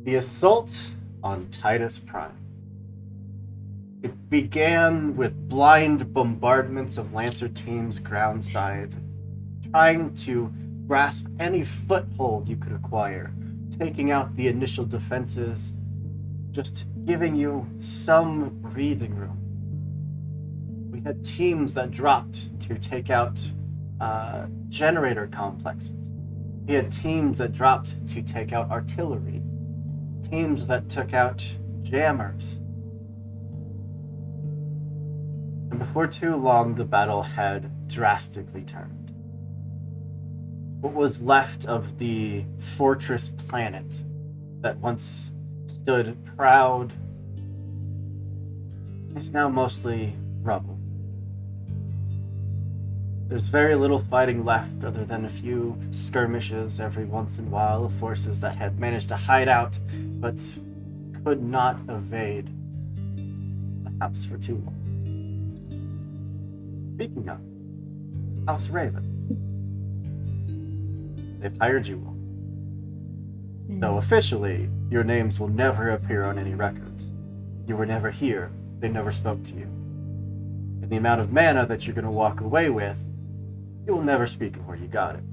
The assault on Titus Prime. It began with blind bombardments of Lancer teams groundside, trying to grasp any foothold you could acquire, taking out the initial defenses, just giving you some breathing room. We had teams that dropped to take out generator complexes. We had teams that dropped to take out artillery. Teams that took out jammers. And before too long, the battle had drastically turned. What was left of the fortress planet that once stood proud is now mostly rubble. There's very little fighting left other than a few skirmishes every once in a while of forces that had managed to hide out but could not evade the house for too long. Speaking of, House Raven. They've hired you all. Though officially, your names will never appear on any records. You were never here, they never spoke to you. And the amount of mana that you're going to walk away with, you will never speak of where you got it.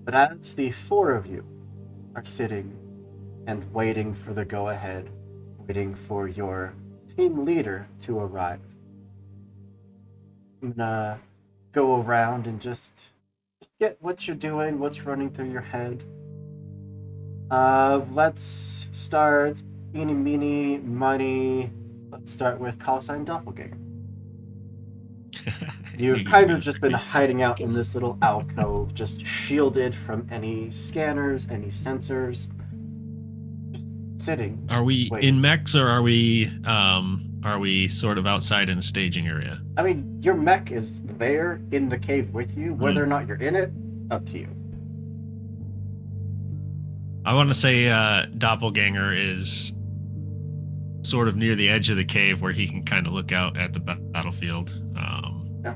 But as the four of you are sitting and waiting for the go-ahead, waiting for your team leader to arrive, I'm gonna go around and just get what you're doing, what's running through your head. Let's start eeny, meeny, miny. Let's start with call sign Doppelganger. You've kind of just been hiding out in this little alcove, just shielded from any scanners, any sensors. Just sitting. Are we waiting. in mechs or are we sort of outside in a staging area? I mean, your mech is there in the cave with you. Whether or not you're in it, up to you. I want to say Doppelganger is sort of near the edge of the cave where he can kind of look out at the battlefield. Yeah.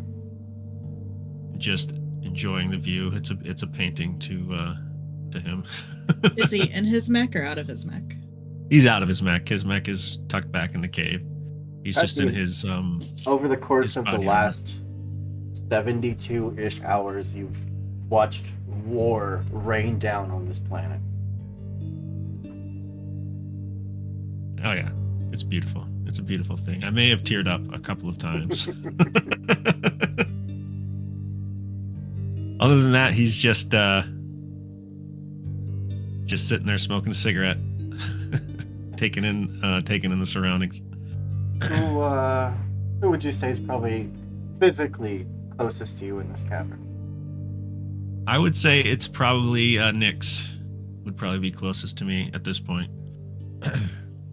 Just enjoying the view. It's a painting to him. Is he in his mech or out of his mech? He's out of his mech. His mech is tucked back in the cave. He's just in his over the course of the body last 72-ish hours, you've watched war rain down on this planet. Oh yeah, it's beautiful. It's a beautiful thing. I may have teared up a couple of times. Other than that, he's just sitting there smoking a cigarette, taking in the surroundings. Who would you say is probably physically closest to you in this cavern? I would say it's probably Nyx would probably be closest to me at this point.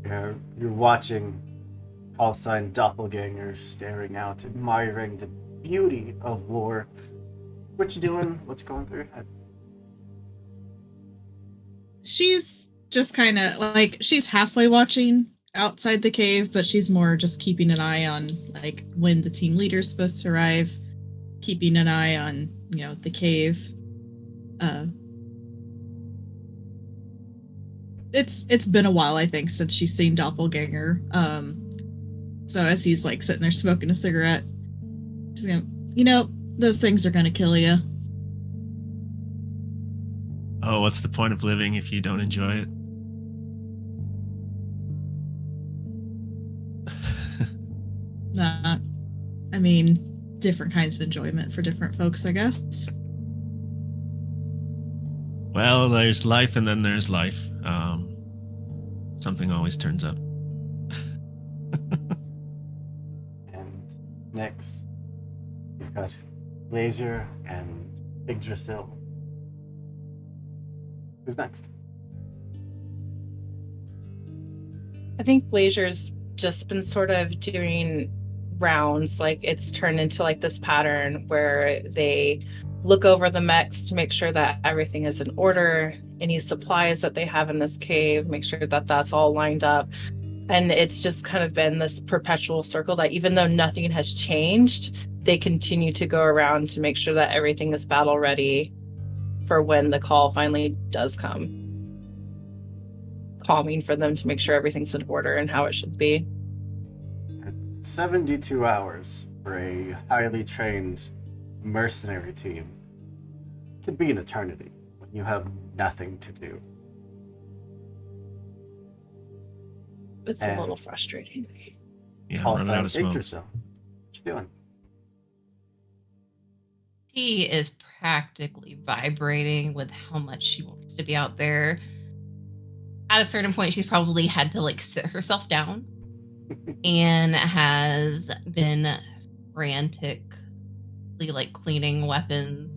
You're watching call sign Doppelganger staring out, admiring the beauty of war. What you doing? What's going through your head? She's just kind of like, she's halfway watching outside the cave, but she's more just keeping an eye on like when the team leader's supposed to arrive, keeping an eye on, the cave. It's been a while, I think, since she's seen Doppelganger. So as he's like sitting there smoking a cigarette, she's gonna, those things are gonna kill you. Oh, what's the point of living if you don't enjoy it? I mean, different kinds of enjoyment for different folks, I guess. Well, there's life and then there's life. Something always turns up. And next, you've got Laser and Yggdrasil. Who's next? I think Blazer's just been sort of doing rounds. Like, it's turned into like this pattern where they look over the mechs to make sure that everything is in order, any supplies that they have in this cave, make sure that that's all lined up. And it's just kind of been this perpetual circle that even though nothing has changed, they continue to go around to make sure that everything is battle ready for when the call finally does come. Calming for them to make sure everything's in order and how it should be. 72 hours for a highly trained mercenary team could be an eternity when you have nothing to do. It's And- a little frustrating. Yeah, Call running sign out of smoke. Yggdrasil. What you doing? She is practically vibrating with how much she wants to be out there. At a certain point, she's probably had to like sit herself down and has been frantically like cleaning weapons,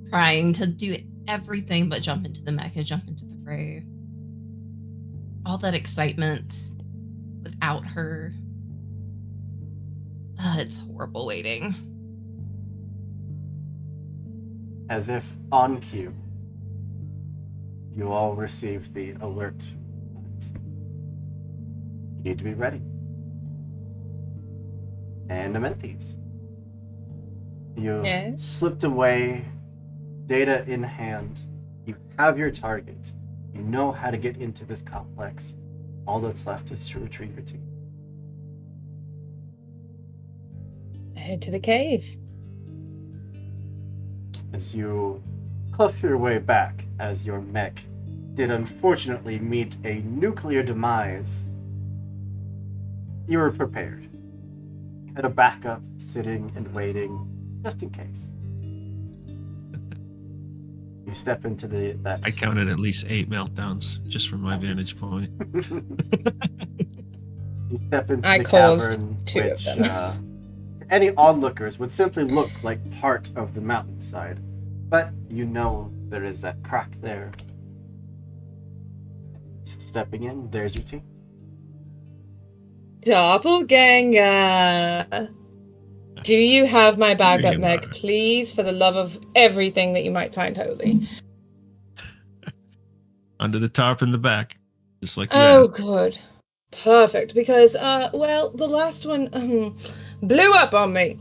trying to do everything but jump into the mech and jump into the fray. All that excitement without her. It's horrible waiting. As if on cue, you all receive the alert that you need to be ready. And Aminthes, you Yes? slipped away, data in hand. You have your target. You know how to get into this complex. All that's left is to retrieve your team. Head to the cave. As you puff your way back, as your mech did unfortunately meet a nuclear demise, you were prepared. You had a backup sitting and waiting, just in case. You step into that. I counted at least 8 meltdowns just from my vantage point. You step into I the caused cavern, 2 of which them. to any onlookers would simply look like part of the mountainside, but you know there is that crack there. Stepping in, there's your team. Doppelganger. Do you have my backup you mech, are. please, for the love of everything that you might find holy? Under the tarp in the back. Just like you Oh, asked. good. Perfect. Because, well, the last one blew up on me.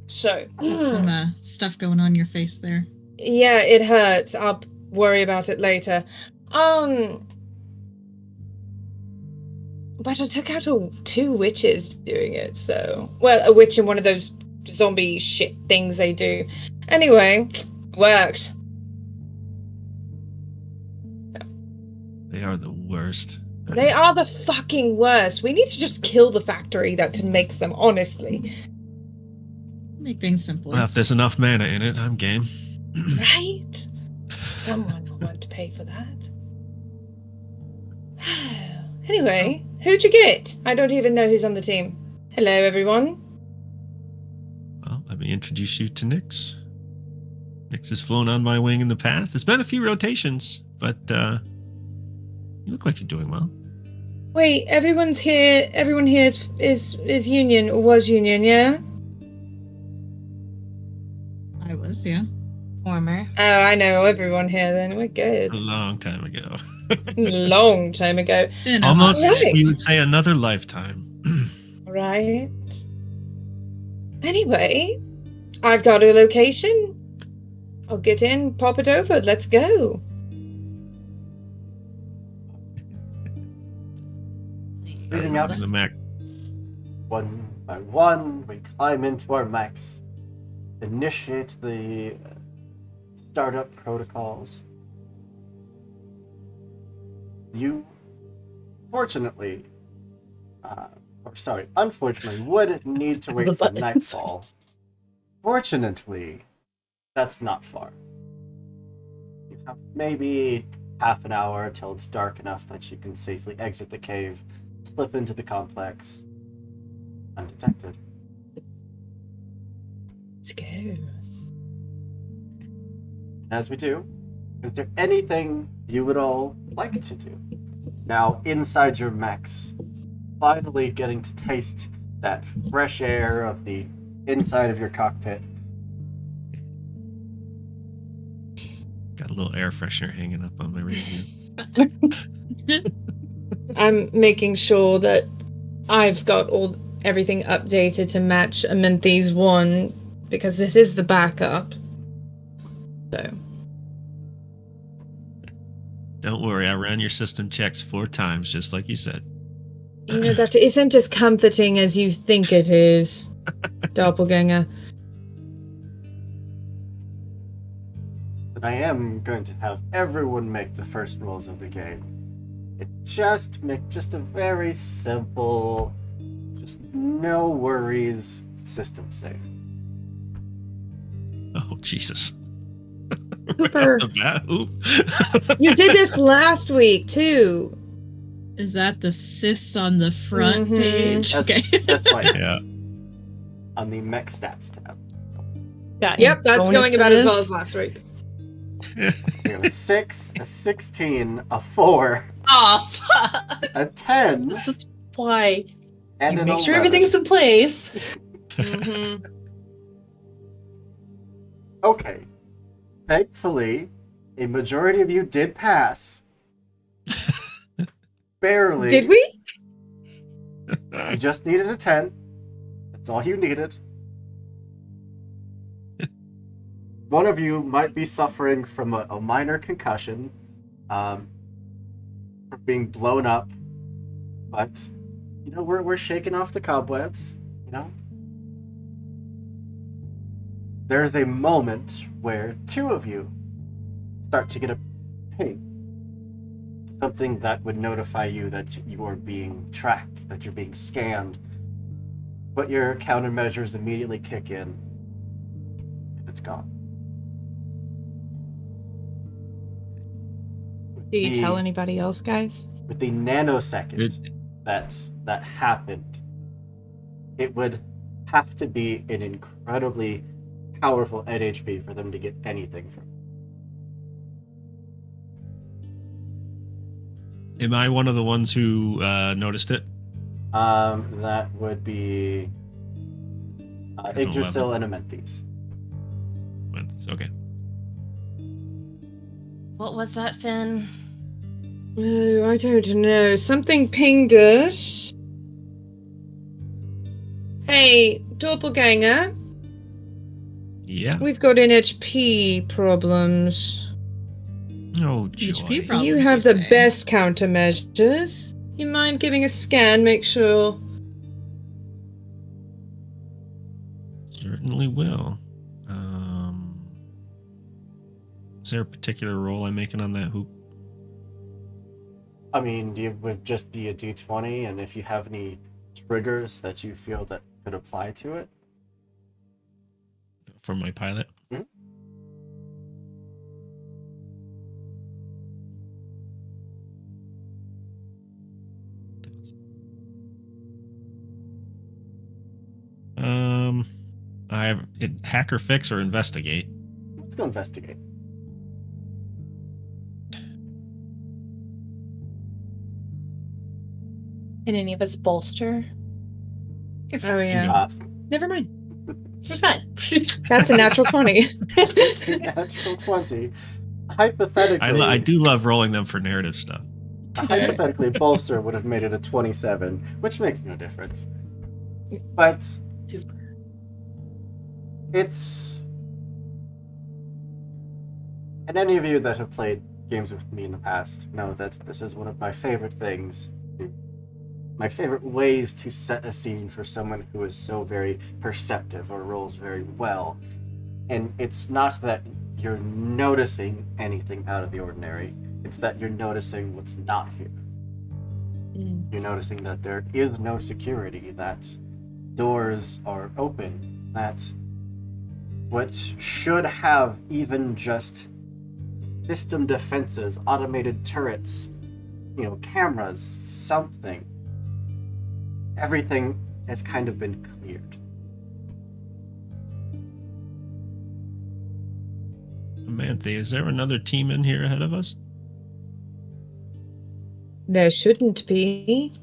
So, Got some stuff going on your face there. yeah, it hurts. I'll worry about it later. But I took out 2 witches doing it, so... Well, a witch and one of those zombie shit things they do. Anyway, worked. They are the worst. They are the fucking worst. We need to just kill the factory that makes them, honestly. Make things simpler. Well, if there's enough mana in it, I'm game. Right? Someone will want to pay for that. Anyway, who'd you get? I don't even know who's on the team. Hello, everyone. Well, let me introduce you to Nyx. Nyx has flown on my wing in the past. It's been a few rotations, but you look like you're doing well. Wait, everyone's here. Everyone here is Union or was Union, yeah? I was, yeah. Former. Oh, I know everyone here. Then we're good. A long time ago. Long time ago. Been a Almost, hot Right. we would say another lifetime. Right. Anyway, I've got a location. I'll get in, pop it over. Let's go. Leading up In the Mac. one by one, we climb into our mechs, initiate the startup protocols. You, fortunately, unfortunately, would need to wait The for buttons. nightfall. Fortunately, that's not far. You have maybe half an hour till it's dark enough that you can safely exit the cave, slip into the complex, undetected. Let's go. As we do, is there anything you would all like to do? Now, inside your mechs, finally getting to taste that fresh air of the inside of your cockpit. Got a little air freshener hanging up on my radio. I'm making sure that I've got everything updated to match Aminthes 1 because this is the backup. So, Don't worry, I ran your system checks 4 times, just like you said. You know, that isn't as comforting as you think it is, doppelganger. But I am going to have everyone make the first rolls of the game. Just a very simple, just no worries system save. Oh, Jesus. Cooper, Oop. you did this last week, too. Is that the cis on the front Mhm. page? Okay. That's why. Yeah. On the mech stats tab. Got Yep, that's going about as well bonuses. as last week. We have a 6, a 16, a 4, Oh, fuck. a 10, This is why and you an make sure 11. everything's in place. Mm-hmm. Okay. Thankfully, a majority of you did pass. Barely. Did we? You just needed a 10. That's all you needed. One of you might be suffering from a minor concussion, from being blown up, but you know we're shaking off the cobwebs. You know, there's a moment where 2 of you start to get a ping, something that would notify you that you are being tracked, that you're being scanned. But your countermeasures immediately kick in, and it's gone. Do you tell anybody else, guys? With the nanosecond that happened, it would have to be an incredibly powerful NHP for them to get anything from. Am I one of the ones who noticed it? That would be Yggdrasil 11. and Amenthys. Okay. What was that, Finn? Oh, I don't know. Something pinged us. Hey, doppelganger, Yeah. we've got NHP problems. Oh, joy. HP problems, You have the say. best countermeasures. You mind giving a scan? Make sure. Certainly will. Is there a particular roll I'm making on that hoop? I mean, it would just be a D20, and if you have any triggers that you feel that could apply to it. For my pilot? Mhm. I have hacker fix or investigate. Let's go investigate. Can any of us bolster? Oh, yeah. Never mind. We're fine. That's a natural 20. Natural 20. Hypothetically, I do love rolling them for narrative stuff. hypothetically, Bolster would have made it a 27, which makes no difference. But Super. it's... And any of you that have played games with me in the past know that this is one of my favorite things. My favorite ways to set a scene for someone who is so very perceptive or rolls very well. And it's not that you're noticing anything out of the ordinary. It's that you're noticing what's not here. You're noticing that there is no security, that doors are open, that what should have even just system defenses, automated turrets, cameras, something. Everything has kind of been cleared. Amantha, is there another team in here ahead of us? There shouldn't be.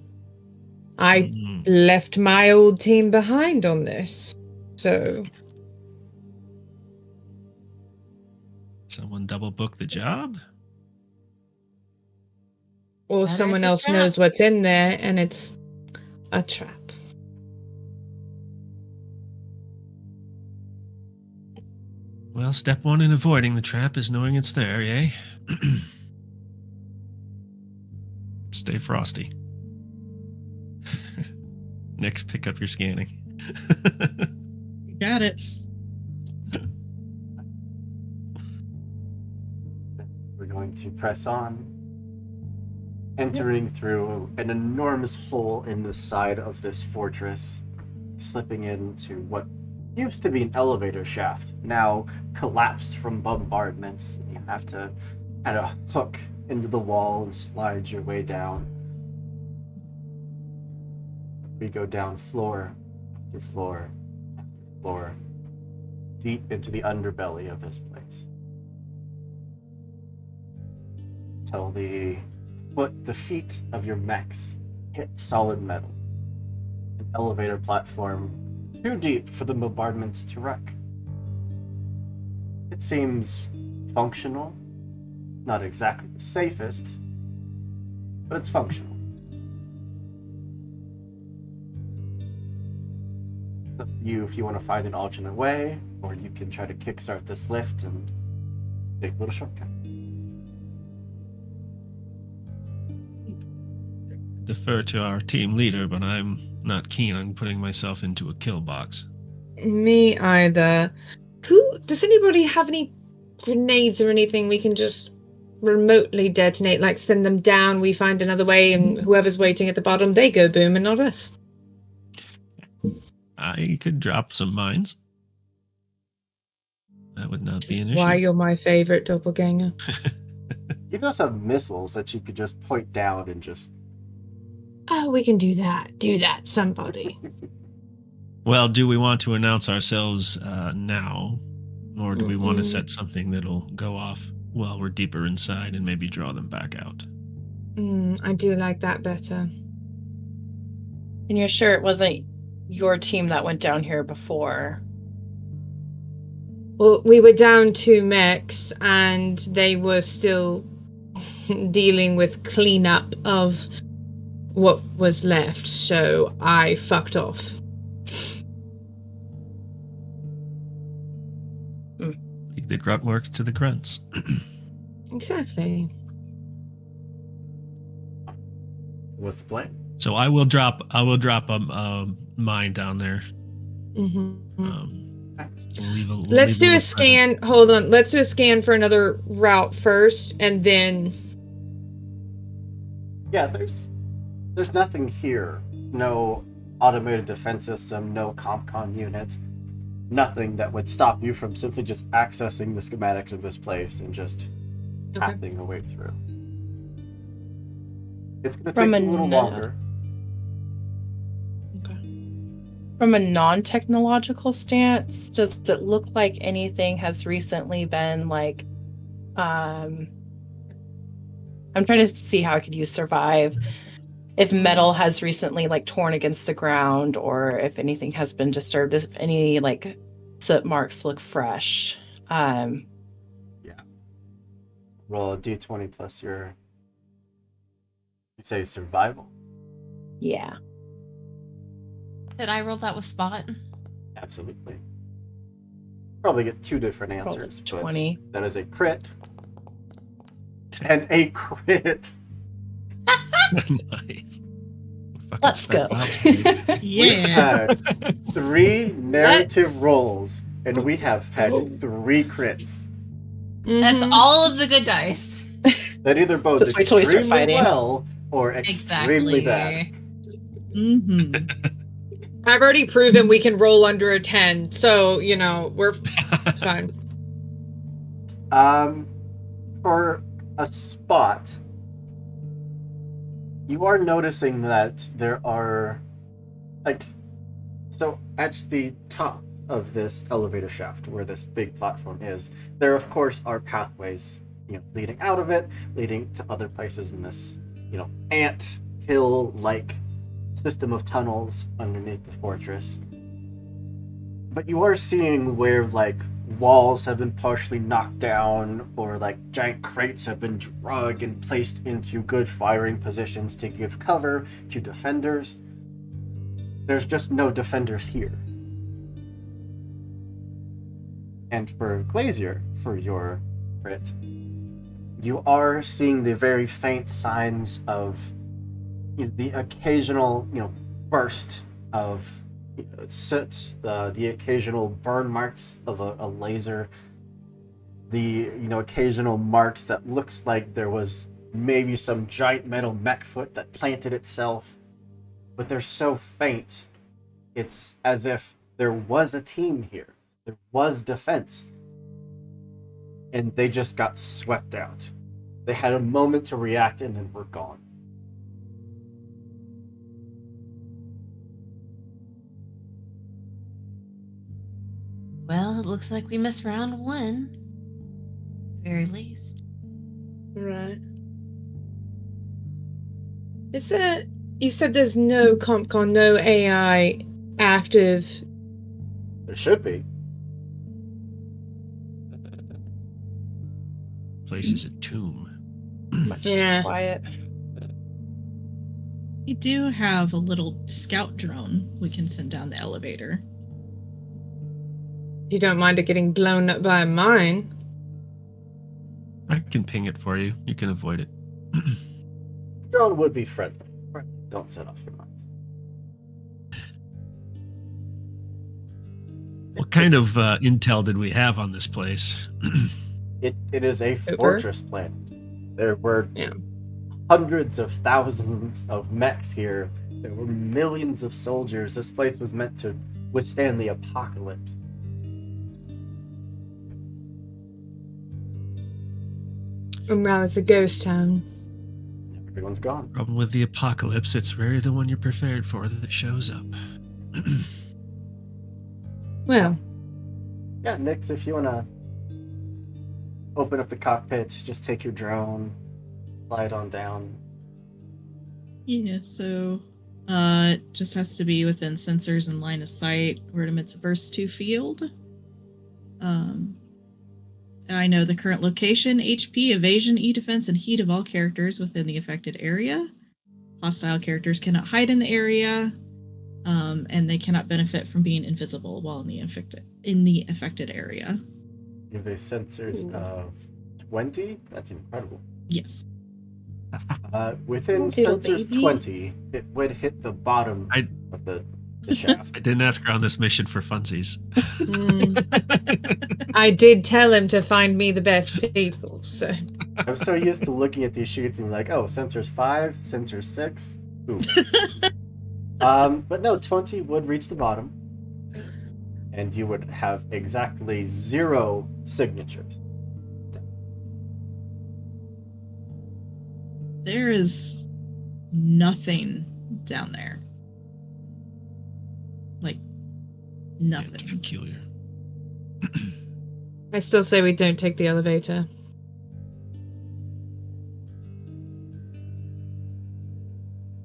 I Mm, left my old team behind on this. So, Someone double book the job? or Better someone it's a else trap. knows what's in there and it's a trap. Well, step 1 in avoiding the trap is knowing it's there, yay? Stay frosty. Next, pick up your scanning. You got it. We're going to press on, entering through an enormous hole in the side of this fortress, slipping into what used to be an elevator shaft, now collapsed from bombardments. You have to kind of hook into the wall and slide your way down. We go down floor after floor after floor, deep into the underbelly of this place. Till the feet of your mechs hit solid metal. An elevator platform too deep for the bombardments to wreck. It seems functional, not exactly the safest, but it's functional. It's up to you if you want to find an alternate way, or you can try to kickstart this lift and take a little shortcut. Defer to our team leader, but I'm not keen on putting myself into a kill box. Me either. Does anybody have any grenades or anything we can just remotely detonate, like send them down, we find another way, and whoever's waiting at the bottom, they go boom and not us? I could drop some mines. That would not be an issue. Why you're my favorite doppelganger. You also have missiles that you could just point down and just... Oh, we can do that. Do that, somebody. Well, do we want to announce ourselves now? Or do we want to set something that'll go off while we're deeper inside and maybe draw them back out? I do like that better. And you're sure it wasn't your team that went down here before? Well, we were down 2 mechs, and they were still dealing with cleanup of what was left, so I fucked off. Leave the grunt works to the grunts. Exactly. What's the plan? So I will drop a mine down there. Let's do a scan. Hold on. Let's do a scan for another route first, and then... Yeah, there's nothing here. No automated defense system, no CompCon unit. Nothing that would stop you from simply just accessing the schematics of this place and just pathing a way through. It's going to take a little longer. From a non-technological stance, does it look like anything has recently been like... I'm trying to see how I could use survive. If metal has recently like torn against the ground, or if anything has been disturbed, if any like soot marks look fresh. Yeah. Roll a d20 plus your... You say survival? Yeah. Did I roll that with Spot? Absolutely. Probably get 2 different answers. 20. That is a crit. And a crit. Nice. Let's go. We had 3 narrative rolls, and we have had 3 crits. That's all of the good dice. That either both Just wait till we start extremely fighting. well or extremely bad. I've already proven we can roll under a 10, so, it's fine. For a spot, you are noticing that there are, so at the top of this elevator shaft where this big platform is, there of course are pathways, leading out of it, leading to other places in this, ant hill-like system of tunnels underneath the fortress. But you are seeing where walls have been partially knocked down, or giant crates have been dragged and placed into good firing positions to give cover to defenders. There's just no defenders here. And for Glazier, for your crit, you are seeing the very faint signs of the occasional, burst of soot, the occasional burn marks of a laser, the occasional marks that looks like there was maybe some giant metal mech foot that planted itself, but they're so faint. It's as if there was a team here. There was defense. And they just got swept out. They had a moment to react and then were gone. Well, it looks like we missed round 1. Very least. Right. Is there... You said there's no CompCon, no AI active. There should be. Place is a tomb. Much Yeah. too quiet. We do have a little scout drone we can send down the elevator. If you don't mind it getting blown up by a mine. I can ping it for you. You can avoid it. Drone would be friendly. Don't set off your minds. What kind of intel did we have on this place? It is a fortress planet. There were hundreds of thousands of mechs here. There were millions of soldiers. This place was meant to withstand the apocalypse. And now it's a ghost town. Everyone's gone. Problem with the apocalypse, it's rarely the one you're prepared for that shows up. Well, Yeah, Nix, if you want to open up the cockpit, just take your drone, fly it on down. Yeah, so just has to be within sensors and line of sight where it emits a burst 2 field. I know the current location, HP, evasion, E-defense, and heat of all characters within the affected area. Hostile characters cannot hide in the area, and they cannot benefit from being invisible while in the affected area. You have a sensors of 20? That's incredible. Yes. Within Little sensors baby. 20, it would hit the bottom of the shaft. I didn't ask her on this mission for funsies. I did tell him to find me the best people, so... I'm so used to looking at these sheets and like, oh, sensors 5, sensors 6. Ooh. But no, 20 would reach the bottom. And you would have exactly 0 signatures. There is nothing down there. Like, nothing. Peculiar. I still say we don't take the elevator.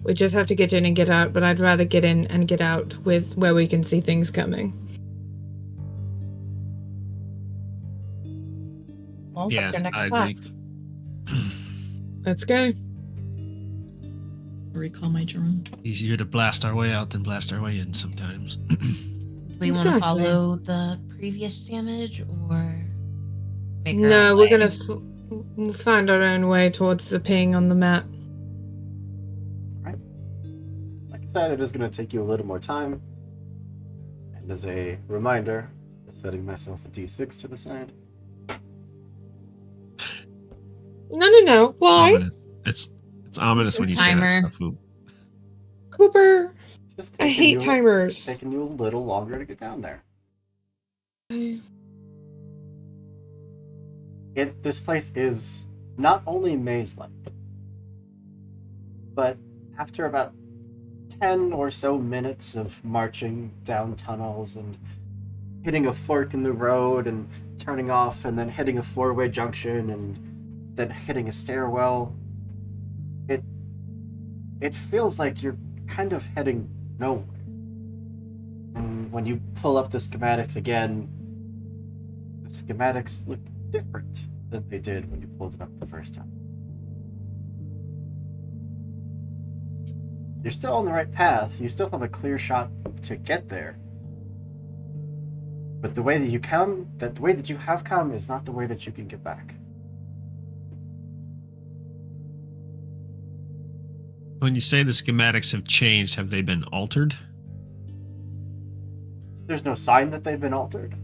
We just have to get in and get out, but I'd rather get in and get out with where we can see things coming. Well, that's Yeah, your next I path. agree. Let's go. Recall my drone. Easier to blast our way out than blast our way in sometimes. Do we want to Exactly. follow the previous damage or make our No, own we're way? gonna we'll find our own way towards the ping on the map. Like I said, it is going to take you a little more time. And as a reminder, I'm setting myself a D6 to the side. No. Why? Ominous. It's ominous when you say Timer. that stuff. Ooh. Cooper, Just I hate timers. taking you a little longer to get down there. This place is not only maze-like, but after about 10 or so minutes of marching down tunnels and hitting a fork in the road and turning off and then hitting a four-way junction and then hitting a stairwell, it feels like you're kind of heading nowhere. And when you pull up the schematics again, the schematics look different than they did when you pulled it up the first time. You're still on the right path. You still have a clear shot to get there. But the way that you have come is not the way that you can get back. When you say the schematics have changed, have they been altered? There's no sign that they've been altered.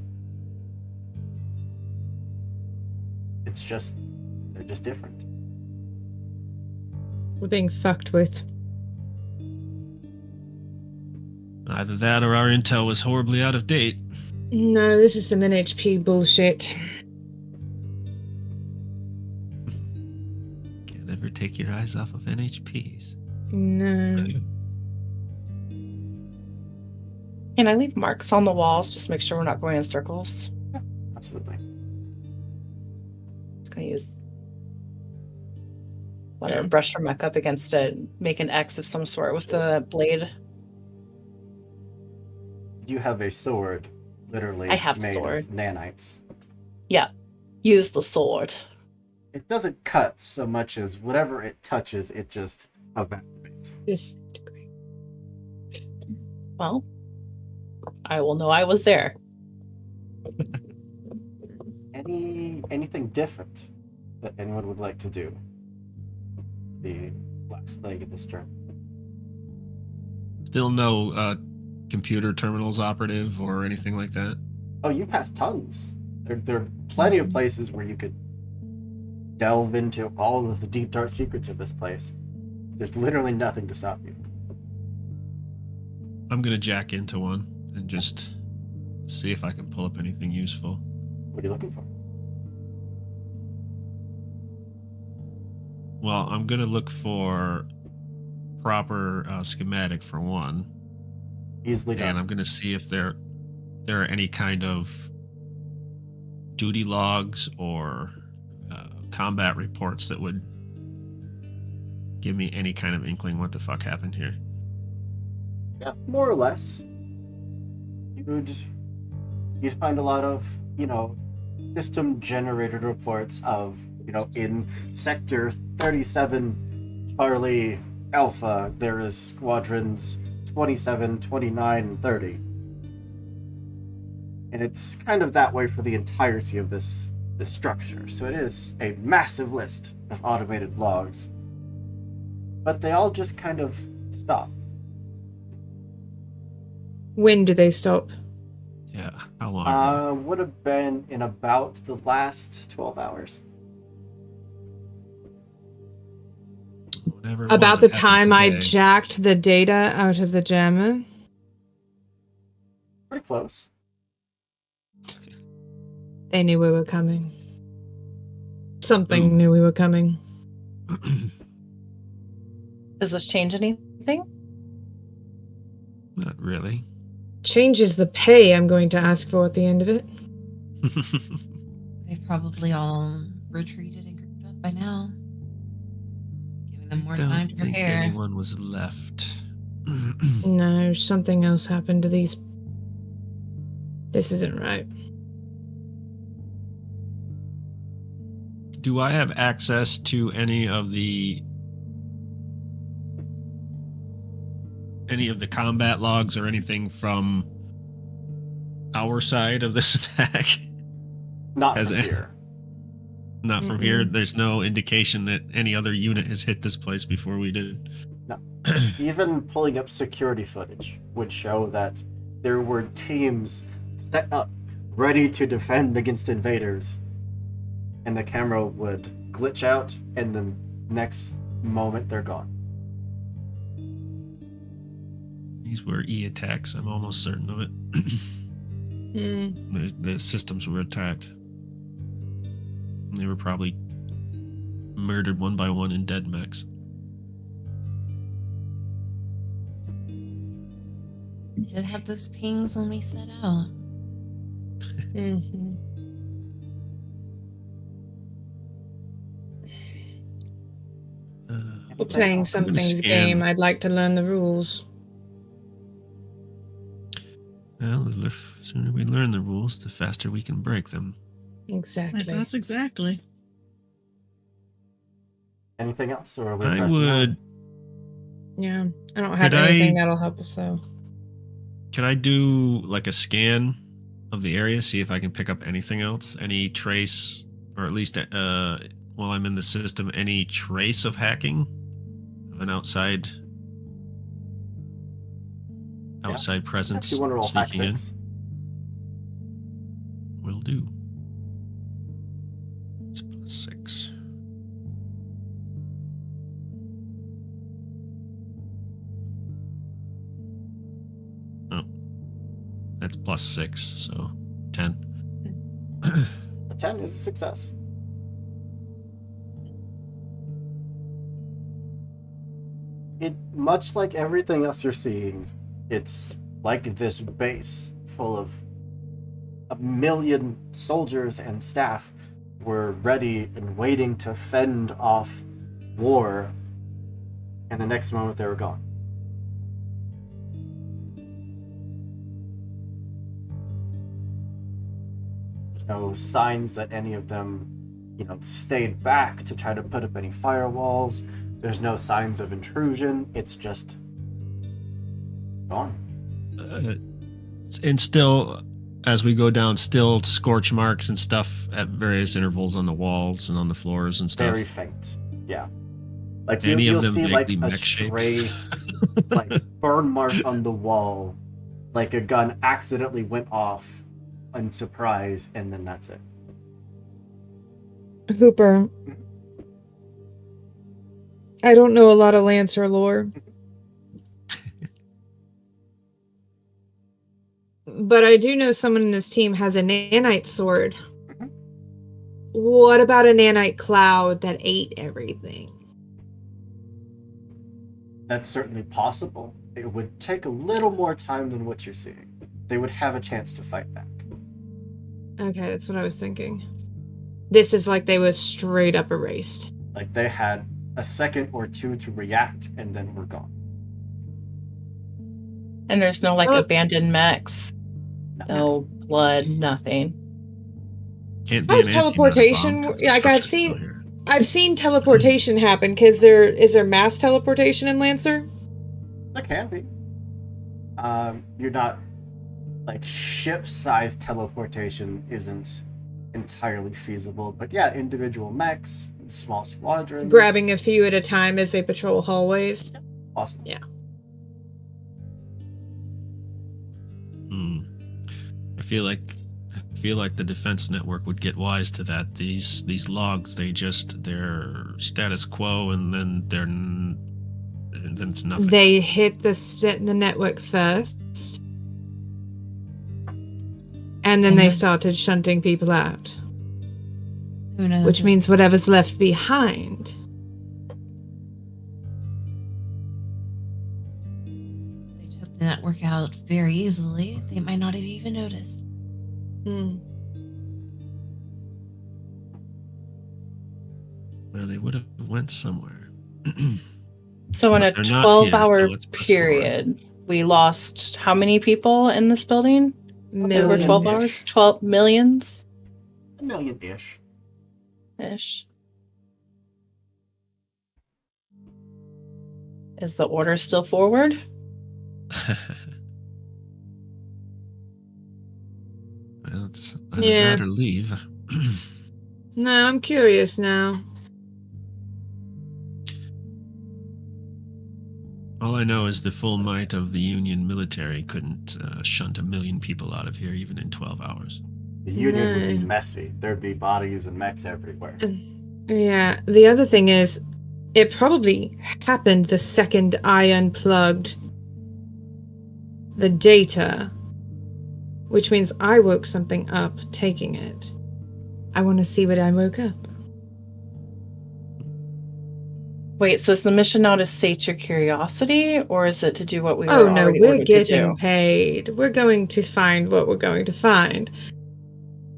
It's just, they're just different. We're being fucked with. Either that or our intel was horribly out of date. No, this is some NHP bullshit. Can't ever take your eyes off of NHPs. No. Can I leave marks on the walls? Just make sure we're not going in circles. Absolutely. Just gonna use whatever, brush her muck up against it, make an X of some sort with the blade. You have a sword, literally I have made sword. of nanites. Yeah. Use the sword. It doesn't cut so much as whatever it touches, it just evaporates. Disintegrate. Well, I will know I was there. Anything different that anyone would like to do? The last leg of this journey. Still no computer terminals operative or anything like that? Oh, you passed tons. There are plenty of places where you could delve into all of the deep, dark secrets of this place. There's literally nothing to stop you. I'm going to jack into one and just see if I can pull up anything useful. What are you looking for? Well, I'm going to look for proper schematic for one. Easily done. And I'm going to see if there are any kind of duty logs or combat reports that would give me any kind of inkling what the fuck happened here. Yeah, more or less. You'd find a lot of, system generated reports of, in sector 37 Charlie Alpha, there is squadrons 27, 29, and 30. And it's kind of that way for the entirety of this structure. So it is a massive list of automated logs. But they all just kind of stop. When do they stop? Yeah, how long? Would have been in about the last 12 hours. Whatever it About was, the it time happened I today. jacked the data out of the jammer? Pretty close. They knew we were coming. Something Ooh. knew we were coming. Does this change anything? Not really. Changes the pay I'm going to ask for at the end of it. They've probably all retreated and grouped up by now. Giving them more time to Don't think prepare. anyone was left. No, something else happened to these. This isn't right. Do I have access to any of the combat logs or anything from our side of this attack? Not Has from it- here. Not from here. There's no indication that any other unit has hit this place before we did. No. Even pulling up security footage would show that there were teams set up, ready to defend against invaders. And the camera would glitch out, and the next moment they're gone. These were E-attacks. I'm almost certain of it. The systems were attacked. They were probably murdered one by one in dead mechs. We did have those pings when we set out. Mm-hmm. We're playing I'm gonna something's scan- game. I'd like to learn the rules. Well, the sooner we learn the rules, the faster we can break them. Exactly. That's exactly. Anything else, or are we I pressing on? would. Yeah. I don't have Could I- anything that'll help us, so. Can I do like a scan of the area, see if I can pick up anything else? Any trace, or at least while I'm in the system, any trace of hacking an outside presence If you want to roll sneaking in? tactics. Will do. It's +6. Oh, that's +6, so 10. A 10 is a success. It, much like everything else you're seeing, it's like this base full of 1,000,000 soldiers and staff were ready and waiting to fend off war, and the next moment they were gone. There's no signs that any of them, stayed back to try to put up any firewalls. There's no signs of intrusion. It's just gone. And still, as we go down, still scorch marks and stuff at various intervals on the walls and on the floors and stuff. Very faint. Yeah. Like Any you'll of them see like vaguely a mech-shaped? stray like burn mark on the wall, like a gun accidentally went off in surprise, and then that's it. Hooper. I don't know a lot of Lancer lore. But I do know someone in this team has a nanite sword. Mhm. What about a nanite cloud that ate everything? That's certainly possible. It would take a little more time than what you're seeing. They would have a chance to fight back. Okay, that's what I was thinking. This is like they were straight up erased. Like they had a second or two to react, and then we're gone. And there's no like Oh. abandoned mechs, Nothing. no blood, nothing. Can't be How's an teleportation? antimatter bomb 'cause the Yeah, like, I've structure's seen- still here. I've seen teleportation happen, because is there mass teleportation in Lancer? There can be. You're not like ship-sized teleportation isn't entirely feasible, but yeah, individual mechs, small squadrons, Grabbing a few at a time as they patrol hallways? possible. Yeah. I feel like the defense network would get wise to that. These logs, they're status quo, and then then it's nothing. They hit the network first, and then they Mhm. started shunting people out, Who knows? which means whatever's left behind. They took the network out very easily. They might not have even noticed. Well, they would have went somewhere. So in a But they're not here, so 12-hour let's press period, we lost how many people in this building? Over Millions. 12 hours? 12 millions-ish. 1,000,000-ish. Is the order still forward? Well, it's either Yeah. that or leave. No, I'm curious now. All I know is the full might of the Union military couldn't shunt 1,000,000 people out of here even in 12 hours. The Union would be No. messy. There'd be bodies and mechs everywhere. Yeah, the other thing is, it probably happened the second I unplugged the data, which means I woke something up taking it. I want to see what I woke up. Wait, so is the mission now to sate your curiosity, or is it to do what we were Oh no, already we're ordered to getting do? paid. We're going to find what we're going to find.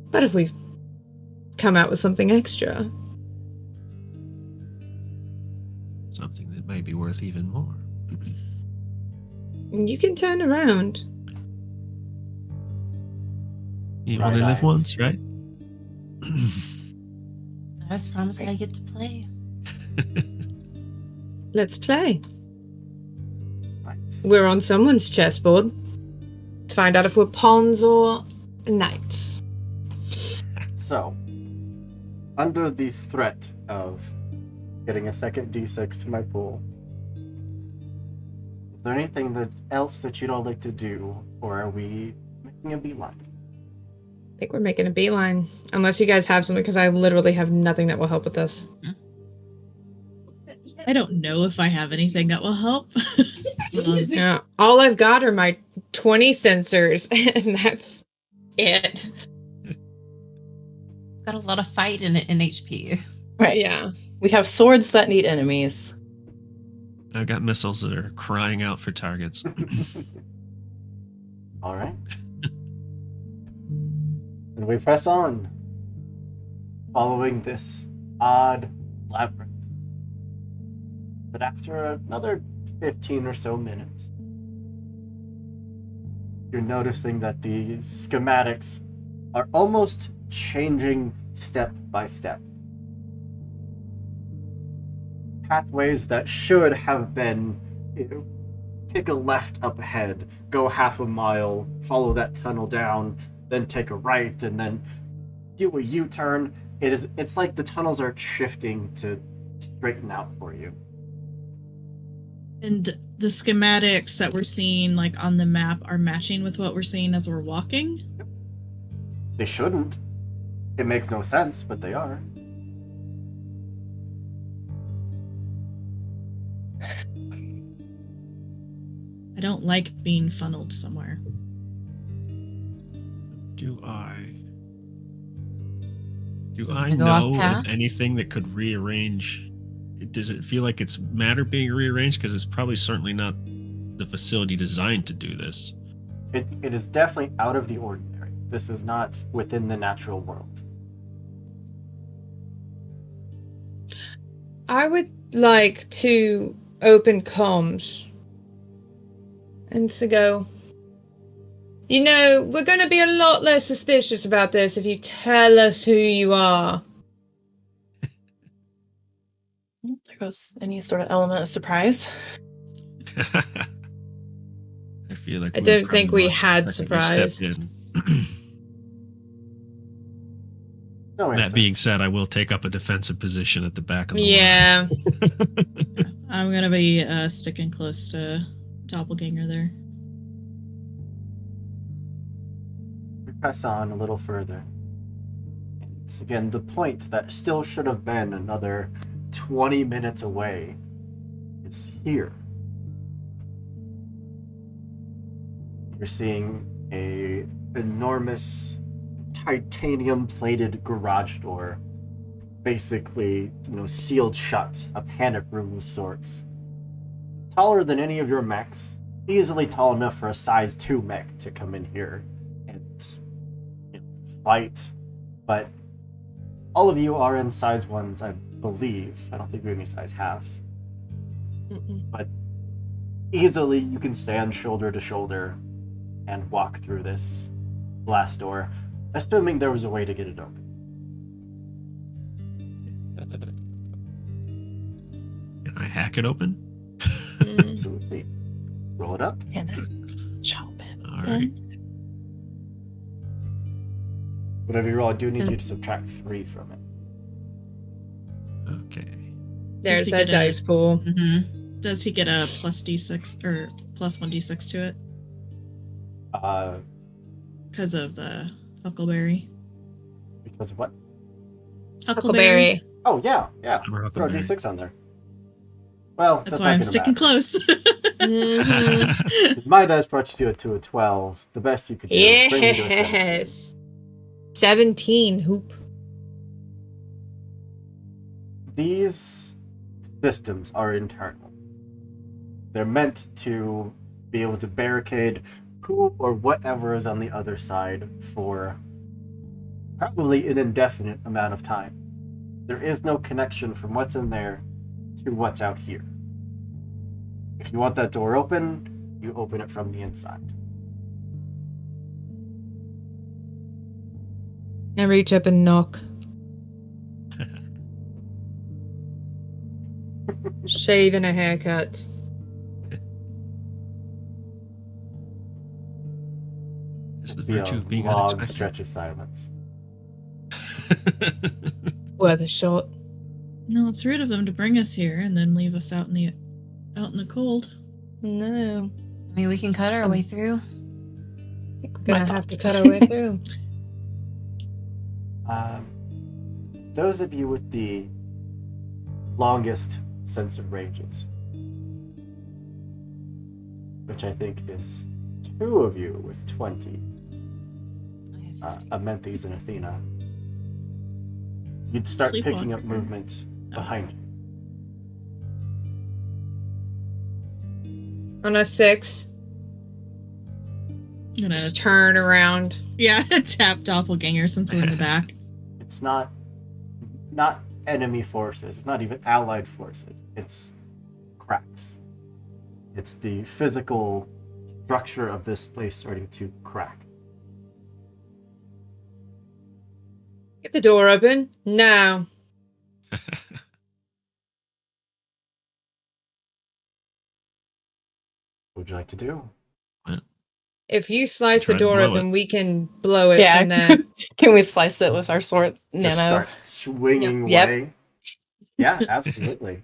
But if we come out with something extra, Something that might be worth even more. you can turn around. You Right only live eyes. once, right? I was promised I get to play. Let's play. Right. We're on someone's chessboard. Let's find out if we're pawns or knights. So, under the threat of getting a second D6 to my pool, Is there anything else that you'd all like to do, or are we making a beeline? I think we're making a beeline. Unless you guys have something, because I literally have nothing that will help with this. I don't know if I have anything that will help. Yeah. All I've got are my 20 sensors, and that's it. Got a lot of fight in HP. Right. Yeah. We have swords that need enemies. I've got missiles that are crying out for targets. All right. And we press on, following this odd labyrinth. But after another 15 or so minutes, you're noticing that the schematics are almost changing step by step. Pathways that should have been, take a left up ahead, go half a mile, follow that tunnel down, then take a right, and then do a U-turn. It's like the tunnels are shifting to straighten out for you. And the schematics that we're seeing like on the map are matching with what we're seeing as we're walking. They shouldn't. It makes no sense, but they are. I don't like being funneled somewhere. Do I wanna go off know path? of anything that could rearrange? Does it feel like it's matter being rearranged? Because it's probably certainly not the facility designed to do this. It is definitely out of the ordinary. This is not within the natural world. I would like to open comms and to go, we're going to be a lot less suspicious about this if you tell us who you are. There goes any sort of element of surprise. I feel like I we don't were think probably we lost had the second we surprise. stepped in. No That answer. being said, I will take up a defensive position at the back of the Yeah. line. I'm gonna be sticking close to Doppelganger there. We press on a little further. And again, the point that still should have been another 20 minutes away is here. You're seeing a enormous titanium-plated garage door, basically, sealed shut, a panic room of sorts. Taller than any of your mechs, easily tall enough for a size 2 mech to come in here and fight, but all of you are in size 1s, I believe. I don't think you're any size halves. But easily you can stand shoulder to shoulder and walk through this glass door, assuming there was a way to get it open. Can I hack it open? Absolutely. Roll it up. And chop it. All right. Whatever you roll, I do need you to subtract 3 from it. Okay. There's he that get a- dice pool. Mm-hmm. Does he get a plus D6 or plus 1d6 to it because of the Huckleberry? Because of what? Huckleberry. Oh, yeah. Number Throw a Huckleberry. D6 on there. Well, That's not why I'm gonna sticking matter. close. Mhm. If my dice brought you to a 12. The best you could do is bring me to a 17. Yes. 17 hoop. These systems are internal. They're meant to be able to barricade who or whatever is on the other side for probably an indefinite amount of time. There is no connection from what's in there to what's out here. If you want that door open, you open it from the inside. I reach up and knock. Shave and a haircut. It's the Be a virtue of being long unexpected. stretch of silence. Worth a shot. No, it's rude of them to bring us here and then leave us out in the cold. No. I mean, we can cut our way through. I think we're My gonna have to thoughts. cut our way through. Those of you with the longest sense of ranges, which I think is 2 of you with 20, Amanthes and Athena, you'd start picking up Sleepwalker. movement behind you. On a 6, I'm gonna just turn around. tap doppelganger since we're in the back. It's not enemy forces. It's not even allied forces. It's cracks. It's the physical structure of this place starting to crack. Get the door open. No. What would you like to do? If you slice Try the to door blow open, it. we can blow it Yeah. from there. Can we slice it with our swords? Just Nano. start swinging Yep. away. Yeah, absolutely.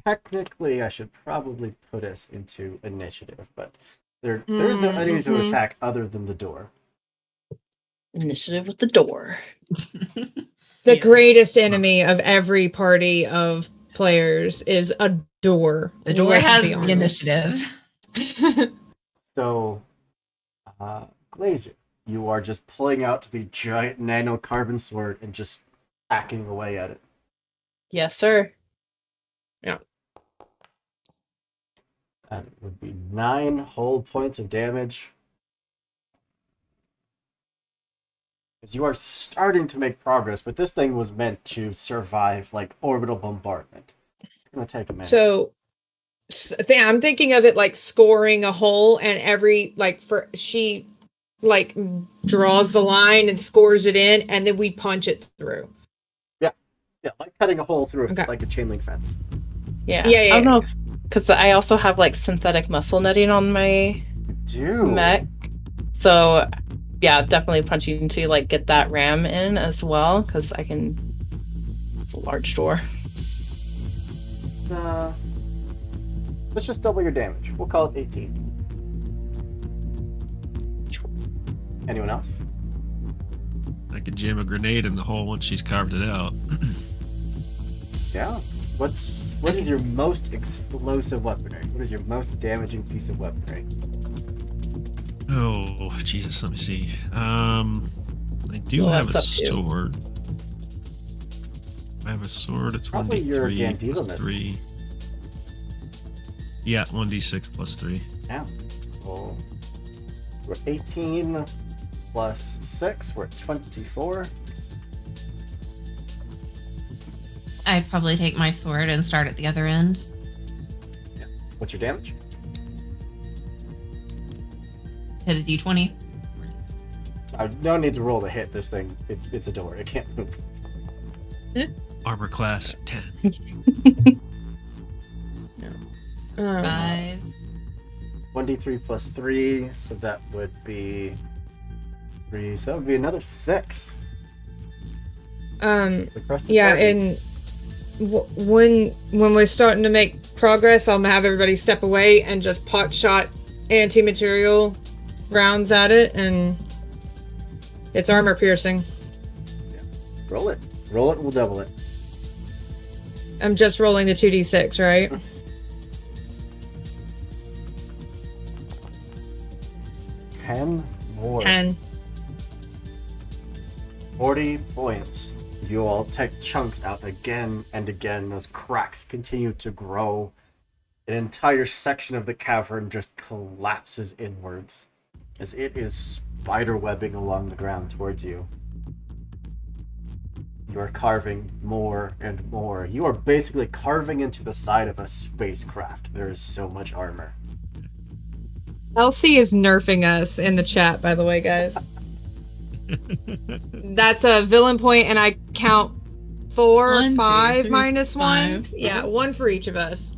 Technically, I should probably put us into initiative, but there's no enemy to Mhm. attack other than the door. Initiative with the door. The Yeah. greatest enemy of every party of players is a door. The door Let's has be the honest. initiative. So, Glazer, you are just pulling out the giant nanocarbon sword and just hacking away at it. Yes, sir. And it would be 9 whole points of damage. As you are starting to make progress, but this thing was meant to survive like orbital bombardment. It's gonna take a minute. So I'm thinking of it like scoring a hole, and she like draws the line and scores it in, and then we punch it through. yeah, like cutting a hole through Okay. like a chain link fence. Yeah. Yeah, I yeah, don't know if because I also have like synthetic muscle netting on my You do. mech. So yeah, definitely punching to like get that ram in as well, because I can. It's a large door. It's, let's just double your damage. We'll call it 18. Anyone else? I could jam a grenade in the hole once she's carved it out. Yeah. What is your most explosive weaponry? What is your most damaging piece of weaponry? Oh, Jesus, let me see. I do Well, have a that's up to you. sword. I have a sword. It's Probably your 1d3 Gandila plus 3. missiles. Yeah, 1d6 plus 3. Yeah. Well, we're 18 plus 6. We're at 24. I'd probably take my sword and start at the other end. What's your damage? Hit a d20. No need to roll to hit this thing. It's a door. It can't move. Armor class 10. 5. 1d3 plus 3, so that would be 3. So that would be another 6. The crest of Yeah, Deadly. and when we're starting to make progress, I'll have everybody step away and just pot shot anti-material rounds at it, and it's armor piercing. Roll it. Roll it, we'll double it. I'm just rolling the 2d6, right? Ten more. And 40 points. You all take chunks out again and again. Those cracks continue to grow. An entire section of the cavern just collapses inwards as it is spiderwebbing along the ground towards you. You are carving more and more. You are basically carving into the side of a spacecraft. There is so much armor. Elsie is nerfing us in the chat, by the way, guys. That's a villain point, and I count 4, 1, 2, 5 3, minus 5. 1s. Yeah, 1 for each of us.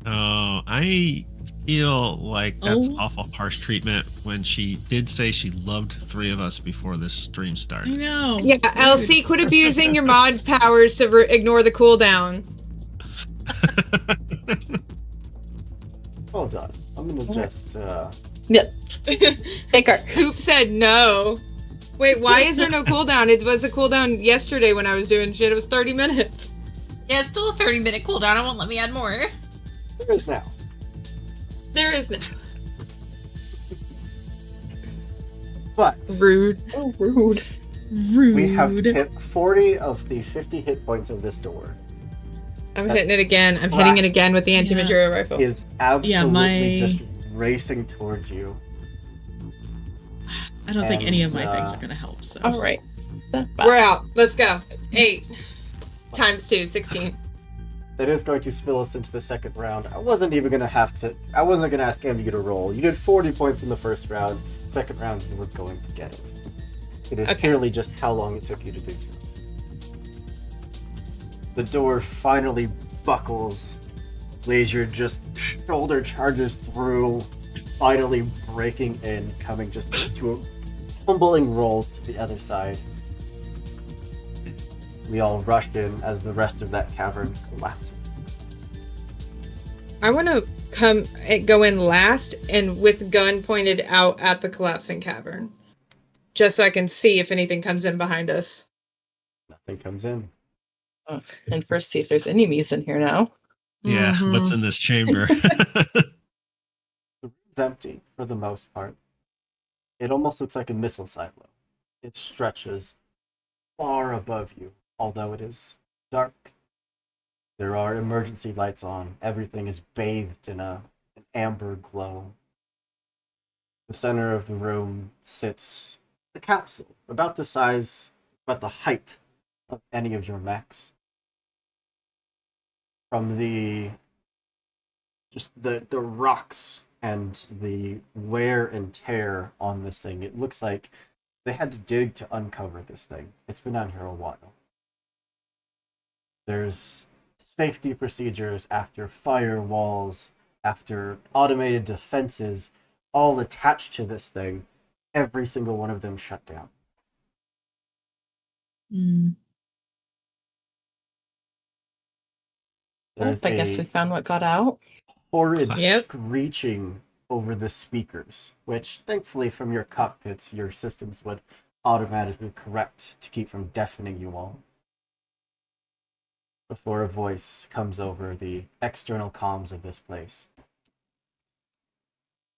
Oh, I feel like that's Oh. awful harsh treatment when she did say she loved 3 of us before this stream I started. know. Yeah, Rude. Elsie, quit abusing your mod powers to ignore the cooldown. Hold on. I'm gonna just Yep. Take her. Hoop said no. Wait, why is there no cooldown? It was a cooldown yesterday when I was doing shit. It was 30 minutes. Yeah, it's still a 30-minute cooldown. It won't let me add more. there is now. There is no. But Rude. Oh, rude. Rude. we have hit 40 of the 50 hit points of this door. I'm hitting it again. I'm hitting it again with the anti-material rifle. He is absolutely my- just racing towards you. I don't think any of my And, things are gonna help. So. All right. We're out. Let's go. 8 times 2, 16. That is going to spill us into the second round. I wasn't gonna ask Andy to roll. You did 40 points in the first round. Second round, you were going to get it. It is Okay. purely just how long it took you to do so. The door finally buckles. Laser just shoulder charges through, finally breaking in, coming just to a tumbling roll to the other side. We all rushed in as the rest of that cavern collapses. I want to go in last and with gun pointed out at the collapsing cavern. Just so I can see if anything comes in behind us. Nothing comes in. And first, see if there's enemies in here now. Yeah, Mhm. what's in this chamber? The room's empty for the most part. It almost looks like a missile silo. It stretches far above you, although it is dark. There are emergency lights on. Everything is bathed in an amber glow. The center of the room sits a capsule, about the height of any of your mechs. From the rocks and the wear and tear on this thing, it looks like they had to dig to uncover this thing. It's been down here a while. There's safety procedures after firewalls, after automated defenses, all attached to this thing. Every single one of them shut down. Mm. There's I guess we found what got out. horrid Yep. screeching over the speakers, which thankfully from your cockpits, your systems would automatically correct to keep from deafening you all. Before a voice comes over the external comms of this place.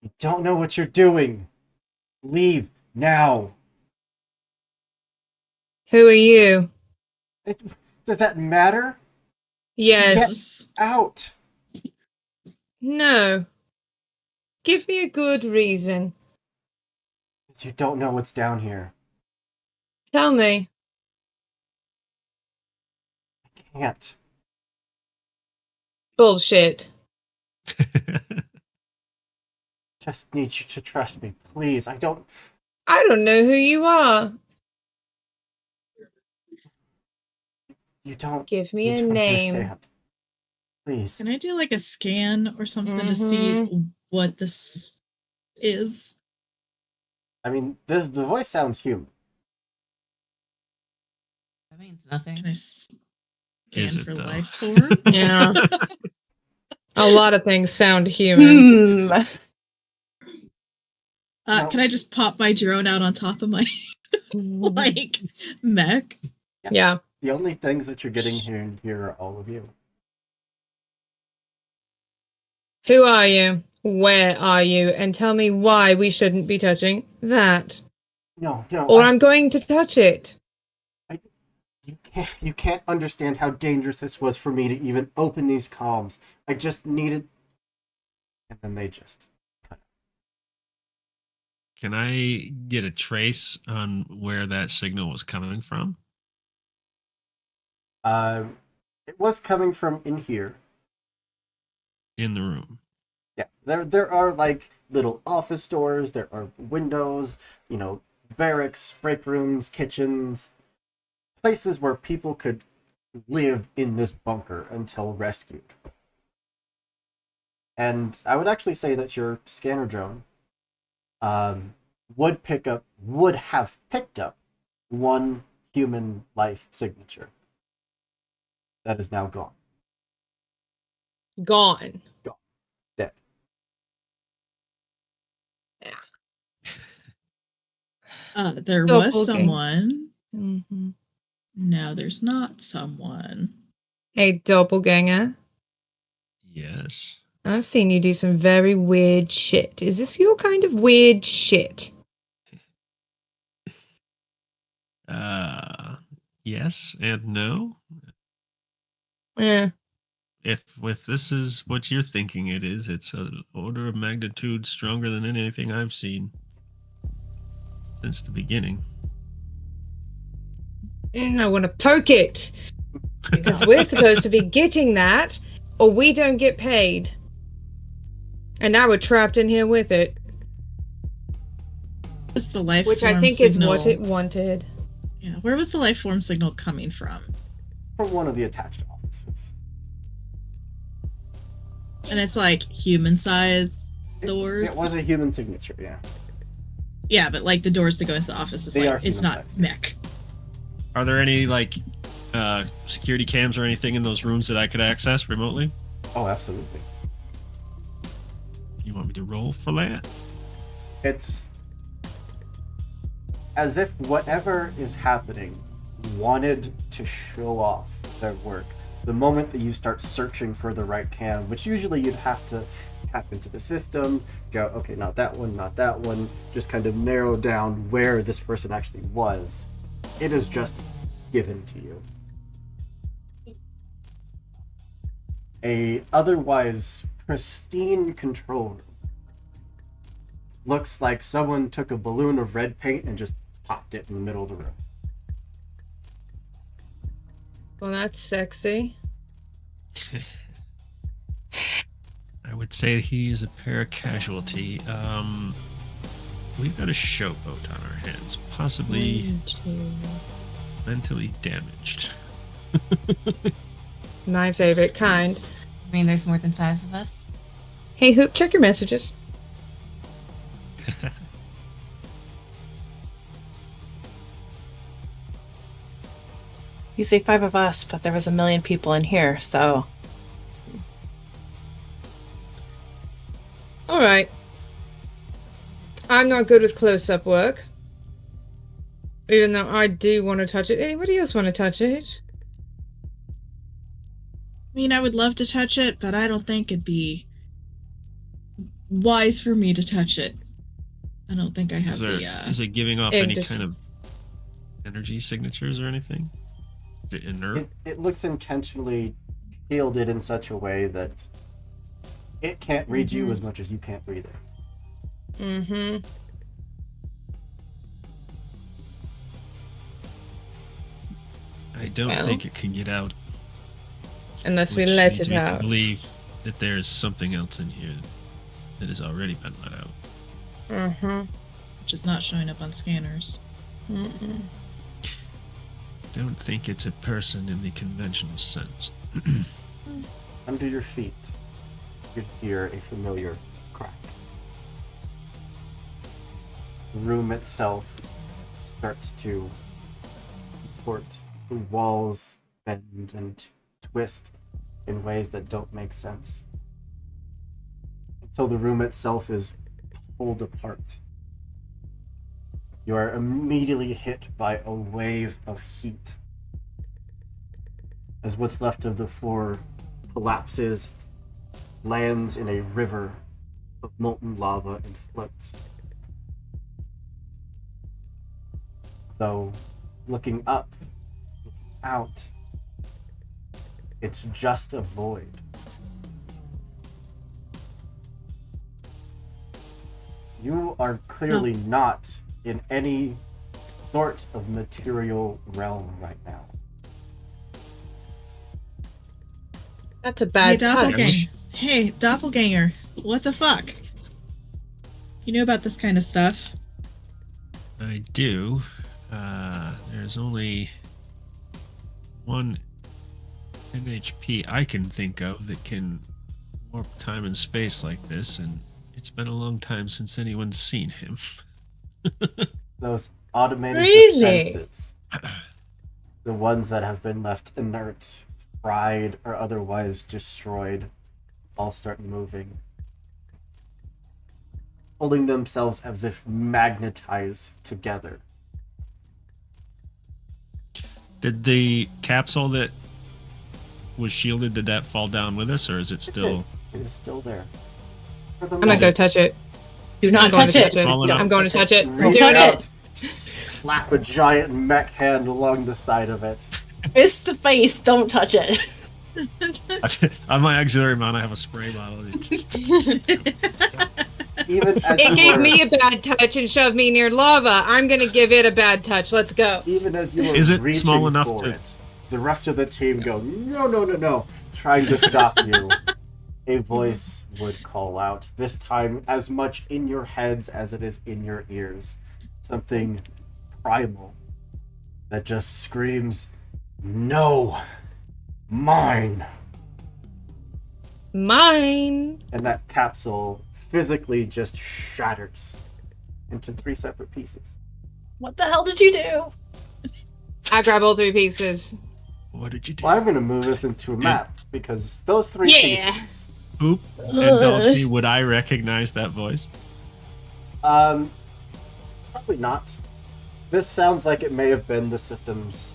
You don't know what you're doing. Leave now. Who are you? Does that matter? Yes. Out. No. Give me a good reason. Because you don't know what's down here. Tell me. Can't. Bullshit. Just need you to trust me, please. I don't know who you are. You don't Give me need a to name. understand. Please. Can I do like a scan or something to see what this is? I mean, the voice sounds human. That means nothing. Can I scan Is it, for though? life forms? Yeah. A lot of things sound human. No. Can I just pop my drone out on top of my like mech? Yeah. The only things that you're getting here are all of you. Who are you? Where are you? And tell me why we shouldn't be touching that. No, Or I'm going to touch it. you can't understand how dangerous this was for me to even open these comms. I just needed... And then they just... Can I get a trace on where that signal was coming from? It was coming from in here. In the room. Yeah, there are like little office doors, there are windows, barracks, break rooms, kitchens, places where people could live in this bunker until rescued. And I would actually say that your scanner drone would have picked up one human life signature that is now gone. Gone. Dead. There was Doppelganger. someone. Mm-hmm. No, there's not someone. Hey, doppelganger. Yes. I've seen you do some very weird shit. Is this your kind of weird shit? Yes and no. Yeah. If this is what you're thinking it is, it's an order of magnitude stronger than anything I've seen since the beginning. I want to poke it. Because we're supposed to be getting that, or we don't get paid. And now we're trapped in here with it. Was the life Which form I think signal, is what it wanted. Yeah, where was the life form signal coming from? From one of the attached offices. And it's like human size doors. It was a human signature, yeah. Yeah, but like the doors to go into the office is They are like it's not human-sized. mech. Are there any like security cams or anything in those rooms that I could access remotely? Oh, absolutely. You want me to roll for that? It's as if whatever is happening wanted to show off their work. The moment that you start searching for the right cam, which usually you'd have to tap into the system, go, okay, not that one, just kind of narrow down where this person actually was. It is just given to you. A otherwise pristine control room. Looks like someone took a balloon of red paint and just popped it in the middle of the room. Well, that's sexy. I would say he is a para-casualty. We've got a showboat on our hands, possibly mentally damaged. My favorite kind. I mean, there's more than 5 of us. Hey, Hoop, check your messages. You say 5 of us, but there was 1 million people in here, so All right. I'm not good with close-up work. Even though I do want to touch it. Anybody else want to touch it? I mean, I would love to touch it, but I don't think it'd be wise for me to touch it. I don't think I have Is it giving off it any just- kind of energy signatures or anything? Is it inert? It looks intentionally shielded in such a way that it can't read you as much as you can't read it. Mm-hmm. I don't Well. think it can get out. Unless we which let leads it me to out. believe that there is something else in here that has already been let out. Mm-hmm. which is not showing up on scanners. Mm-mm. Don't think it's a person in the conventional sense. Under your feet, you hear a familiar crack. The room itself starts to contort. The walls bend and twist in ways that don't make sense. Until the room itself is pulled apart. You are immediately hit by a wave of heat. As what's left of the floor collapses, lands in a river of molten lava and floats. Though, looking up, looking out, it's just a void. You are clearly not in any sort of material realm right now. That's a Hey, bad touch. doppelganger. Hey, doppelganger. What the fuck? You know about this kind of stuff? I do. There's only one NHP I can think of that can warp time and space like this, and it's been a long time since anyone's seen him. Those automated Really? defenses, the ones that have been left inert, fried, or otherwise destroyed, all start moving, holding themselves as if magnetized together. Did the capsule that was shielded, did that fall down with us, or is it still... It is still there. For the I'm gonna go touch it. Do not I'm going touch to it. touch it. Small enough. I'm going to touch it. Reach Do touch out, it. slap a giant mech hand along the side of it. Fist to face. Don't touch it. On my auxiliary mount, I have a spray bottle. Even as It you gave were, me a bad touch and shoved me near lava. I'm gonna give it a bad touch. Let's go. even as you were Is it reaching small enough for to- it, the rest of the team go, no, trying to stop you. A voice would call out, this time as much in your heads as it is in your ears. Something primal that just screams, no, mine. Mine. And that capsule physically just shatters into 3 separate pieces. What the hell did you do? I grab all 3 pieces. What did you do? Well, I'm going to move us into a map because those 3 Yeah. pieces. Oop, indulge me. Would I recognize that voice? Probably not. This sounds like it may have been the system's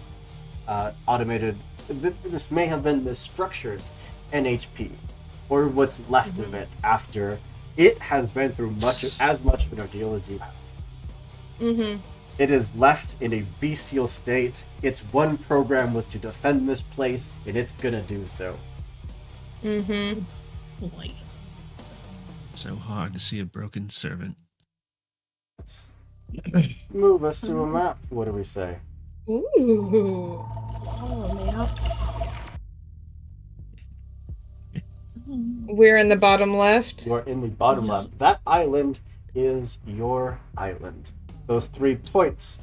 automated. This may have been the structure's NHP, or what's left of it after it has been through as much of an ordeal as you have. Mm-hmm. It is left in a bestial state. Its one program was to defend this place, and it's gonna do so. Mm-hmm. Boy. So hard to see a broken servant. Let's move us to a map. What do we say? Ooh. We're in the bottom left. You are in the bottom left. That island is your island. Those 3 points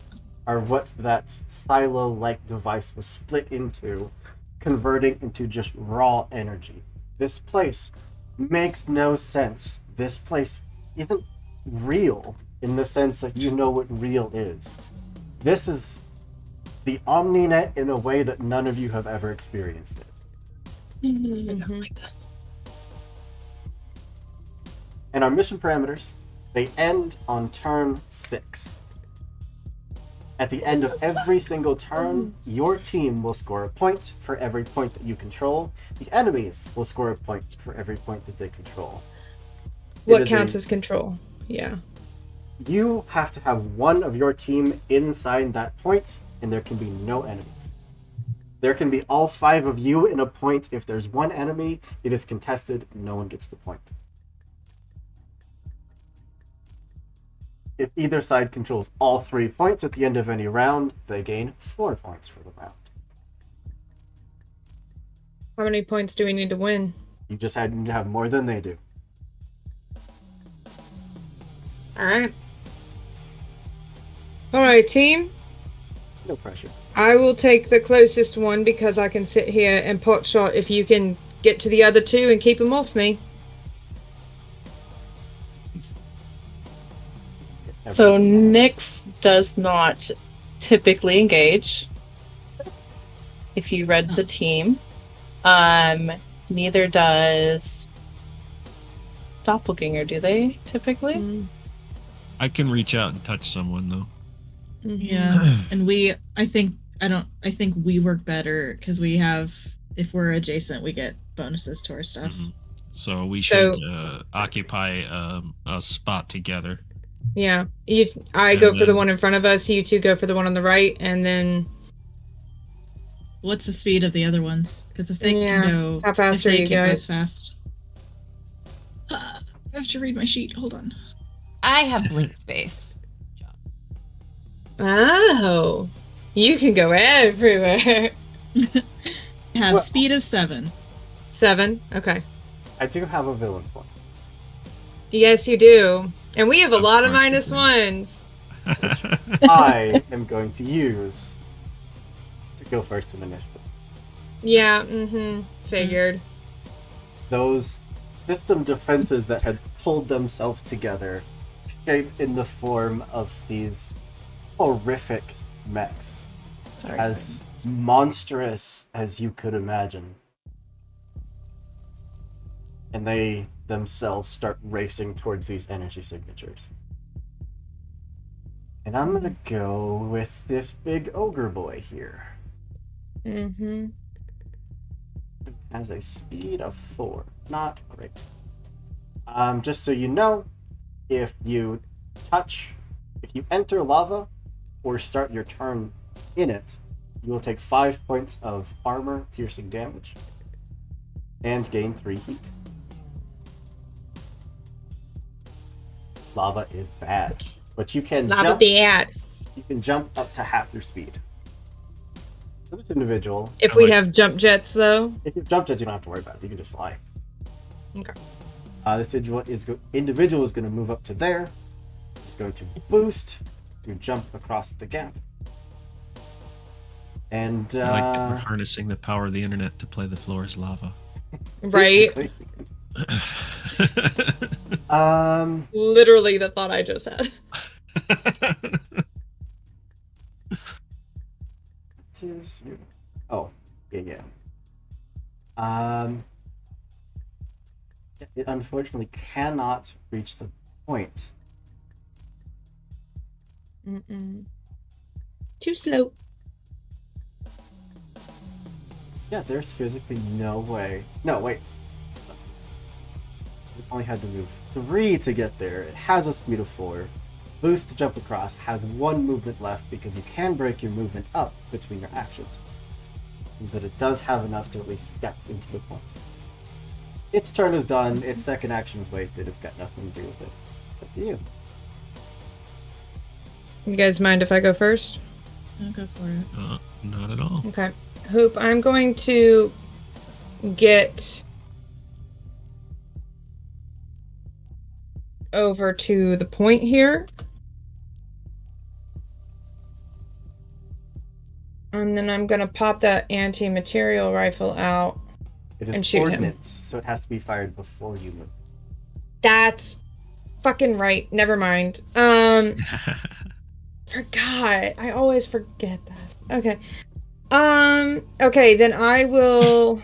are what that silo-like device was split into, converting into just raw energy. This place makes no sense. This place isn't real in the sense that you know what real is. This is the Omninet in a way that none of you have ever experienced it. Mhm. And our mission parameters, they end on turn 6. At the end of every single turn, your team will score a point for every point that you control. The enemies will score a point for every point that they control. What is counts a- as control? Yeah. You have to have one of your team inside that point, and there can be no enemies. There can be all 5 of you in a point. If there's one enemy, it is contested, no one gets the point. If either side controls all 3 points at the end of any round, they gain 4 points for the round. How many points do we need to win? You just need to have more than they do. Alright. Alright, team. No pressure. I will take the closest one because I can sit here and pot shot if you can get to the other 2 and keep them off me. So Nyx does not typically engage. If you read the team, neither does Doppelganger. Do they typically? I can reach out and touch someone, though. Yeah. And I think we work better because we have, if we're adjacent, we get bonuses to our stuff. Mhm. So we should occupy a spot together. Yeah. I And go for the then- one in front of us, you 2 go for the one on the right, and then What's the speed of the other ones? Because if they Yeah. can go, How fast if are they you can go guys? as fast. I have to read my sheet. Hold on. I have blink space. oh, you can go everywhere. I have Well- speed of 7. 7. Okay. I do have a villain point. Yes, you do. And we have a Of lot of course you -1s. I am going to use to go first in initiative. Yeah. Mm-hmm. Figured. Those system defenses that had pulled themselves together, shaped in the form of these horrific mechs, Sorry. as monstrous as you could imagine. And they themselves start racing towards these energy signatures. And I'm gonna go with this big ogre boy here. Mm-hmm. Has a speed of 4. Not great. Just so you know, if you enter lava or start your turn in it, you will take 5 points of armor piercing damage and gain 3 heat. Lava is bad, but you can Lava jump. bad. You can jump up to half your speed. So this individual, If I we like- have jump jets, though. if you jump jets, you don't have to worry about it. You can just fly. Okay. This individual is going to move up to there. He's going to boost to jump across the gap. And I like that we're harnessing the power of the internet to play the floor as lava. Right? basically, Literally the thought I just had. it is you. Oh, yeah. It unfortunately cannot reach the point. Mm-mm. Too slow. Yeah, there's physically no way. No, wait. It only had to move 3 to get there. It has a speed of 4. Boost to jump across, has 1 movement left because you can break your movement up between your actions. Means that it does have enough to at least step into the point. Its turn is done, its second action is wasted, it's got nothing to do with it. Up to you. You guys mind if I go first? I'll go for it. Not at all. Okay. Hoop, I'm going to get over to the point here. And then I'm going to pop that anti-material rifle out. It And is shoot him. ordnance, so it has to be fired before you move. That's fucking right. Never mind. Forgot. I always forget that. Okay. Okay, then I will.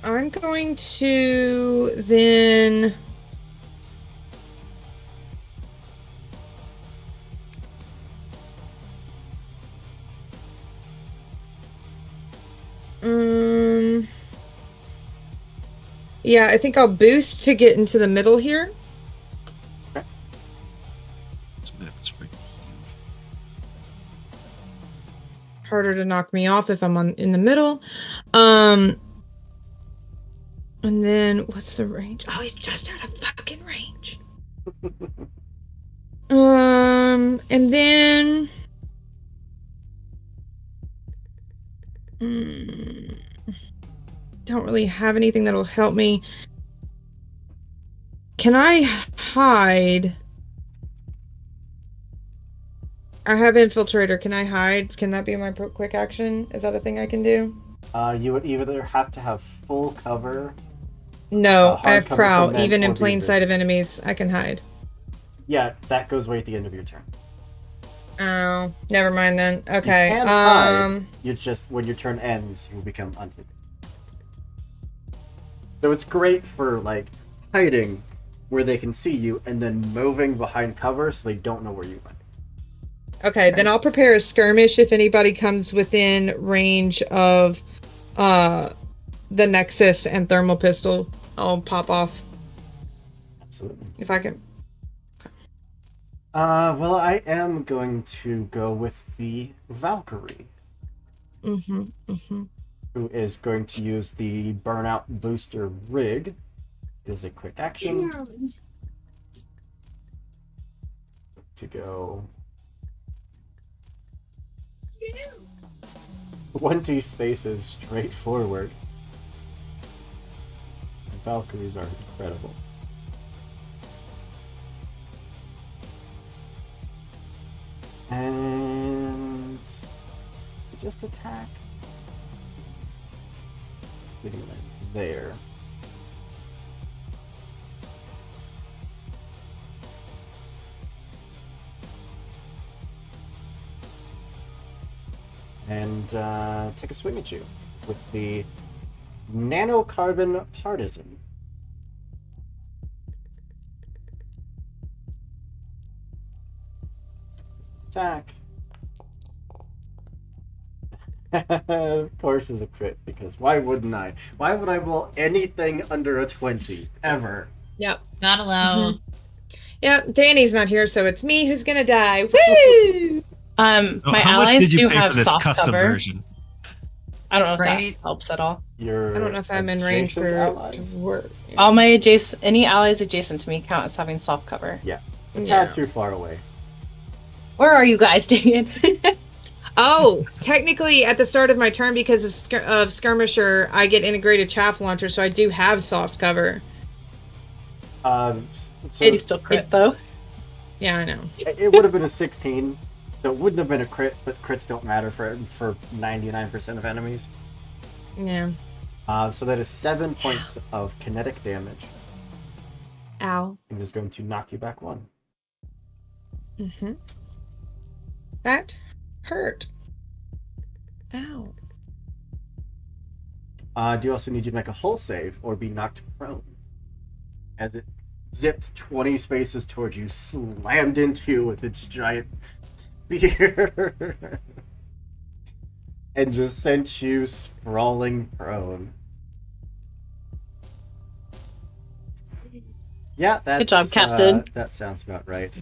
I'm going to then. Yeah, I think I'll boost to get into the middle here. This map is freaking Harder to knock me off if I'm in the middle. And then what's the range? Oh, he's just out of fucking range. And then don't really have anything that'll help me. Can I hide? I have infiltrator. Can I hide? Can that be my quick action? Is that a thing I can do? You would either have to have full cover. No, hard I have cover prowl. from men Even or in be plain sight of invisible. enemies, I can hide. Yeah, that goes away at the end of your turn. Oh, never mind then. You Okay. can hide. You just, when your turn ends, you will become unhidden. So it's great for like hiding where they can see you and then moving behind cover so they don't know where you went. Okay, then I'll prepare a skirmish if anybody comes within range of the Nexus and thermal pistol. I'll pop off Absolutely. if I can. Well, I am going to go with the Valkyrie, who is going to use the Burnout Booster Rig. It is a quick action to go 20 spaces straight forward. The Valkyries are incredible. And just attack. Getting that there. And take a swing at you with the nanocarbon partisan. Attack. Of course is a crit, because why wouldn't I? Why would I roll anything under a 20 ever? Yep. Not allowed. Yep. Danny's not here, so it's me who's gonna die. Woo! My How much allies did you do pay have for this soft custom cover. version? I don't know if Right. that helps at all. Your I don't know if I'm in range adjacent for allies? work. All my any allies adjacent to me count as having soft cover. A Yeah. tad too far away. Where are you guys, dang it? Oh, technically, at the start of my turn, because of Skirmisher, I get integrated chaff launcher, so I do have soft cover. So It's still crit though. Yeah, I know. it would have been a 16, so it wouldn't have been a crit, but crits don't matter for 99% of enemies. Yeah. So that is 7 points of kinetic damage. Ow. It is going to knock you back 1. Mm-hmm. That hurt. Ow. Do you also need you to make a hull save or be knocked prone? As it zipped 20 spaces towards you, slammed into you with its giant spear, and just sent you sprawling prone. Yeah, that's... Good job, Captain. That sounds about right.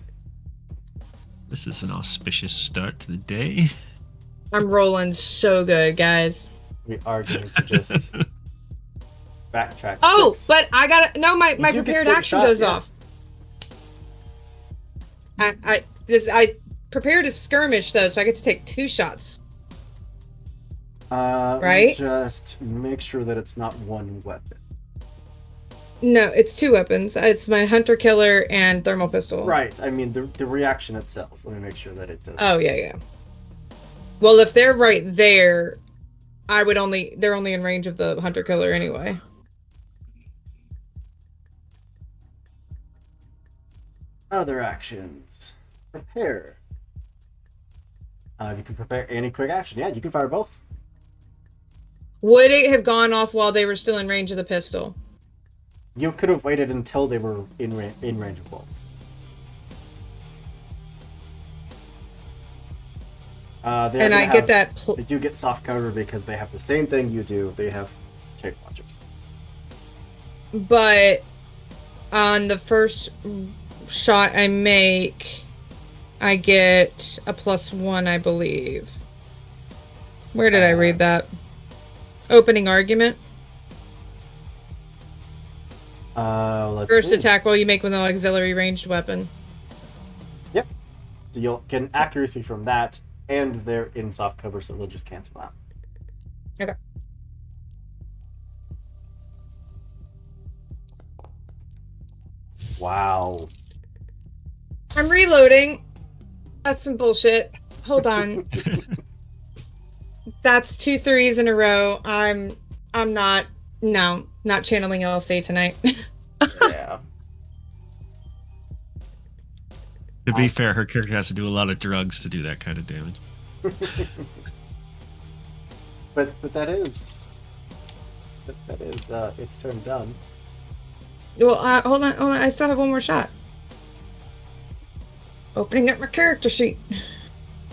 This is an auspicious start to the day. I'm rolling so good, guys. We are going to just backtrack. Oh, 6. but I gotta... No, my You do get prepared first action shot, goes yeah. off. I prepared a skirmish, though, so I get to take 2 shots. Let me Right? just make sure that it's not one weapon. No, it's 2 weapons. It's my hunter killer and thermal pistol. Right. I mean, the reaction itself. Let me make sure that it does. Oh, yeah. Well, if they're right there, they're only in range of the hunter killer anyway. Other actions. Prepare. You can prepare any quick action. Yeah, you can fire both. Would it have gone off while they were still in range of the pistol? You could have waited until they were in range of both. And I get that... They do get soft cover because they have the same thing you do. They have tape launchers. But on the first shot I make, I get a +1, I believe. Where did I read that? Opening argument. Let's First see. attack while you make with an auxiliary ranged weapon. Yep. So you'll get an accuracy from that, and they're in soft cover, so they'll just cancel out. Okay. Wow. I'm reloading. That's some bullshit. Hold on. That's 2 3s in a row. I'm not channeling LC tonight. Yeah. To be fair, her character has to do a lot of drugs to do that kind of damage. but that is its turn done. Well, hold on. I still have one more shot. Opening up my character sheet.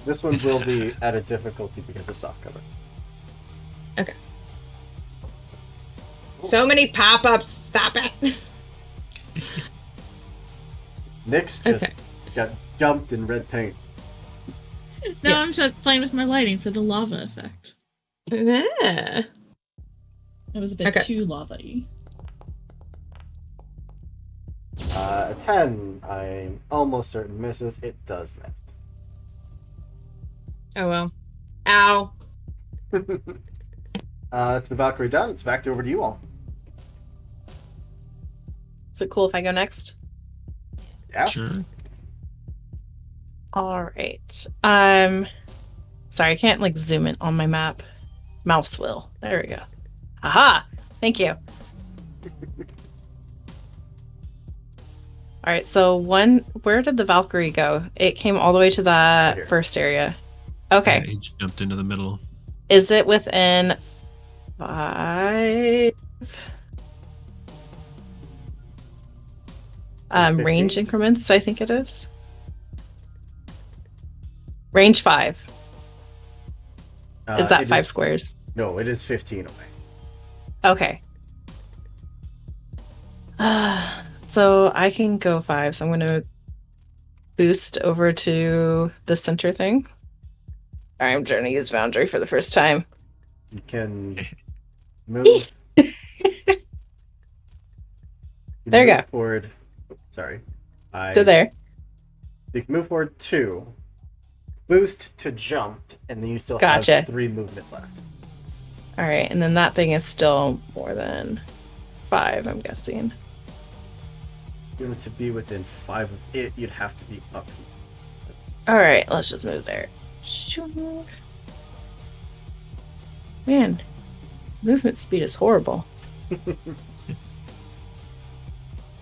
This one will be at a difficulty because of soft cover. Okay. So many pop-ups. Stop it. Nyx just Okay. got dumped in red paint. No, Yeah. I'm just playing with my lighting for the lava effect. Yeah. It was a bit Okay. too lava-y. A 10, I'm almost certain misses. It does miss. Oh well. Ow. It's the Valkyrie done. It's back over to you all. Is it cool if I go next? Yeah. Sure. All right. Sorry, I can't like zoom in on my map. Mouse wheel. There we go. Aha! Thank you. All right, so where did the Valkyrie go? It came all the way to Right that here. first area. Okay. He jumped into the middle. Is it within 5 range 15? increments? I think it is. Range 5. Is that It 5 squares? No, it is 15 away. Okay. So I can go 5. So I'm going to boost over to the center thing. All right, I'm trying to use Foundry for the first time. You can move. There you move go. Forward. Sorry. To there. You can move forward 2, boost to jump, and then you still Gotcha. have 3 movement left. All right, and then that thing is still more than 5, I'm guessing. If you were to be within 5 of it, you'd have to be up. All right, let's just move there. Shoo. Man, movement speed is horrible.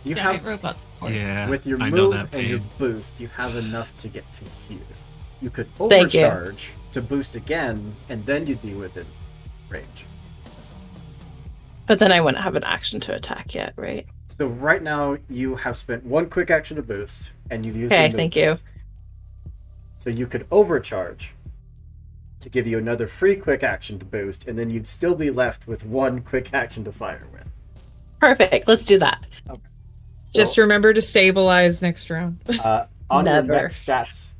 You Giant have robots, of course. Yeah, with your I know move that and your pain. boost, you have enough to get to here. You could Thank you. overcharge to boost again, and then you'd be within range. But then I wouldn't have an action to attack yet, right? So right now you have spent 1 quick action to boost, and you've used. Okay, your thank movement. you. So you could overcharge to give you another free quick action to boost, and then you'd still be left with 1 quick action to fire with. Perfect. Let's do that. Just remember to stabilize next round. On your Never. mech stats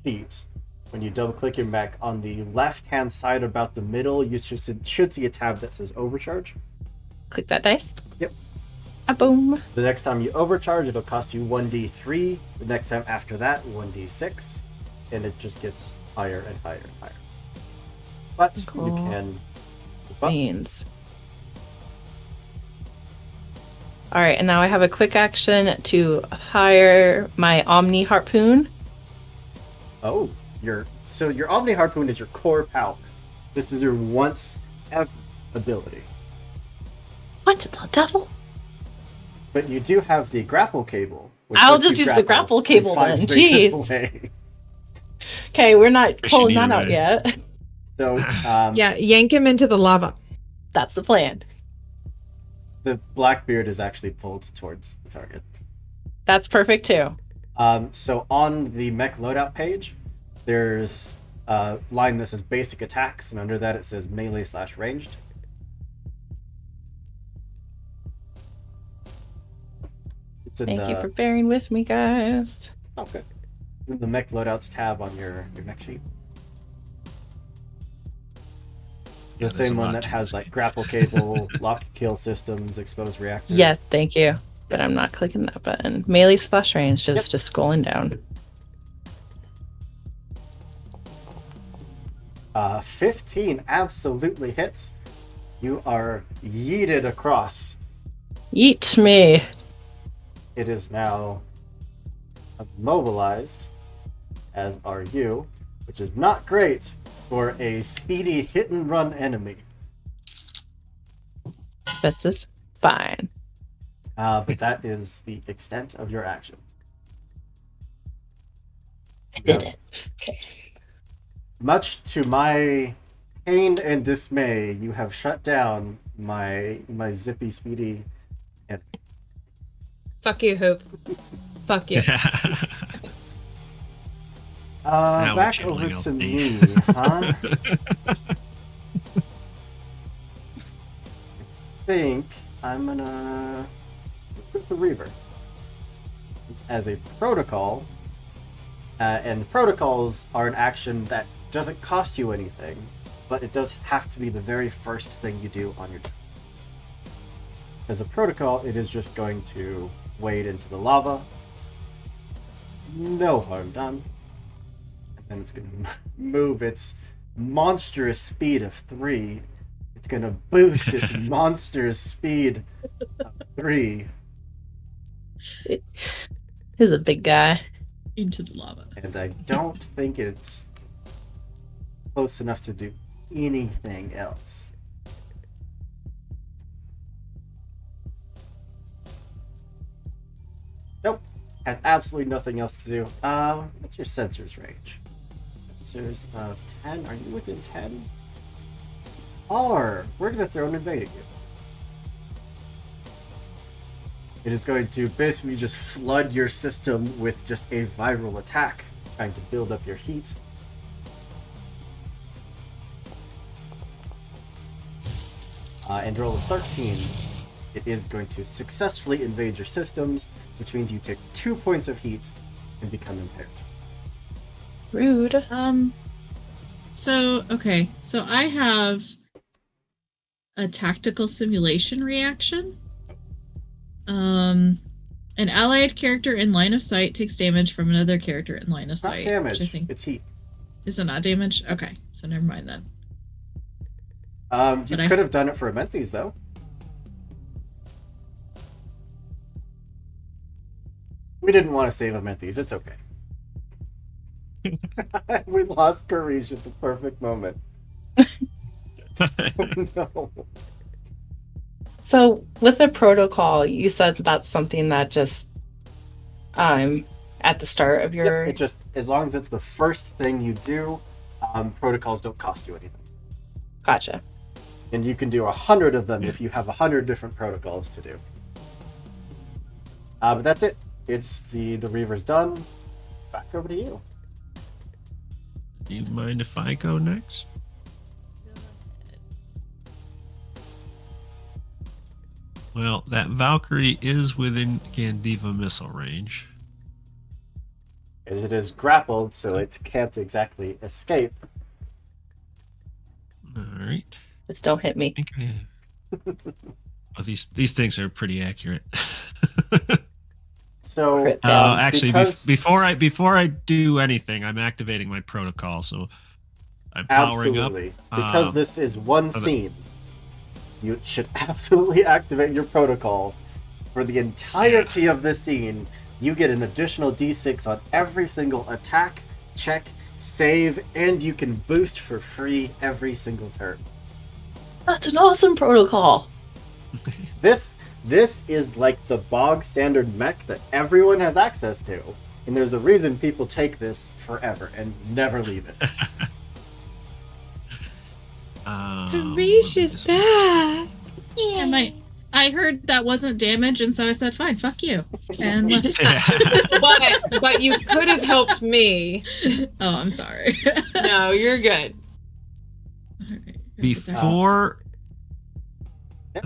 sheet, when you double click your mech, on the left hand side about the middle, you should see a tab that says overcharge. Click that dice. Yep. A boom. The next time you overcharge, it'll cost you 1d3. The next time after that, 1d6. And it just gets higher and higher and higher. But you Cool. can move up. Means. All right, and now I have a quick action to hire my Omni Harpoon. Oh, your Omni Harpoon is your core power. This is your once ever ability. What the devil? But you do have the grapple cable. which I'll lets you just use the grapple cable from 5 then. spaces Jeez. away. Okay, we're not Fishing pulling that either out way. yet. So Yeah, yank him into the lava. That's the plan. the Blackbeard is actually pulled towards the target. That's perfect too. So on the mech loadout page, there's a line that says basic attacks, and under that it says melee/ranged. It's in Thank the you for bearing with me, guys. okay. In the mech loadouts tab on your mech sheet. Yeah, The there's same a one lot that to has this like game. grapple cable, lock kill systems, exposed reactor. Yeah, thank you. But I'm not clicking that button. Melee/range, just scrolling down. 15 absolutely hits. You are yeeted across. Eat me. It is now immobilized, as are you, which is not great for a speedy hit and run enemy. This is fine. But that is the extent of your actions. I did it. Okay. Much to my pain and dismay, you have shut down my zippy speedy. Fuck you, Hope. Fuck you. Now we're Back channeling over to LP. me, huh? I think I'm gonna recruit the Reaver as a protocol, and protocols are an action that doesn't cost you anything, but it does have to be the very first thing you do on your turn. As a protocol, it is just going to wade into the lava, no harm done, and then it's going to move its monstrous speed of 3. It's going to boost its monstrous speed of 3, He's a big guy. Into the lava. and I don't think it's close enough to do anything else. Nope. Has absolutely nothing else to do. What's your sensors range? Sensors of 10. Are you within 10? Or we're going to throw an invade at you. It is going to basically just flood your system with just a viral attack, trying to build up your heat. And roll a 13. It is going to successfully invade your systems, which means you take 2 points of heat and become impaired. Rude. So I have a tactical simulation reaction. An allied character in line of sight takes damage from another character in line of It's not sight. damage, Which I think it's heat. is it not damage? Okay, so never mind then. You could have done it for Amenthes, though. We didn't want to save Amenthes, it's okay. We lost Karish at the perfect moment. No. So with the protocol, you said that's something that just at the start of your Yep, it just, as long as it's the first thing you do, protocols don't cost you anything. Gotcha. And you can do 100 of them if you have 100 different protocols to do. But that's it. It's the Reaver's done. Back over to you. Do you mind if I go next? Well, that Valkyrie is within Gandiva missile range. As it is grappled, so it can't exactly escape. All right. Just don't hit me. Oh, these things are pretty accurate. So Crit actually, because- before I do anything, I'm activating my protocol. So I'm powering absolutely. up. Because this is one scene, you should absolutely activate your protocol. For the entirety of this scene, you get an additional d6 on every single attack, check, save, and you can boost for free every single turn. That's an awesome protocol. This is like the bog standard mech that everyone has access to, and there's a reason people take this forever and never leave it. Harish is back. Yeah, I heard that wasn't damage, and so I said, "Fine, fuck you," and left. But you could have helped me. Oh, I'm sorry. No, you're good. All right. Before, Yep.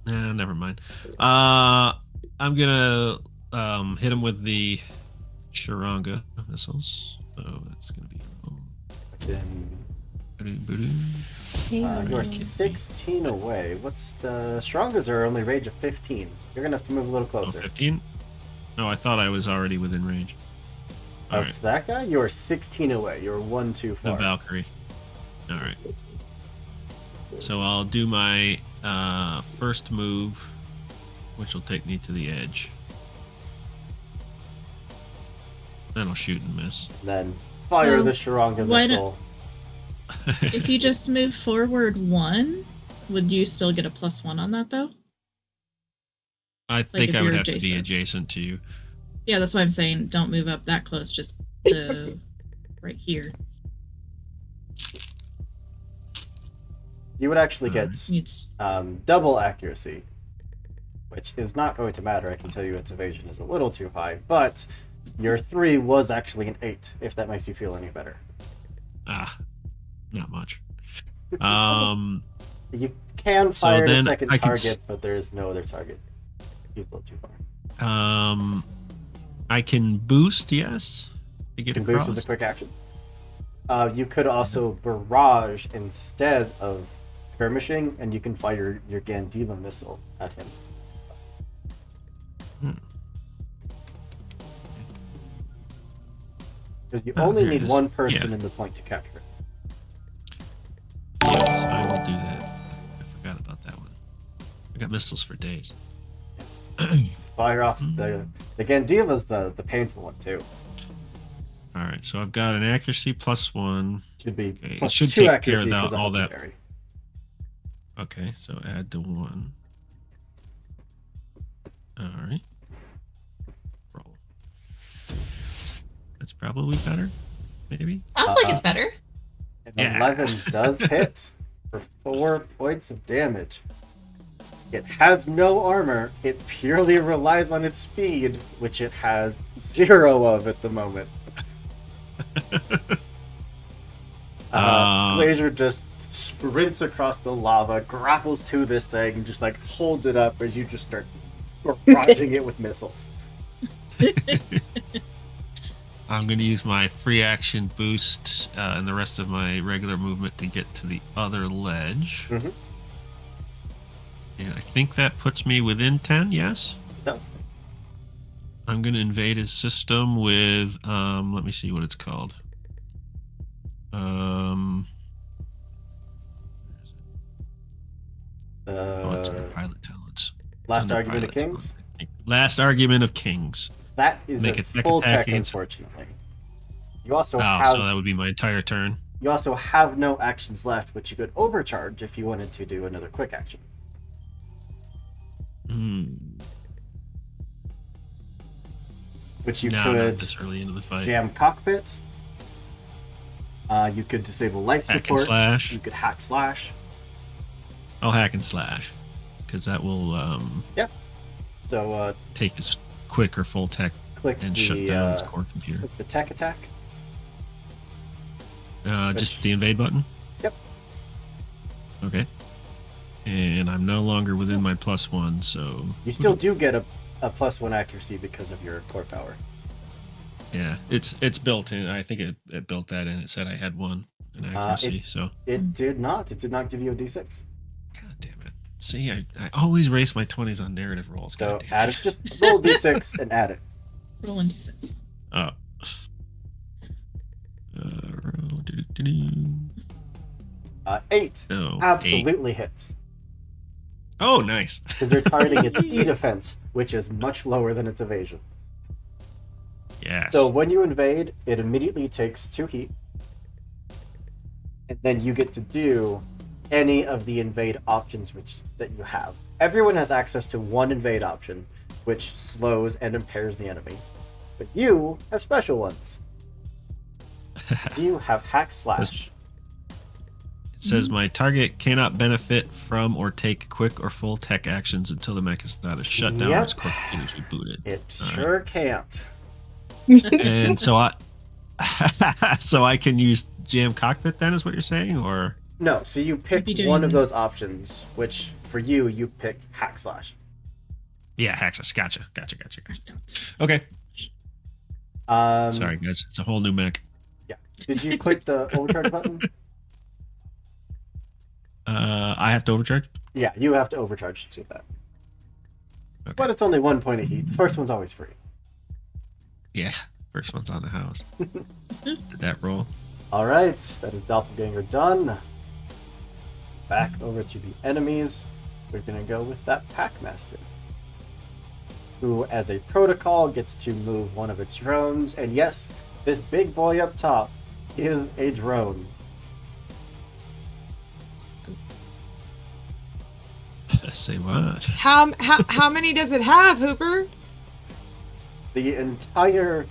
never mind. I'm gonna hit him with the Sharanga missiles. So that's gonna be. You're 16 away. What's the strongest are only range of 15. You're gonna have to move a little closer. 15? No, I thought I was already within range. All Of right, that guy, you're 16 away. You're one too the far. Valkyrie. All right. So I'll do my first move, which will take me to the edge. Then I'll shoot and miss. Then fire Well, the Sharanga why missile. If you just move forward 1, would you still get a +1 on that though? I think if I would you're have to be adjacent. adjacent to you. Yeah, that's why I'm saying don't move up that close. Just the right here. You would actually get It's double accuracy, which is not going to matter. I can tell you its evasion is a little too high, but your 3 was actually an 8, if that makes you feel any better. Not much. You can So fire a then second I can target, but there is no other target. He's a little too far. I can boost, yes, to get And across. boost is a quick action. You could also barrage instead of skirmishing, and you can fire your Gandiva missile at him. Because you only here it need is. one person Yeah. in the point to capture it. Yes, I will do that. I forgot about that one. I got missiles for days. Fire off The Gandiva's the painful one too. All right, so I've got an accuracy +1. Should be Okay, it plus should 2 take care accuracy of because of all that. Huckleberry. Okay, so add to 1. All right. Roll. That's probably better, maybe. Sounds like it's better. An Yeah. 11 does hit for 4 points of damage. It has no armor. It purely relies on its speed, which it has 0 of at the moment. Glacier just sprints across the lava, grapples to this thing, and just like holds it up as you just start barraging it with missiles. I'm going to use my free action boost and the rest of my regular movement to get to the other ledge. Mhm. And I think that puts me within 10, yes? It does. I'm going to invade his system with, let me see what it's called. It's under pilot talents. Last Under argument of pilot kings. talents, I think. Last argument of kings. That is Make a it full tech, attacking. unfortunately. You also So have that would be my entire turn. you also have no actions left, which you could overcharge if you wanted to do another quick action. Which you No, could not this early into the fight. jam cockpit. You could disable life Hack and support. slash. You could hack slash. I'll hack and slash, because that will So take his quick or full tech click and the shut down his core computer. click the tech attack. Just the invade button? Yep. Okay. And I'm no longer within my +1, so You still do get a +1 accuracy because of your core power. yeah, it's built in. I think it built that in. It said I had 1 in accuracy. So It did not. It did not give you a d6. God damn it. See, I always race my 20s on narrative rolls. So God damn add it. it. Just roll a d6 and add it. Roll 1d6. Oh. Doo-doo-doo-doo. 8 No, 8. absolutely hits Oh, nice. because they're targeting its E defense, which is much lower than its evasion. Yes. So when you invade, it immediately takes 2 heat, and then you get to do any of the invade options that you have. Everyone has access to 1 invade option, which slows and impairs the enemy, but you have special ones. You have hack slash. It says my target cannot benefit from or take quick or full tech actions until the mech is either shut down or Yep. its core computer is rebooted. It All right. sure can't. And so I can use jam cockpit then, is what you're saying, or No, so you pick be doing- one of those options, which for you pick hack slash. yeah, access. Gotcha. Okay. Sorry guys, it's a whole new mech. Did you click the overcharge button? I have to overcharge. Yeah, you have to overcharge to do that. Okay. But it's only 1 point of heat. The first one's always free. Yeah, first one's on the house. Did that roll? All right, that is Doppelganger done. Back over to the enemies. We're going to go with that Packmaster, who, as a protocol, gets to move one of its drones. And yes, this big boy up top is a drone. Say what? How many does it have, Hooper? The entire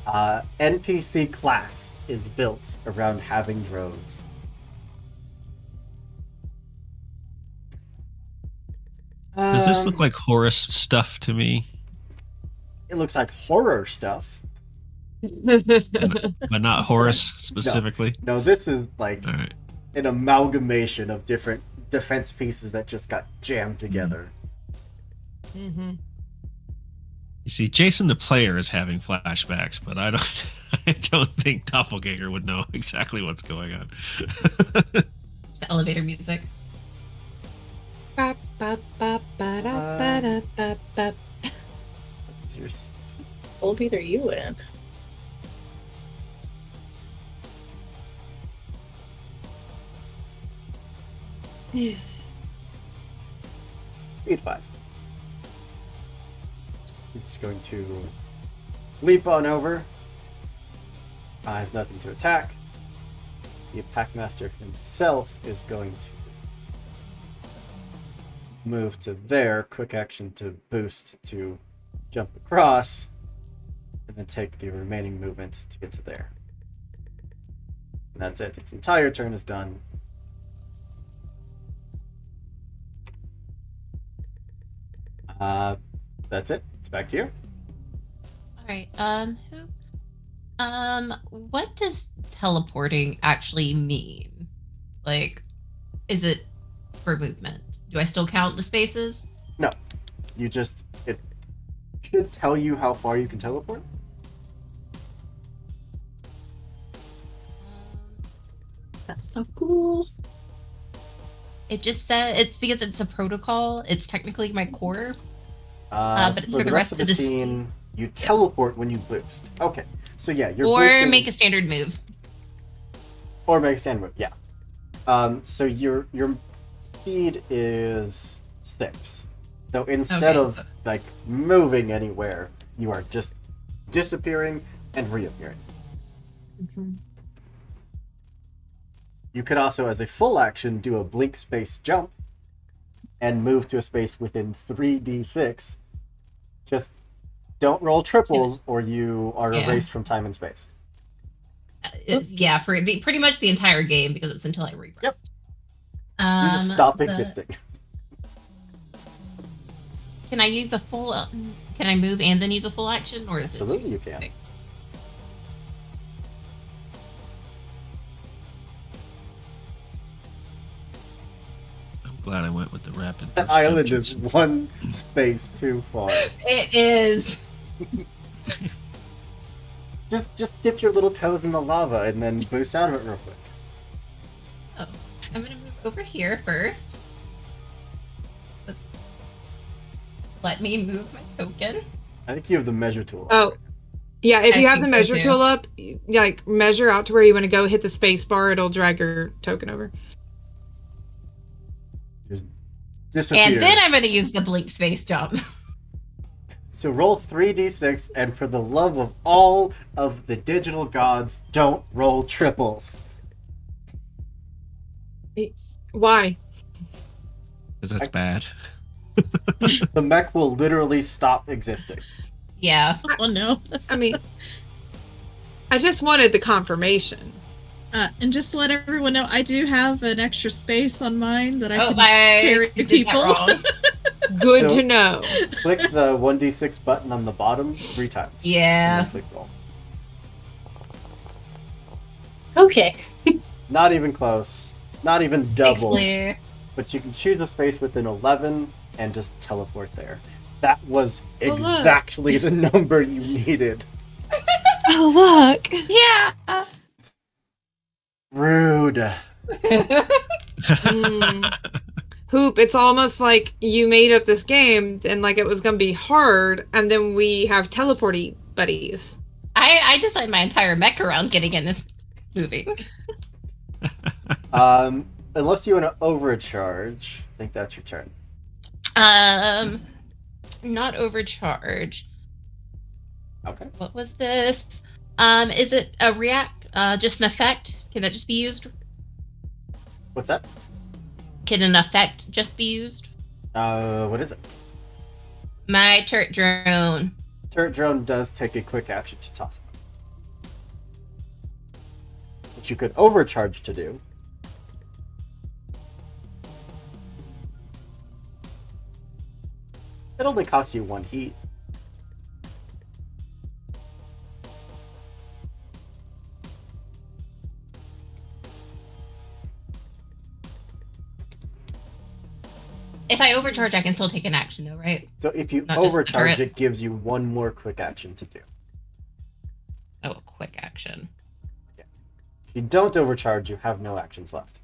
NPC class is built around having drones. Does this look like Horus stuff to me? It looks like horror stuff. But not Horus specifically? No, this is like All right. an amalgamation of different defense pieces that just got jammed together. Mm-hmm. You see, Jason the player is having flashbacks, but I don't think Doppelganger would know exactly what's going on. The elevator music. Ba, ba, ba, ba, da, ba, da, ba, ba. It's yours. Elevator are you in? Speed 5. It's going to leap on over. Has nothing to attack. The Packmaster himself is going to move to there, quick action to boost to jump across, and then take the remaining movement to get to there. And that's it. Its entire turn is done. That's it. It's back to you. All right. What does teleporting actually mean? Like, is it for movement? Do I still count the spaces? No. It should tell you how far you can teleport. That's so cool. It just says it's because it's a protocol. It's technically my core. But it's for the rest of the scene, you teleport when you boost. Okay. So yeah, you're or boosting, make a standard move. or make a standard move. Yeah. So your speed is 6. So instead of like moving anywhere, you are just disappearing and reappearing. Mm-hmm. You could also, as a full action, do a blink space jump and move to a space within 3d6. Just don't roll triples or you are erased from time and space. Yeah, for pretty much the entire game because it's until I regress. Yep. You just stop existing. Can I use a full? Can I move and then use a full action, or is Absolutely, you can. Okay. I'm glad I went with the rapid. That burst island jump is just- one space too far. It is. Just dip your little toes in the lava and then boost out of it real quick. Oh, I'm gonna move over here first. Let me move my token. I think you have the measure tool. Oh, yeah. If I you have think the so, measure too. tool up, like measure out to where you want to go, hit the space bar, it'll drag your token over. Just disappear. And then I'm gonna use the blink space jump. So roll 3d6, and for the love of all of the digital gods, don't roll triples. Why? Because that's bad. The mech will literally stop existing. Yeah. Oh no. I mean, I just wanted the confirmation. And just to let everyone know, I do have an extra space on mine that I can I carry did people. that wrong. Good So- to know. Click the 1d6 button on the bottom 3 times. Yeah. And then click roll. Okay. Not even close. Not even doubles. Thankfully. But you can choose a space within 11 and just teleport there. That was Oh, look. exactly the number you needed. Oh, look. Yeah. Rude. Hoop, it's almost like you made up this game and like it was going to be hard, and then we have teleporty buddies. I designed my entire mech around getting in and moving. Unless you want to overcharge, I think that's your turn. Not overcharge. Okay. What was this? Is it a react? Just an effect? Can that just be used? What's that? Can an effect just be used? What is it? My turret drone. Turret drone does take a quick action to toss it. Which you could overcharge to do. It only costs you 1 heat. If I overcharge, I can still take an action, though, right? So if you Not just the overcharge, turret. it gives you 1 more quick action to do. Oh, a quick action. If you don't overcharge, you have no actions left.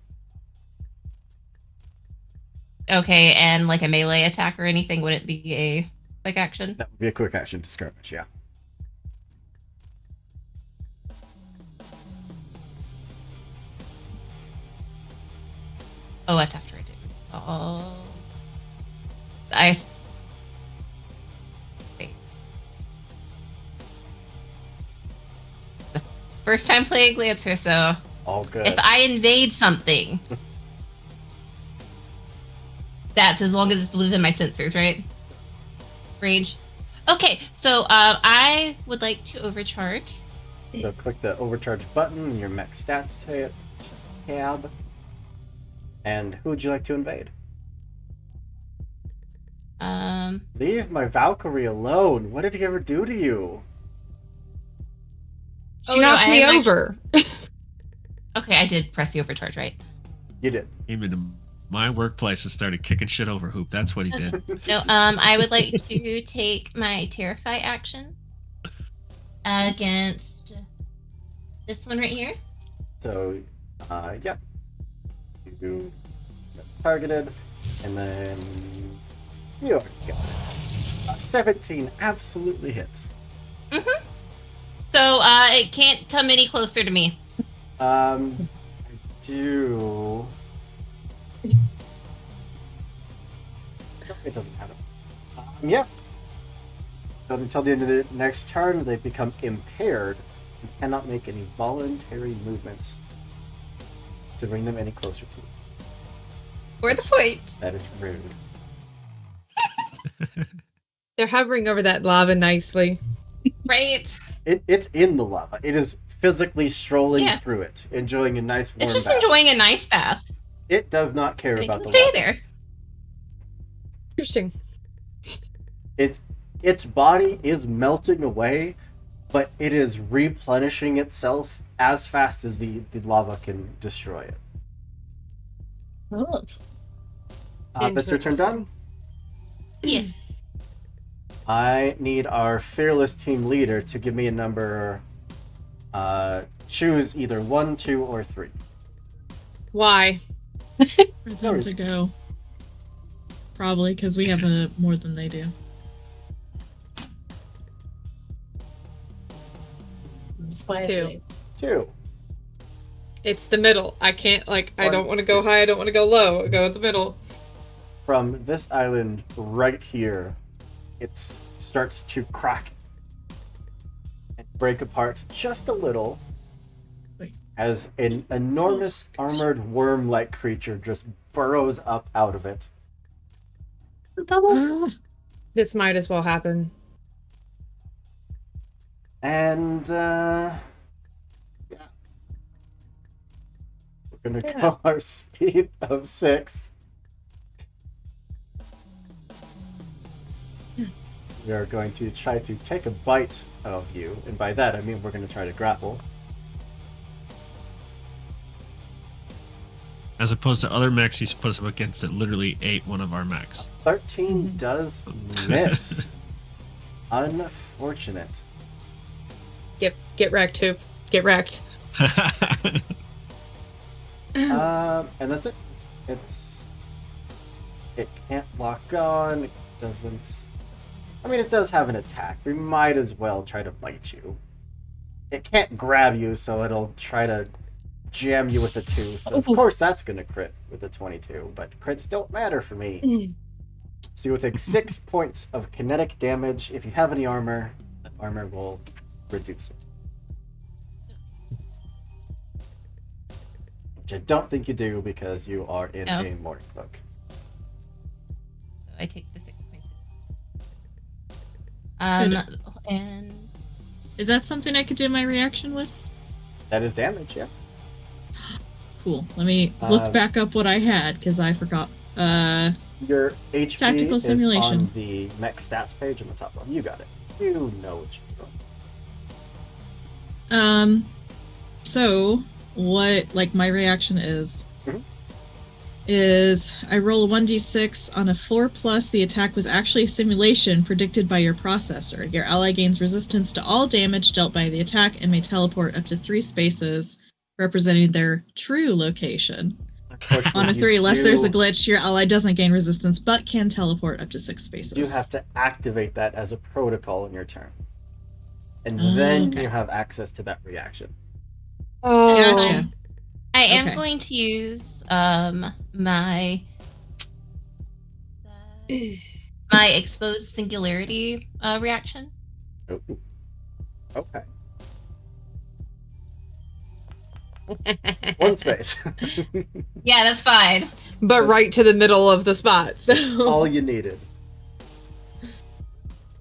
Okay, and like a melee attack or anything, would it be a quick action? That would be a quick action to skirmish, yeah. Oh, that's after I did. Oh, wait. First time playing Lancer, so All good. if I invade something, that's as long as it's within my sensors, right? Range. Okay, so I would like to overcharge. So click the overcharge button in your mech stats tab. And who would you like to invade? Leave my Valkyrie alone. What did he ever do to you? She knocked me I over. Okay, I did press the overcharge, right? You did. Came into my workplace and started kicking shit over Hoop. That's what he did. No, I would like to take my Terrify action against this one right here. So, yeah. You get targeted, and then you already got it. 17 absolutely hits. Mm-hmm. So, it can't come any closer to me. I do. It doesn't matter. Yeah. So until the end of the next turn, they become impaired and cannot make any voluntary movements to bring them any closer to you. For the point. That is rude. They're hovering over that lava nicely. Right. It's in the lava. It is physically strolling through it, enjoying a nice warm It's just bath. enjoying a nice bath. It does not care It about can the stay lava. there. Interesting. Its body is melting away, but it is replenishing itself as fast as the lava can destroy it. Oh. That's your turn done? Yes. I need our fearless team leader to give me a number. Choose either 1, 2, or 3. Why? For them to go. Probably because we have more than they do. Wisely. 2. It's the middle. I can't, I One, don't want to go high, I don't want to go low. I go in the middle. From this island right here, it starts to crack and break apart just a little as an enormous armored worm-like creature just burrows up out of it. This might as well happen. And, yeah. We're gonna go our speed of 6. We are going to try to take a bite of you, and by that I mean we're going to try to grapple. As opposed to other mechs he's put us up against that literally ate one of our mechs. 13 does miss. Unfortunate. Get wrecked, Hoop. Get wrecked. And that's it. It can't lock on. It doesn't. I mean, it does have an attack. We might as well try to bite you. It can't grab you, so it'll try to jam you with a tooth. Of course, that's going to crit with a 22, but crits don't matter for me. So you'll take 6 points of kinetic damage. If you have any armor, that armor will reduce it. Which I don't think you do because you are in a morning cloak. So I take the 6 points. And Is that something I could do my reaction with? That is damage, yeah. Cool. Let me look back up what I had because I forgot. Your HP Tactical is simulation. on the mech stats page on the top one. You got it. You know what you're doing. So what my reaction is is I roll a 1d6 on a 4+. The attack was actually a simulation predicted by your processor. Your ally gains resistance to all damage dealt by the attack and may teleport up to 3 spaces representing their true location. On a 3, unless there's a glitch, your ally doesn't gain resistance but can teleport up to 6 spaces. You have to activate that as a protocol in your turn. And then you have access to that reaction. Oh. Gotcha. I am going to use my exposed singularity reaction. Oh. Okay. One space. Yeah, that's fine. But right to the middle of the spot. So All you needed.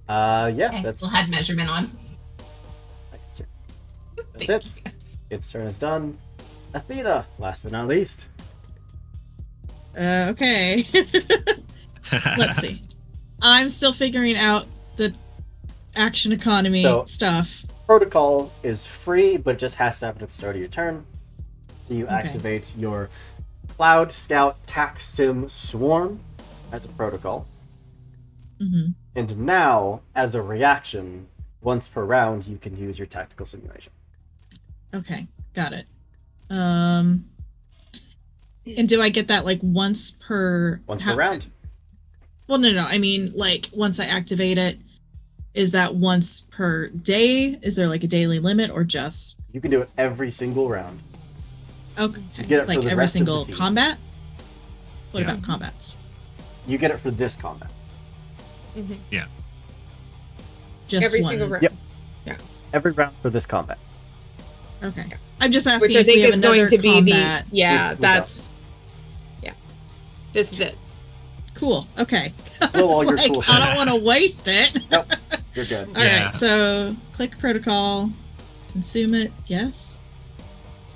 Yeah, I that's still had measurement on. That's it. Its turn is done. Athena, last but not least. Okay. Let's see. I'm still figuring out the action economy So- stuff. Protocol is free, but it just has to happen at the start of your turn. So you Okay. activate your Cloud Scout Tac Sim Swarm as a protocol. Hmm. And now, as a reaction, once per round, you can use your tactical simulation. Okay, got it. And do I get that like once per Once per round. Well, no. I mean, like once I activate it, is that once per day? Is there like a daily limit or just You can do it every single round. okay? You get it Like for the every rest of the single season. combat? What Yeah. about combats? You get it for this combat. Just every one. single round. Yep. Every round for this combat. Okay. I'm just asking Which I if we think have is going another to be combat. the yeah. We That's This is it. Cool. Okay. Blow all It's your like, cool I don't want to waste it. Nope. You're good. All right, Yeah. so click protocol, consume it, yes.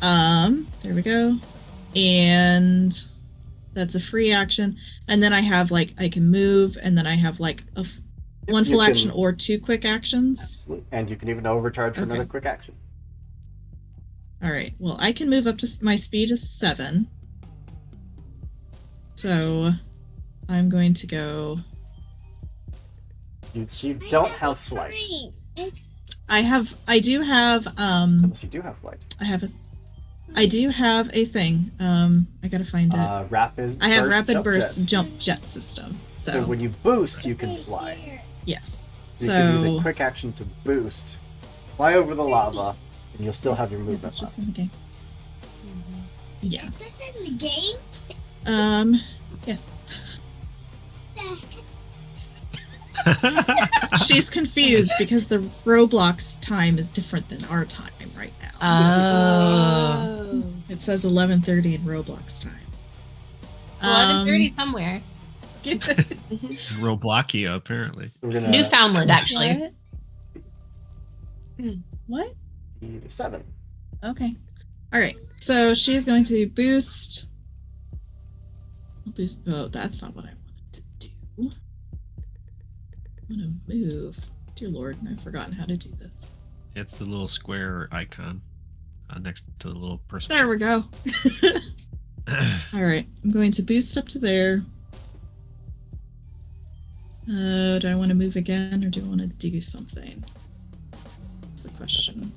There we go. And that's a free action. And then I have like I can move, and then I have like one You full can- action or two quick actions. Absolutely. And you can even overcharge for Okay. another quick action. All right. Well, I can move up to my speed is 7. So I'm going to go. You don't have flight. I do have Unless you do have flight. I do have a thing. I gotta find it. Rapid I have burst rapid jump burst jets. jump jet system. So So when you boost, you can fly. yes. You can use So a quick action to boost, fly over the lava, and you'll still have your yeah, movement that's just left. in the game. Yeah. Is this in the game? Yes. She's confused because the Roblox time is different than our time right now. Oh. It says 11:30 in Roblox time. 11:30 somewhere. Robloxia, apparently. We're gonna Newfoundland, actually. What? be 7. Okay. All right. So she's going to boost. Boost. Oh, that's not what I wanted to do. I want to move. Dear Lord, I've forgotten how to do this. It's the little square icon next to the little person. There we go. All right. I'm going to boost up to there. Do I want to move again, or do I want to do something? That's the question.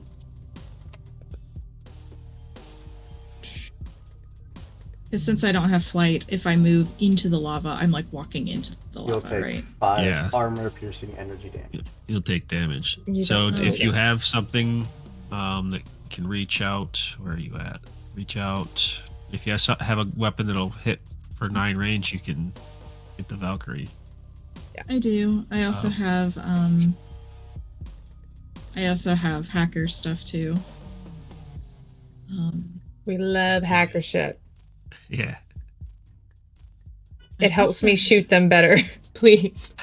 Because since I don't have flight, if I move into the lava, I'm like walking into the You'll lava, take right? 5 Yeah. armor piercing energy damage. You'll take damage. You So don't know if you that. have something that can reach out, where are you at? Reach out. If you have a weapon that'll hit for 9 range, you can hit the Valkyrie. I do. I also Oh. have hacker stuff too. We love hacker shit. Yeah. It helps me shoot them better. Please.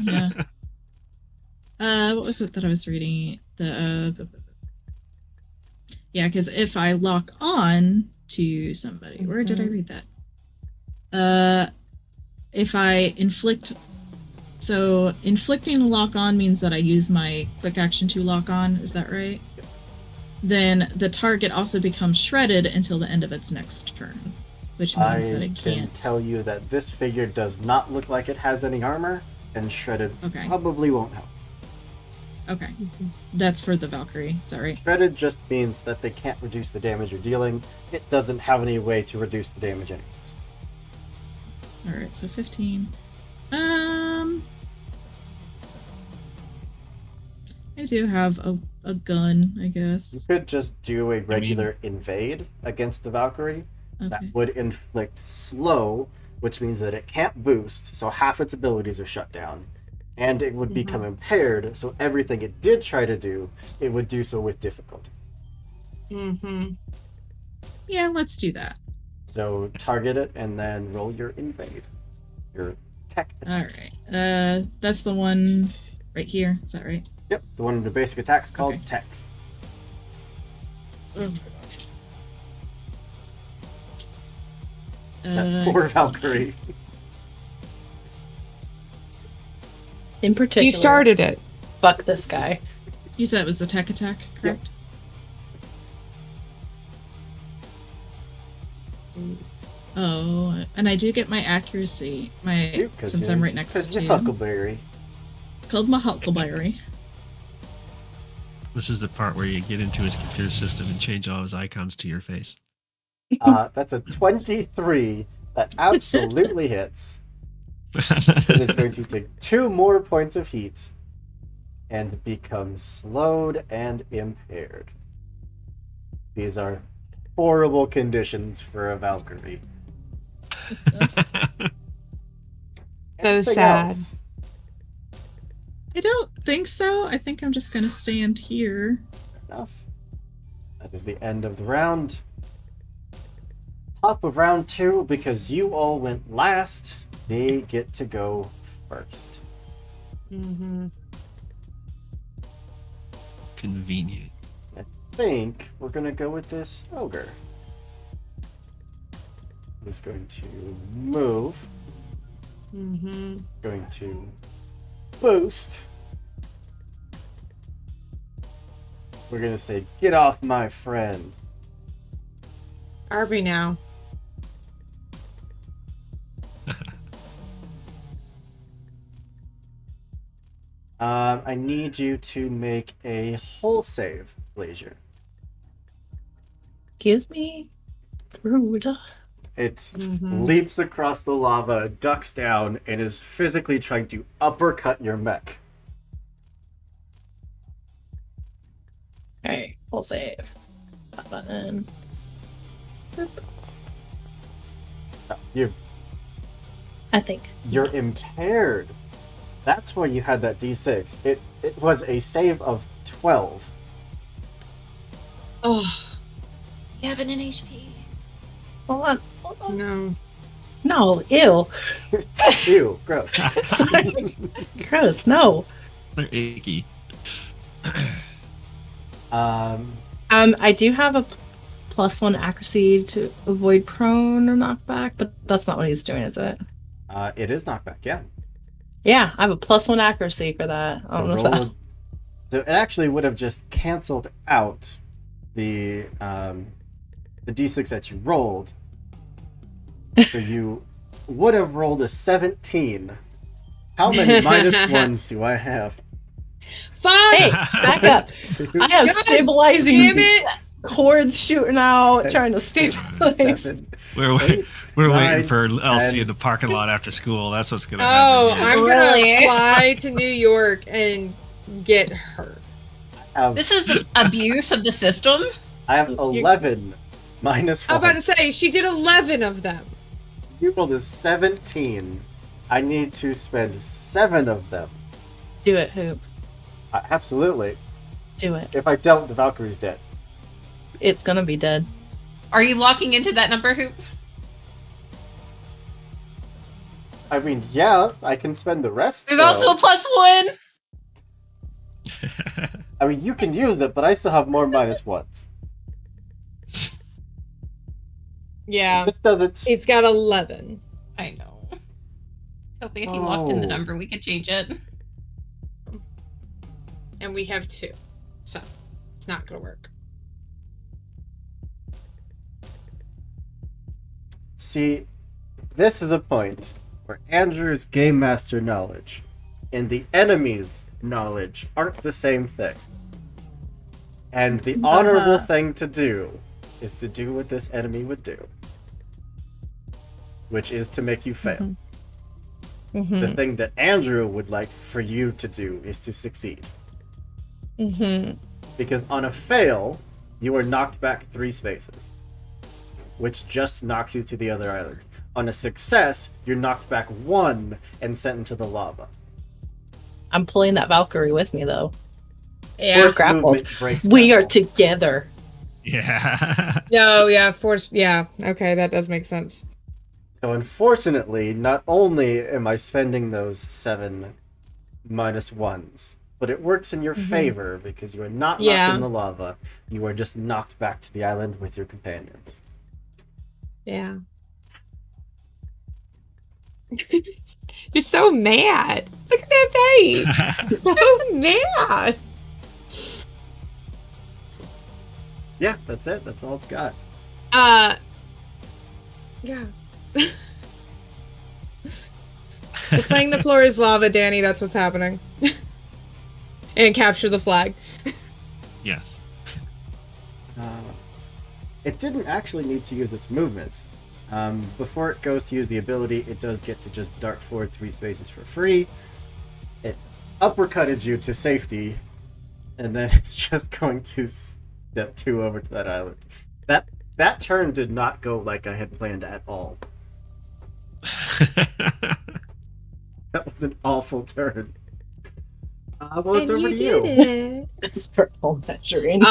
Yeah. What was it that I was reading? Yeah, because if I lock on to somebody, where did I read that? If I inflict, so inflicting a lock on means that I use my quick action to lock on. Is that right? Then the target also becomes shredded until the end of its next turn, which means that I it can can't. tell you that this figure does not look like it has any armor, and shredded Okay. probably won't help. Okay, that's for the Valkyrie. Is that right? Shredded just means that they can't reduce the damage you're dealing. It doesn't have any way to reduce the damage anyways. All right, so 15. I do have a gun, I You guess. could just do a regular invade against the Valkyrie. Okay. That would inflict slow, which means that it can't boost, so half its abilities are shut down. And it would become impaired, so everything it did try to do, it would do so with difficulty. Mm-hmm. Yeah, let's do that. So target it and then roll your invade. Your tech attack. All right. That's the one right here. Is that right? Yep, the one in the basic attack's called Okay. tech. That poor Valkyrie. In particular, You started it. fuck this guy. You said it was the tech attack, correct? Oh, and I do get my accuracy. Since I'm right next to Huckleberry. called my Huckleberry. This is the part where you get into his computer system and change all his icons to your face. That's a 23 that absolutely hits. It is going to take 2 more points of heat and become slowed and impaired. These are horrible conditions for a Valkyrie. Anything sad. else? I don't think so. I think I'm just gonna stand here. Enough. That is the end of the round. Top of round 2, because you all went last, they get to go first. Mm-hmm. Convenient. I think we're gonna go with this ogre. Who's going to move, Mm-hmm. going to boost. We're gonna say, "Get off my friend." Are we now? I need you to make a hull save, Glacier. Excuse me? Rude. It Mhm. leaps across the lava, ducks down, and is physically trying to uppercut your mech. Alright, we'll save. That button. I think. You're impaired. That's why you had that D6. It was a save of 12. Oh, You have an HP. Hold on. Hold on. no. No, ew. Ew, gross. Sorry. Gross, no. They're icky. I do have a +1 accuracy to avoid prone or knockback, but that's not what he's doing, is it? It is knockback, yeah. Yeah, I have a +1 accuracy for that. I don't know if roll that. so it actually would have just canceled out the D6 that you rolled. So you would have rolled a 17. How many -1s do I have? 5! Hey, back up. Two, I have God stabilizing damn it! hordes shooting out, trying to stabilize. 7, We're 8, we're 9, waiting for Elsie 10. in the parking lot after school. That's what's gonna Oh, happen. I'm Really? gonna fly to New York and get hurt. This is abuse of the system. I have 11 -1. I'm about to say, she did 11 of them. You rolled a 17. I need to spend 7 of them. Do it, Hoop. Absolutely. Do it. If I don't, the Valkyrie's dead. It's gonna be dead. Are you locking into that number, Hoop? I mean, yeah, I can spend the rest. There's so- also a +1. I mean, you can use it, but I still have more -1s. Yeah, This doesn't. it's got 11. I know. Hopefully, if you locked in the Oh. number, we could change it. And we have 2. So, it's not gonna work. See, this is a point where Andrew's game master knowledge and the enemy's knowledge aren't the same thing. And the honorable thing to do is to do what this enemy would do, which is to make you fail. Mm-hmm. The thing that Andrew would like for you to do is to succeed. Mm-hmm. Because on a fail, you are knocked back 3 spaces, which just knocks you to the other island. On a success, you're knocked back 1 and sent into the lava. I'm pulling that Valkyrie with me, though. Yeah. First grappled. movement breaks We are grapple. together. Yeah. No, yeah, force. Yeah, okay, that does make sense. So unfortunately, not only am I spending those 7 -1s, but it works in your favor because you are not knocked in the lava. You are just knocked back to the island with your companions. Yeah. You're so mad. Look at that face. So mad. Yeah, that's it. That's all it's got. Yeah. We're playing the floor is lava, Danny. That's what's happening. And capture the flag. Yes. It didn't actually need to use its movement. Before it goes to use the ability, it does get to just dart forward 3 spaces for free. It uppercutted you to safety, and then it's just going to step 2 over to that island. That turn did not go like I had planned at all. That was an awful turn. Well, it's over to you. It. This purple measuring.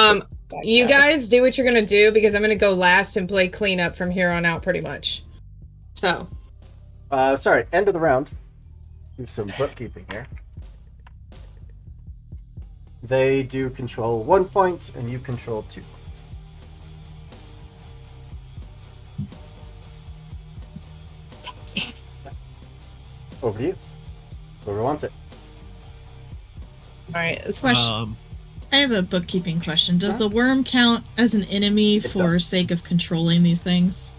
You guys do what you're gonna do because I'm gonna go last and play cleanup from here on out, pretty much. So. Sorry, end of the round. Do some bookkeeping here. They do control 1 point, and you control 2 points. Over to you. Whoever wants it. All right. Question. I have a bookkeeping question. Does the worm count as an enemy for does. sake of controlling these things?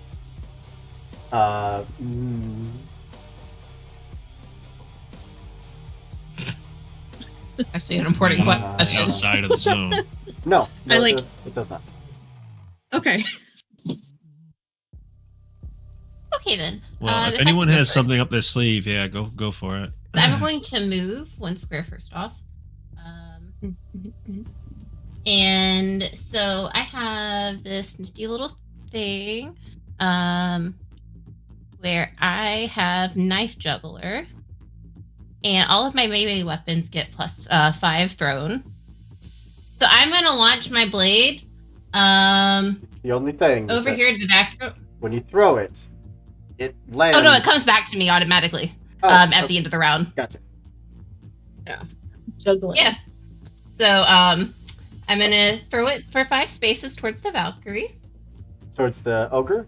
Actually, an important That's question. outside of the zone. No, I it does not. Okay. Okay then. Well, if I anyone can go has first. something up their sleeve, yeah, go for it. I'm going to move 1 square first off. And so I have this nifty little thing where I have knife juggler, and all of my melee weapons get +5 thrown. So I'm going to launch my blade The only thing is over that here to the back. when you throw it, it lands. Oh no, it comes back to me automatically at the end of the round. Gotcha. Juggling. Yeah. So I'm gonna throw it for 5 spaces towards the Valkyrie. Towards the ogre?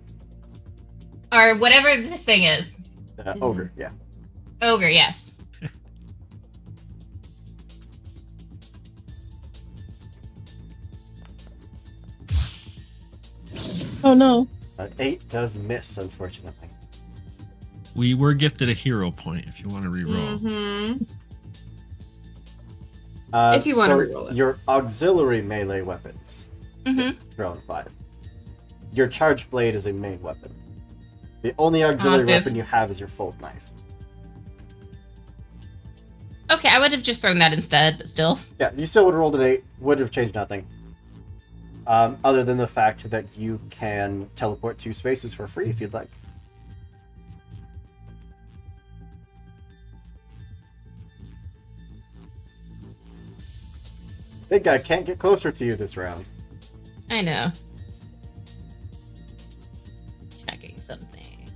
Or whatever this thing is. The ogre, yeah. Ogre, yes. Oh no. 8 does miss, unfortunately. We were gifted a hero point if you want to reroll. Mm-hmm. If you wanna reroll it. Your auxiliary melee weapons. Mm-hmm. Thrown 5. Your charged blade is a main weapon. The only auxiliary Okay. weapon you have is your fold knife. Okay, I would have just thrown that instead, but still. Yeah, you still would have rolled an 8, would have changed nothing. Other than the fact that you can teleport 2 spaces for free if you'd like. Big guy can't get closer to you this round. I know. Checking something.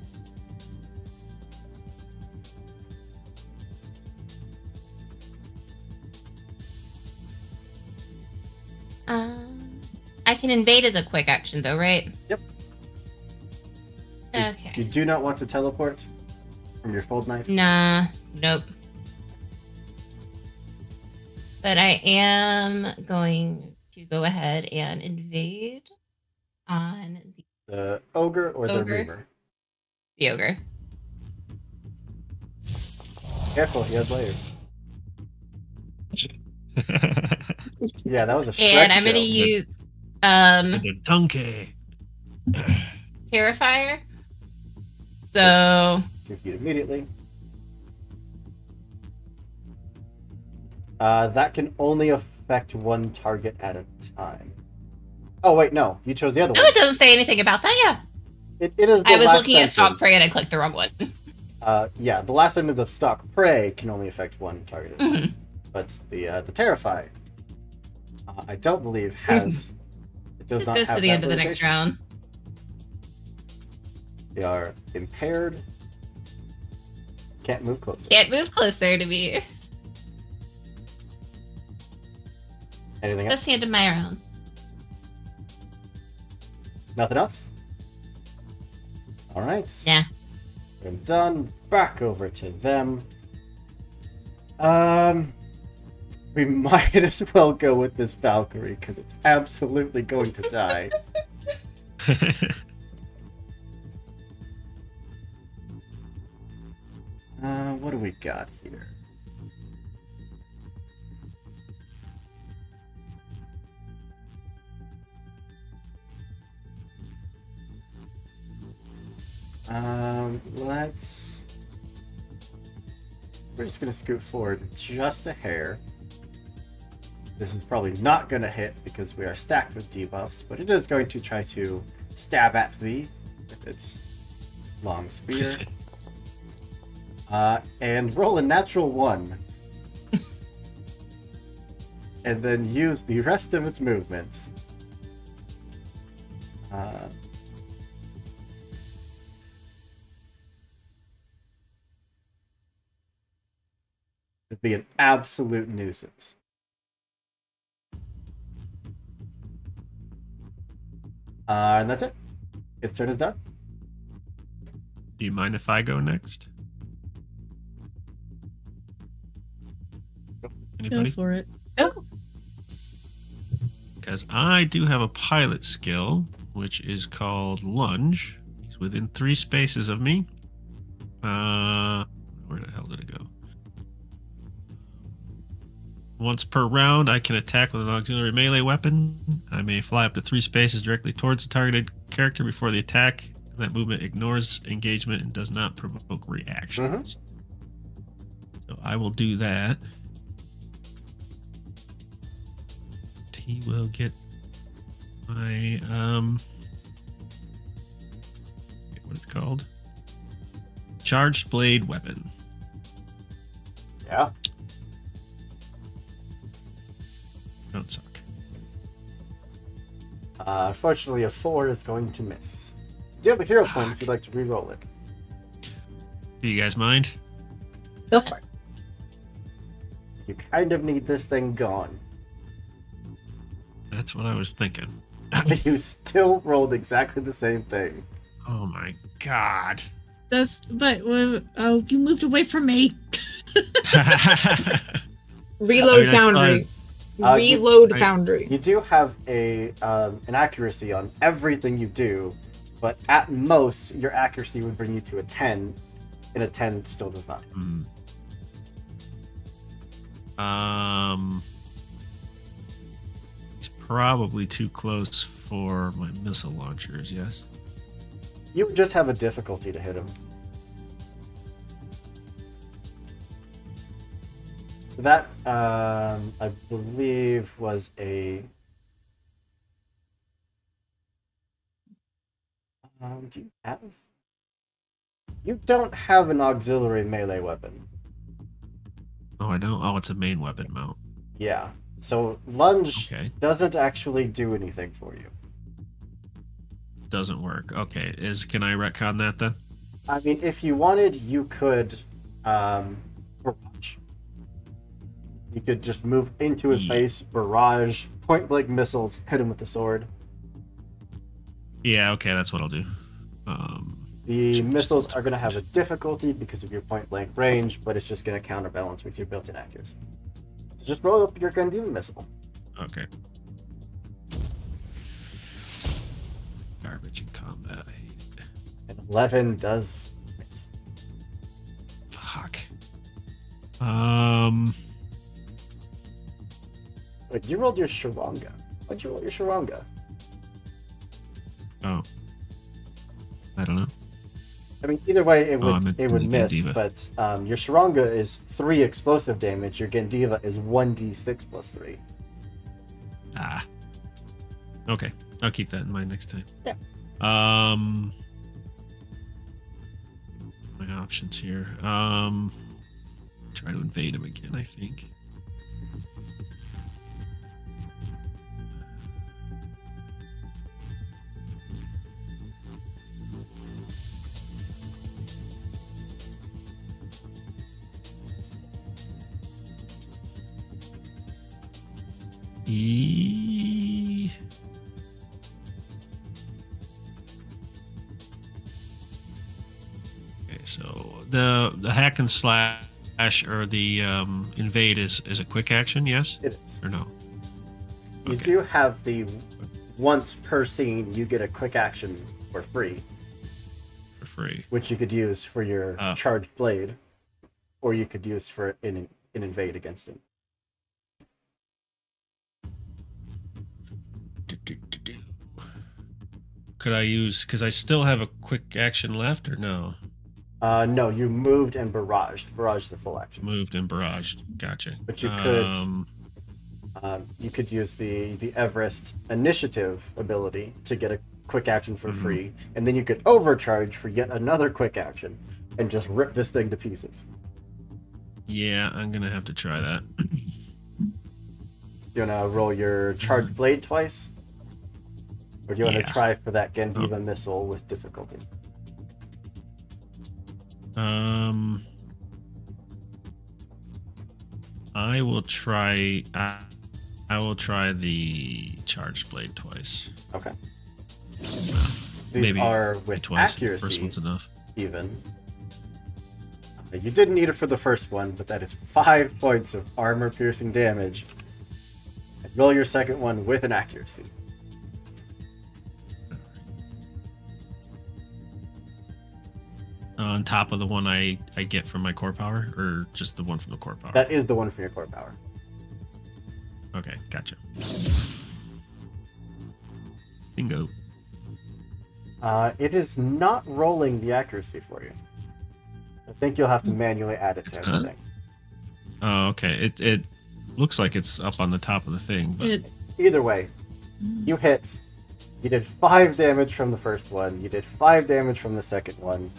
I can invade as a quick action though, right? Yep. Okay. You do not want to teleport from your fold knife? Nah, nope. But I am going to go ahead and invade on The ogre or the Ogre. reaver? the ogre. Careful, he has layers. Yeah, that was a Shrek And I'm going to joke. use The donkey. Terrifier. So, 2 feet immediately. That can only affect 1 target at a time. Oh, wait, no. You chose the other no, one. it doesn't say anything about that. Yeah. It is the I was last looking at Stalk sentence. Prey and I clicked the wrong one. Yeah, the last sentence of Stalk Prey can only affect 1 target at a time. Mhm. But the Terrify, I don't believe has It does This not goes have to the that end of the next limitation. round. They are impaired. Can't move closer. Can't move closer to me. Anything That's else? the end of my round. Nothing else? All right. Yeah. I'm done. Back over to them. We might as well go with this Valkyrie because it's absolutely going to die. What do we got here? Let's. We're just gonna scoot forward just a hair. This is probably not gonna hit because we are stacked with debuffs, but it is going to try to stab at thee with its long spear. And roll a natural 1. And then use the rest of its movements. It'd be an absolute nuisance. And that's it. Its turn is done. Do you mind if I go next? Go Anybody? for it. Oh, Because I do have a pilot skill, which is called Lunge. He's within 3 spaces of me. Where the hell did it go? Once per round, I can attack with an auxiliary melee weapon. I may fly up to 3 spaces directly towards the targeted character before the attack. That movement ignores engagement and does not provoke reactions. So I will do that. He will get my what it's called, charged blade weapon. Yeah. Don't suck. Unfortunately, a 4 is going to miss. Do you have a hero point if you'd like to re-roll it? Do you guys mind? go for it. You kind of need this thing gone. That's what I was thinking. You still rolled exactly the same thing. Oh my god. You moved away from me. Reload I foundry. Uh, Reload I- foundry. You do have an accuracy on everything you do, but at most, your accuracy would bring you to a 10, and a 10 still does not. It's probably too close for my missile launchers, yes? You would just have a difficulty to hit him. So that, I believe, was a... do you have... You don't have an auxiliary melee weapon. Oh, I don't? Oh, it's a main weapon mount. Yeah. So lunge Okay. doesn't actually do anything for you. Doesn't work. Okay. Can I retcon that then? I mean, if you wanted, you could barrage. You could just move into his face, barrage, point blank missiles, hit him with the sword. Yeah, okay, that's what I'll do. The missiles are going to have a difficulty because of your point blank range, but it's just going to counterbalance with your built-in accuracy. So just roll up your Gundiva missile. Okay. Garbage in combat. I hate it. And 11 does miss. Fuck. Wait, you rolled your Sharanga. Why'd you roll your Sharanga? Oh. I don't know. I mean, either way, it Oh, I meant would the miss. Gundiva. But your Sharanga is 3 explosive damage. Your Gundiva is 1d6 plus 3. Ah. Okay. I'll keep that in mind next time. Yeah. My options here. Try to invade him again, I think. Okay, so the hack and slash or the invade is a quick action, yes? It is. Or no? You Okay. do have the once per scene you get a quick action for free, For free. which you could use for your charged blade, or you could use for an invade against him. Could I use, because I still have a quick action left, or no? No, you moved and barraged. Barrage is a full action. Moved and barraged. Gotcha. But you could use the Everest initiative ability to get a quick action for free, and then you could overcharge for yet another quick action and just rip this thing to pieces. Yeah, I'm gonna have to try that. Do you want to roll your charged blade twice? Or do you want to try for that Gandiva missile with difficulty? I will try. I will try the charged blade twice. Okay. These Maybe are with twice. accuracy. The first one's enough. Even. You didn't need it for the first one, but that is 5 points of armor-piercing damage. And roll your second one with an accuracy. On top of the one I get from my core power, or just the one from the core power? That is the one from your core power. Okay, gotcha. Bingo. It is not rolling the accuracy for you. I think you'll have to manually add it to everything. Oh, okay. It looks like it's up on the top of the thing, but Either way, you hit. You did 5 damage from the first one. You did 5 damage from the second one.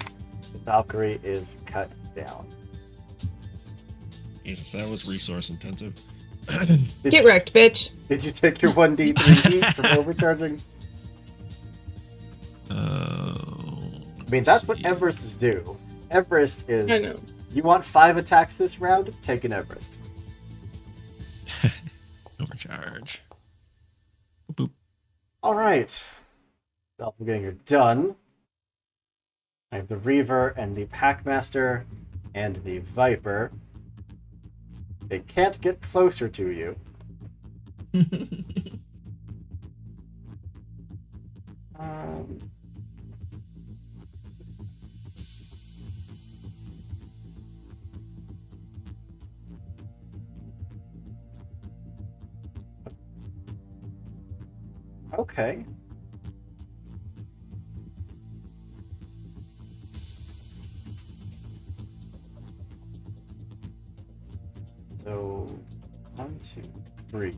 The Valkyrie is cut down. Jesus, that was resource intensive. Get wrecked, bitch. Did you take your 1d3 heat from overcharging? I mean, that's what Everests do. Everest is... I know. You want 5 attacks this round? Take an Everest. Overcharge. Boop. Alright. Doppelganger done. I have the Reaver and the Packmaster and the Viper. They can't get closer to you. Okay. So, 1, 2, 3.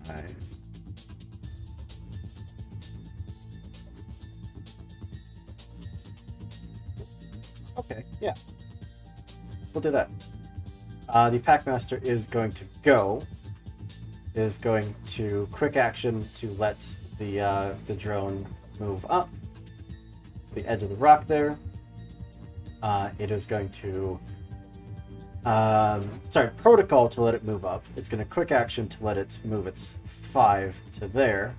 Five. Okay, yeah. We'll do that. The Packmaster is going to go. Is going to quick action to let the drone move up the edge of the rock there. It is going to protocol to let it move up. It's going to quick action to let it move its 5 to there.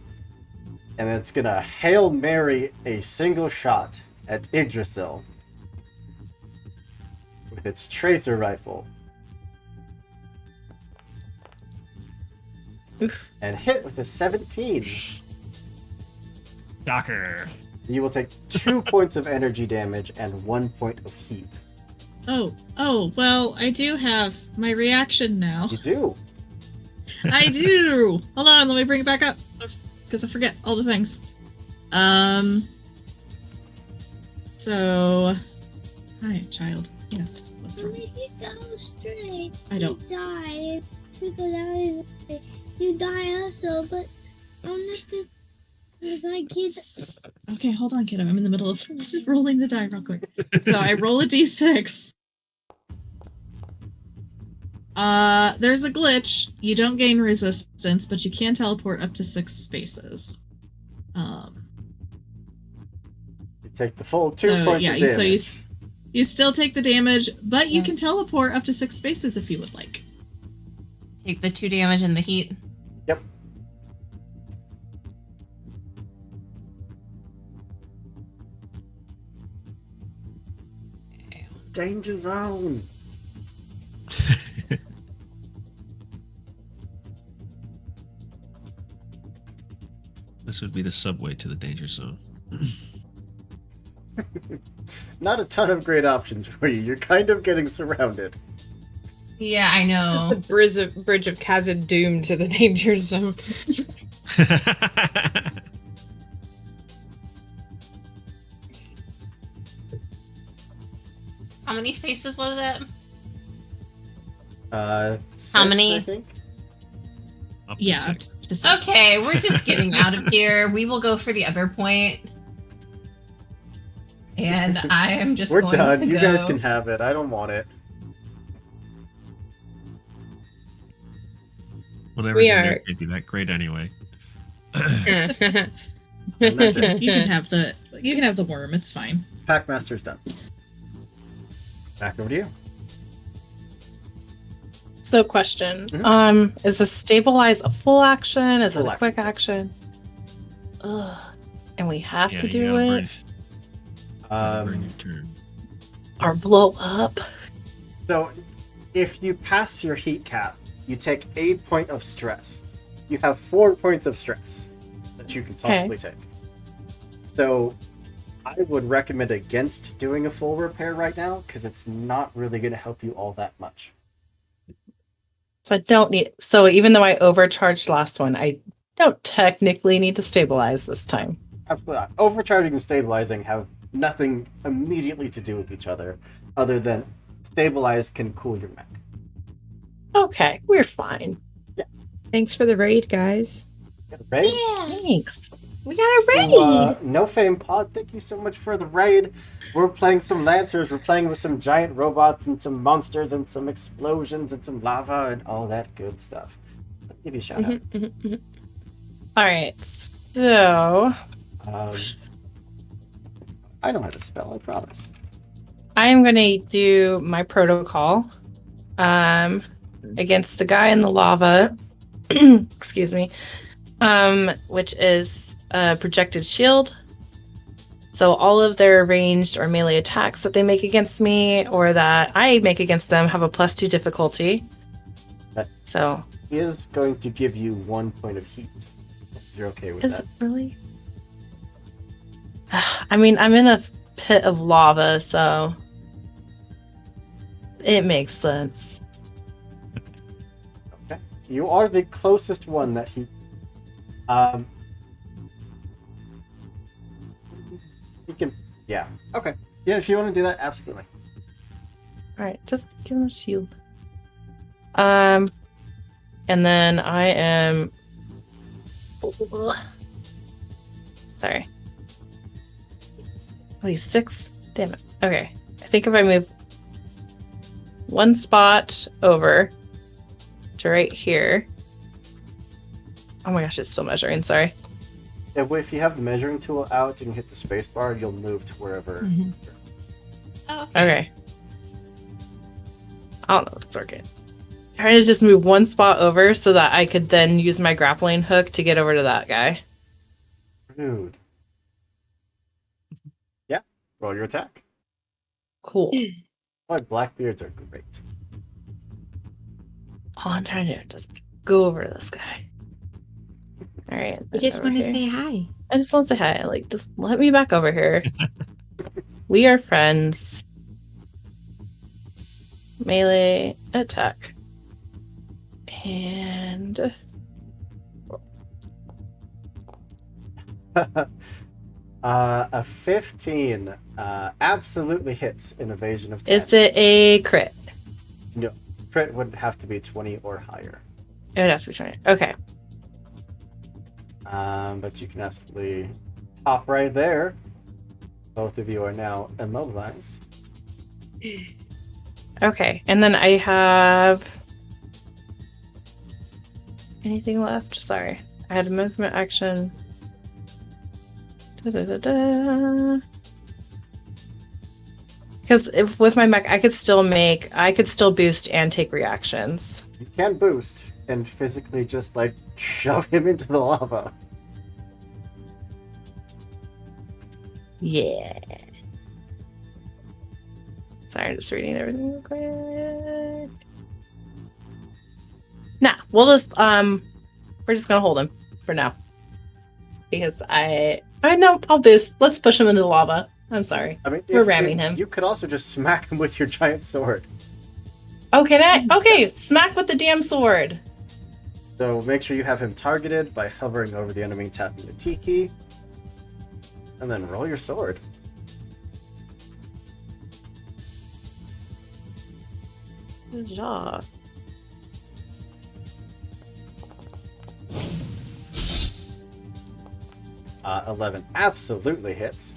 And then it's going to Hail Mary a single shot at Yggdrasil with its tracer rifle. Oof. And hit with a 17. Docker. You will take 2 points of energy damage and 1 point of heat. Oh, well, I do have my reaction now. You do. I do. Hold on, let me bring it back up because I forget all the things. So, hi, child. Yes, what's wrong? If you go straight, I don't. You die. If you go down, you die also. But I'm not the like you. Okay, hold on, kiddo. I'm in the middle of rolling the die real quick. So I roll a d6. There's a glitch. You don't gain resistance, but you can teleport up to 6 spaces. You take the full 2 points of damage. You still take the damage, but you can teleport up to 6 spaces if you would like. Take the 2 damage and the heat. Yep. Danger zone. This would be the subway to the danger zone. Not a ton of great options for you. You're kind of getting surrounded. Yeah, I This is know. the bridge of Khazad Doom to the danger zone. How many spaces was it? 6, How many? I think. Up to Yeah, 6. to 6. Okay, we're just getting out of here. We will go for the other point. And I am just We're going done. to You go. guys can have it. I don't want it. Whatever's We in are- there can't be that great anyway. And that's it. You can have the worm. It's fine. Packmaster's done. Back over to you. So, question: Mhm. Is a stabilize a full action? Is Full it a quick action, action? Ugh. And we have Yeah, to you do gotta it burn your turn. or blow up. So, if you pass your heat cap, you take a point of stress. You have 4 points of stress that you can possibly take. So, I would recommend against doing a full repair right now because it's not really going to help you all that much. So I don't need. So even though I overcharged last one, I don't technically need to stabilize this time. Absolutely not. Overcharging and stabilizing have nothing immediately to do with each other, other than stabilize can cool your mech. Okay, we're fine. Thanks for the raid, guys. Raid? Thanks. We got a raid! So, No Fame Pod, thank you so much for the raid. We're playing some Lancers, we're playing with some giant robots and some monsters and some explosions and some lava and all that good stuff. I'll give you a shout out. All right. So I know how to spell, I promise. I am going to do my protocol against the guy in the lava. Excuse me. Which is a projected shield. So all of their ranged or melee attacks that they make against me or that I make against them have a +2 difficulty. Okay. So He is going to give you 1 point of heat. You're okay with is that? it really? I mean, I'm in a pit of lava, so it makes sense. Okay. You are the closest one that he he can, yeah. Okay. Yeah, if you want to do that, absolutely. All right, just give him a shield. And then I am. Sorry. Oh, he's 6. Damn it. Okay. I think if I move 1 spot over to right here. Oh my gosh, it's still measuring. Sorry. Yeah, well, if you have the measuring tool out and hit the space bar, you'll move to wherever. Oh, Okay. I don't know if it's working. Trying to just move 1 spot over so that I could then use my grappling hook to get over to that guy. Rude. Yeah, roll your attack. Cool. Boy, Blackbeards are great. All I'm trying to do is just go over to this guy. All right. We just want to say hi. I just want to say hi. Like, just let me back over here. We are friends. Melee attack. And A 15 absolutely hits an evasion of 10. is it a crit? No, crit would have to be 20 or higher. It has to be 20. Okay. But you can absolutely hop right there. Both of you are now immobilized. Okay. And then I have anything left? Sorry. I had a movement action. Because if with my mech, I could still boost and take reactions. You can boost and physically just like shove him into the lava. Yeah. Sorry, I'm just reading everything real quick. Nah, we're just gonna hold him for now. Because I know I'll boost. Let's push him into the lava. I'm sorry. I mean, We're ramming him. You could also just smack him with your giant sword. Oh, can I? Okay, smack with the damn sword. So make sure you have him targeted by hovering over the enemy and tapping the T key. And then roll your sword. Good job. Uh, 11 absolutely hits.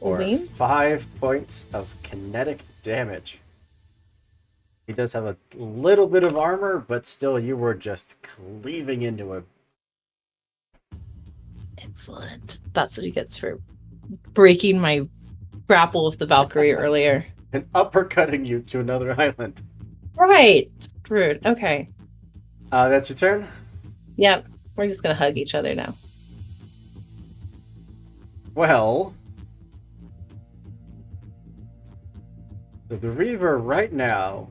Or Means? 5 points of kinetic damage. He does have a little bit of armor, but still you were just cleaving into him. Excellent. That's what he gets for breaking my grapple with the Valkyrie earlier. And uppercutting you to another island. Right. Just rude. Okay. That's your turn? Yep. We're just gonna hug each other now. Well, so the Reaver right now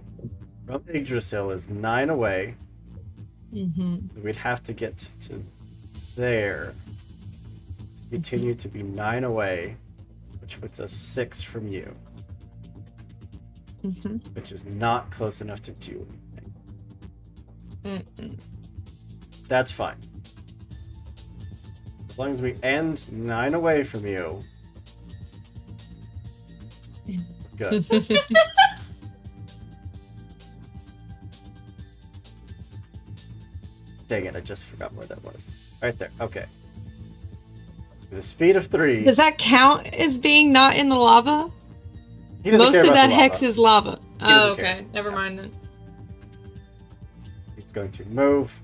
from Yggdrasil is 9 away. Mm-hmm. We'd have to get to there to continue to be 9 away, which puts us 6 from you, Mm-hmm. which is not close enough to do anything. Mm-mm. That's fine. As long as we end 9 away from you. Good. Dang it, I just forgot where that was. Right there, okay. With a speed of 3. Does that count as being not in the lava? He doesn't Most care of about that the hex lava. is lava. Oh, doesn't care. okay. Never mind then. He's going to move.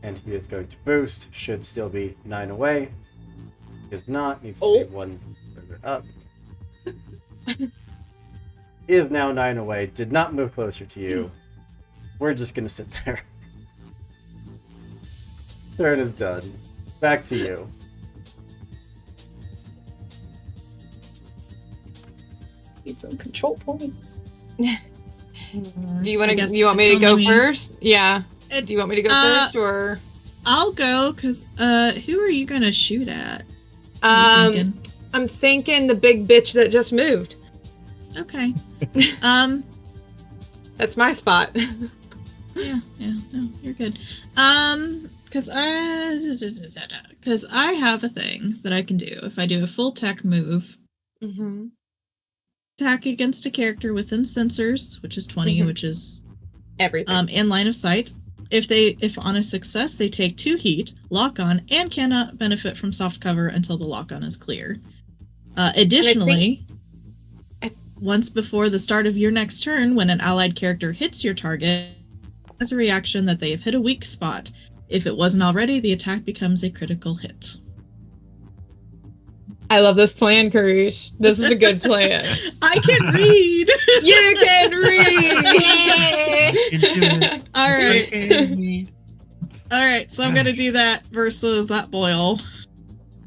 And he is going to boost. Should still be 9 away. Is not. Needs to be 1 further up. Is now 9 away. Did not move closer to you. We're just going to sit there. Turn is done. Back to you. Need some control points. Do you want I guess to? You want me it's to go only me. first? Yeah. Do you want me to go first or? I'll go because who are you gonna shoot at? What are you thinking? I'm thinking the big bitch that just moved. Okay. That's my spot. Yeah, no, you're good. Because I have a thing that I can do if I do a full tech move. Mm-hmm. Attack against a character within sensors, which is 20, Mhm. which is Everything. in line of sight. If on a success, they take 2 heat, lock on, and cannot benefit from soft cover until the lock on is clear. Additionally, once before the start of your next turn, when an allied character hits your target, as a reaction that they have hit a weak spot. If it wasn't already, the attack becomes a critical hit. I love this plan, Karish. This is a good plan. I can read. You can read. All right. All right. So I'm gonna do that versus that boil.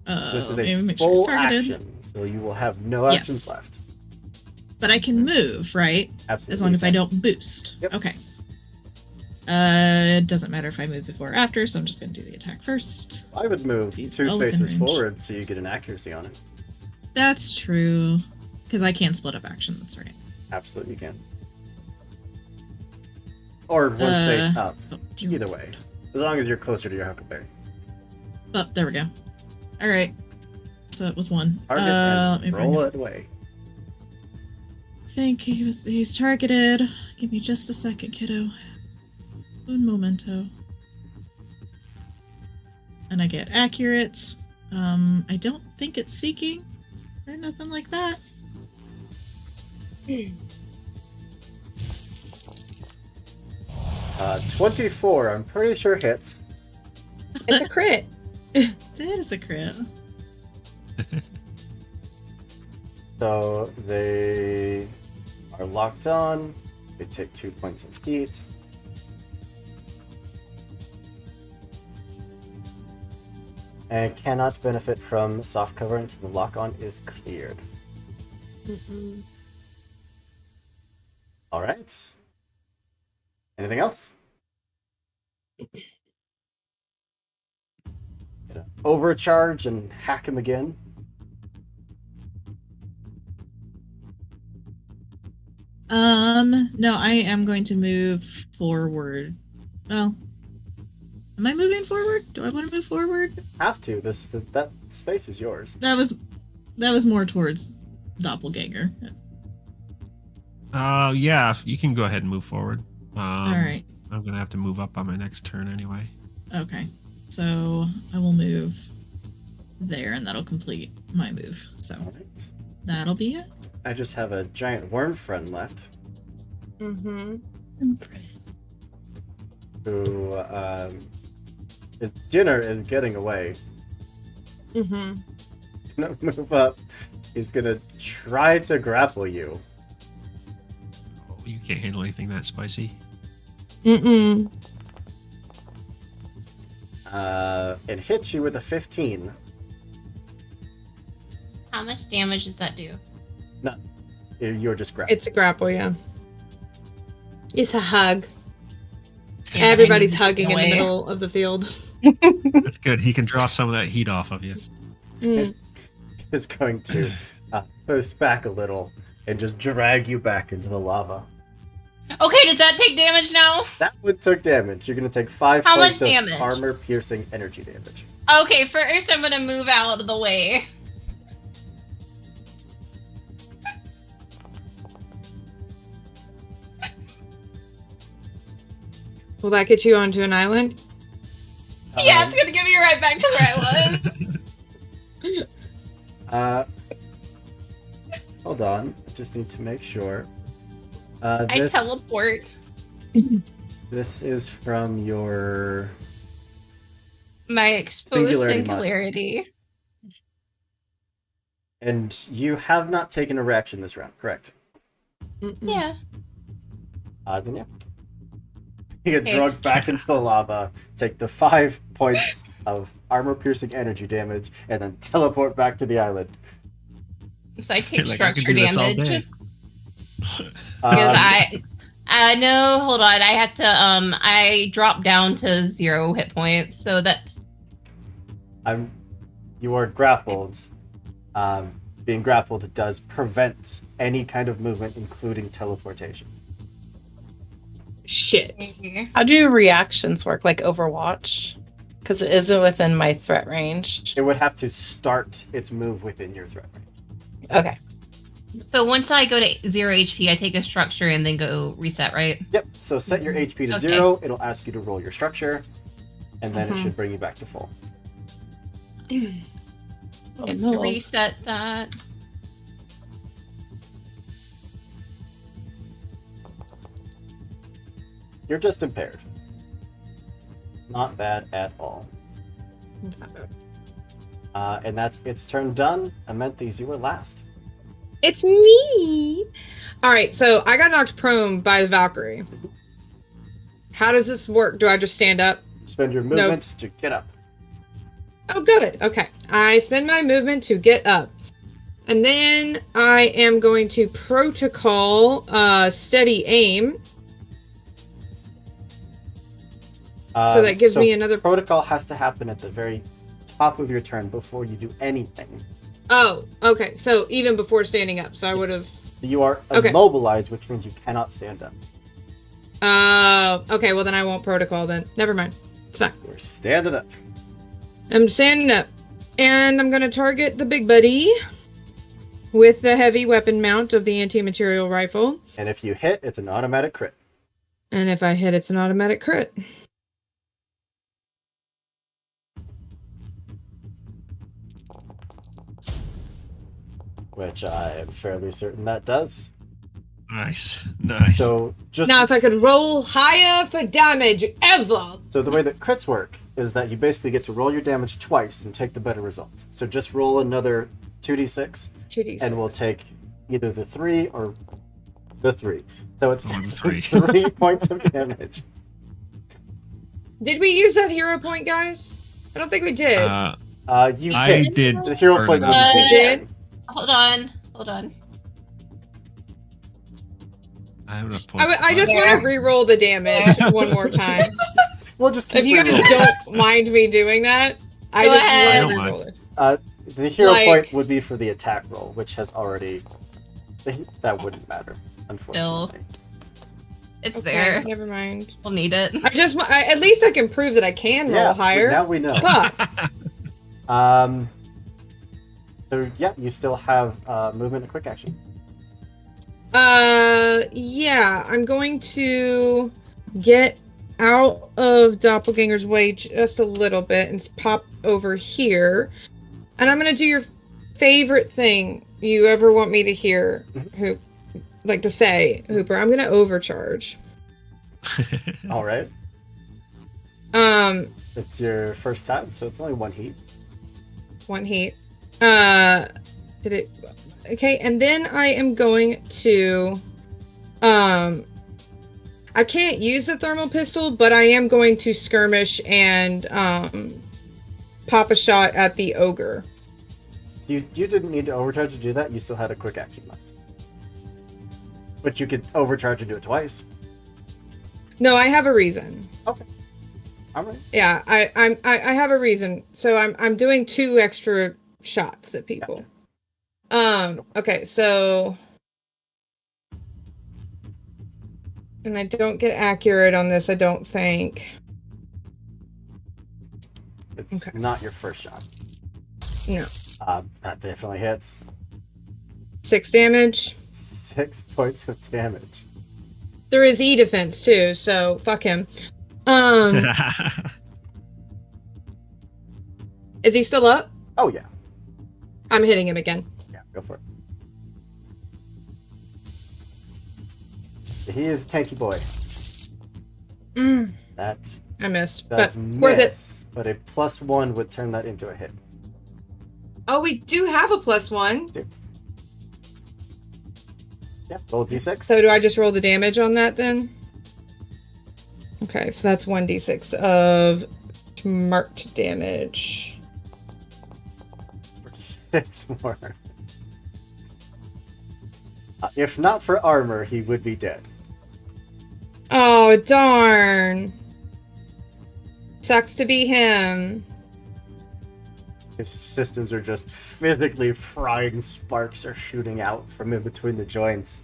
This is let me a make sure it's full targeted. action, so you will have no actions Yes. left. But I can move, right? Absolutely. As long as I don't boost. Yep. Okay. It doesn't matter if I move before or after, so I'm just going to do the attack first. I would move He's 2 well within spaces range. forward so you get an accuracy on it. That's true. Because I can split up action, that's right. Absolutely you can. Or 1 space up. Oh, Either way. As long as you're closer to your Huckleberry. Oh, there we go. All right. So that was 1. Target Let me and bring roll it. it away. I think he's targeted. Give me just a second, kiddo. Un momento. And I get accurate. I don't think it's seeking or nothing like that. 24, I'm pretty sure hits. It's a crit. That is a crit. So they are locked on. They take 2 points of heat. And cannot benefit from soft cover until the lock-on is cleared. All right. Anything else? Gonna overcharge and hack him again. No, I am going to move forward. Well, am I moving forward? Do I want to move forward? Have to. That space is yours. That was more towards Doppelganger. Yeah, you can go ahead and move forward. All right. I'm gonna have to move up on my next turn anyway. Okay. So I will move there, and that'll complete my move. So All right. that'll be it. I just have a giant worm friend left who his dinner is getting away. Gonna move up. He's gonna try to grapple you. Oh, you can't handle anything that spicy. And hits you with a 15. How much damage does that do? None. You're just grappling. It's a grapple, yeah. It's a hug. Yeah, Everybody's I'm hugging in the away. middle of the field. That's good. He can draw some of that heat off of you. Is going to post back a little and just drag you back into the lava. Okay, does that take damage now? That one took damage. You're going to take 5 How points much of damage? armor-piercing energy damage. Okay, first I'm gonna move out of the way. Will that get you onto an island? Yeah, it's gonna get me right back to where I was. Hold on. I just need to make sure. I teleport. This is from your... My exposed Singularity mod. singularity. And you have not taken a reaction this round, correct? Yeah. Then yeah. You get Okay. drugged back into the lava, take the 5 points of armor-piercing energy damage, and then teleport back to the island. So I take Like, I can structure do this all damage. day. Because no, hold on. I had to I dropped down to 0 hit points, so that You are grappled. Being grappled does prevent any kind of movement, including teleportation. Shit. How do reactions work, like Overwatch? Because it isn't within my threat range. It would have to start its move within your threat range. Okay. So once I go to 0 HP, I take a structure and then go reset, right? Yep, so set your HP to Okay. 0, it'll ask you to roll your structure, and then it Mhm. should bring you back to full. Oh, Have no. to reset that. You're just impaired. Not bad at all. And that's its turn done. Amanthes, you were last. It's me. All right, so I got knocked prone by the Valkyrie. How does this work? Do I just stand up? Spend your movement to get up. Oh, good. Okay. I spend my movement to get up. And then I am going to protocol steady aim. So that gives me another... Protocol has to happen at the very top of your turn before you do anything. Oh, okay. So even before standing up. So I would have... So you are Okay. immobilized, which means you cannot stand up. Okay, well then I won't protocol then. Never mind. It's fine. You're standing up. I'm standing up. And I'm going to target the big buddy with the heavy weapon mount of the anti-material rifle. And if you hit, it's an automatic crit. And if I hit, it's an automatic crit. Which I am fairly certain that does. Nice. Nice. So just Now, if I could roll higher for damage ever. So the way that crits work is that you basically get to roll your damage twice and take the better result. So just roll another 2d6, 2d6. and we'll take either the 3 or the 3. So it's Oh, the 3. 3 points of damage. Did we use that hero point, guys? I don't think we did. You I hit. did The hero earn point it. would be You did? Hold on. I have enough points. I just want to re-roll the damage one more time. We'll just keep If you guys rerolling. don't mind me doing that, I Go just ahead. want to I don't re-roll it. The hero Like- point would be for the attack roll, which has already. That wouldn't matter, unfortunately. It's Okay, there. never mind. We'll need it. At least I can prove that I can roll higher. Now we know. Fuck. So yeah, you still have movement and quick action. Yeah, I'm going to get out of Doppelganger's way just a little bit and pop over here. And I'm going to do your favorite thing you ever want me to hear, to say, Hooper. I'm going to overcharge. All right. Um, It's your first time, so it's only 1 heat. 1 heat. Did it? Okay, and then I am going to, I can't use the thermal pistol, but I am going to skirmish and, pop a shot at the ogre. So you didn't need to overcharge to do that. You still had a quick action left. But you could overcharge and do it twice. No, I have a reason. Okay. All right. Yeah, I have a reason. So I'm doing 2 extra shots at people. Okay, so, and I don't get accurate on this, I don't think. It's Okay. not your first shot. No. That definitely hits. 6 damage. 6 points of damage. There is E defense too, so fuck him. Is he still up? Oh yeah. I'm hitting him again. Yeah, go for it. He is a tanky boy. That I missed, does but worth it. miss, but a +1 would turn that into a hit. Oh, we do have a +1. Yeah, roll d6. So do I just roll the damage on that then? Okay, so that's 1d6 of marked damage. For 6 more. If not for armor, he would be dead. Oh, darn. Sucks to be him. His systems are just physically fried and sparks are shooting out from in between the joints.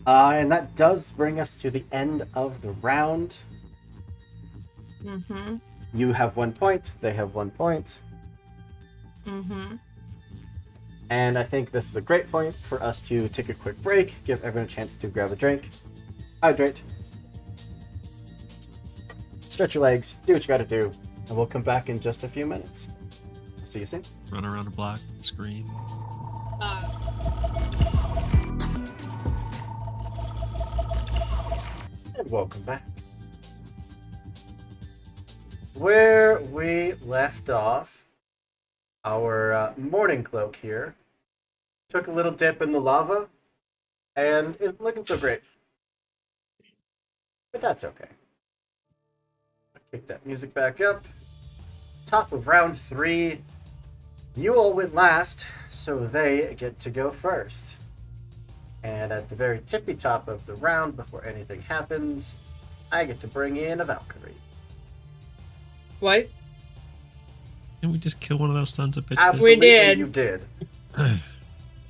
And that does bring us to the end of the round. Mm-hmm. You have 1 point, they have 1 point. Mm-hmm. And I think this is a great point for us to take a quick break, give everyone a chance to grab a drink, hydrate, stretch your legs, do what you gotta do, and we'll come back in just a few minutes. See you soon. Run around the block, scream. And welcome back. Where we left off, our morning cloak here took a little dip in the lava and isn't looking so great. But that's okay. Kick that music back up. Top of round 3. You all went last, so they get to go first. And at the very tippy top of the round, before anything happens, I get to bring in a Valkyrie. What? Didn't we just kill one of those sons of bitches? Absolutely, did. you did.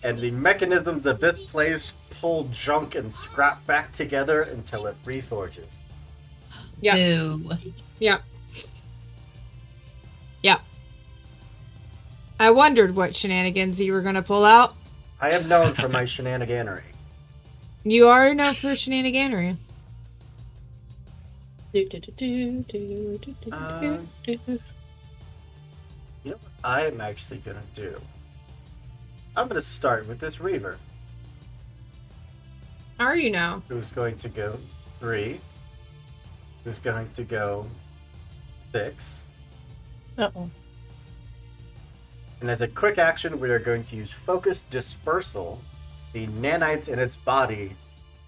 And the mechanisms of this place pull junk and scrap back together until it reforges. Yeah. Boo. Yeah. Yeah. I wondered what shenanigans you were going to pull out. I am known for my shenaniganery. You are known for shenaniganery. You know what I am actually going to do? I'm going to start with this Reaver, Are you now? who's going to go 3, who's going to go 6, Uh-oh. And as a quick action, we are going to use Focus Dispersal. The nanites in its body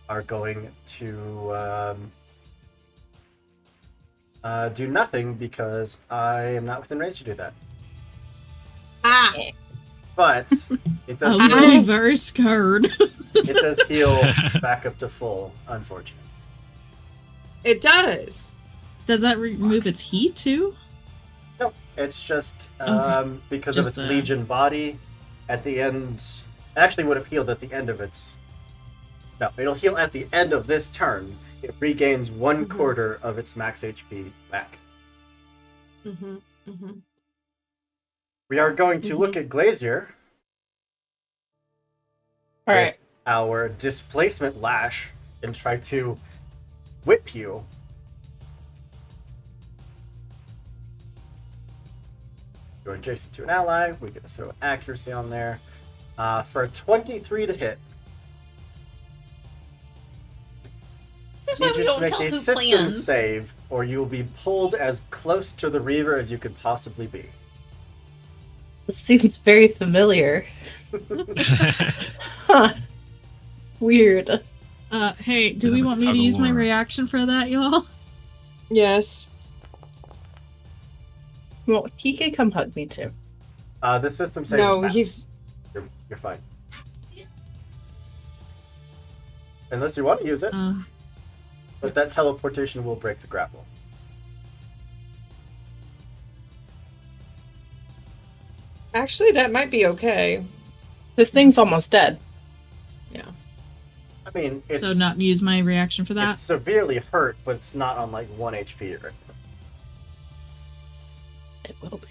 are going to do nothing because I am not within range to do that. Ah! But it I does was heal, getting very scared. it does heal back up to full, unfortunately. It does. Does that remove its heat too? No, it's just Okay. because Just of its the- Legion body at the end. Actually, would have healed at the end of its. No, it'll heal at the end of this turn. It regains 1/4 of its max HP back. Mm-hmm. Mm-hmm. We are going to look at Glazier. All right. Our displacement lash and try to whip you. You're adjacent to an ally. We get to throw accuracy on there. For a 23 to hit. This is why Need we you to don't make tell a who system plans. save, or you will be pulled as close to the Reaver as you could possibly be. This seems very familiar. Huh. Weird. Hey, do we want me to Tug of use my war. reaction for that, y'all? Yes. Well, he could come hug me too. The system save. No, is he's. You're fine. Unless you want to use it, but that teleportation will break the grapple. Actually, that might be okay. This thing's almost dead. I mean, it's So not use my reaction for it's that? severely hurt, but it's not on like 1 HP or anything. It will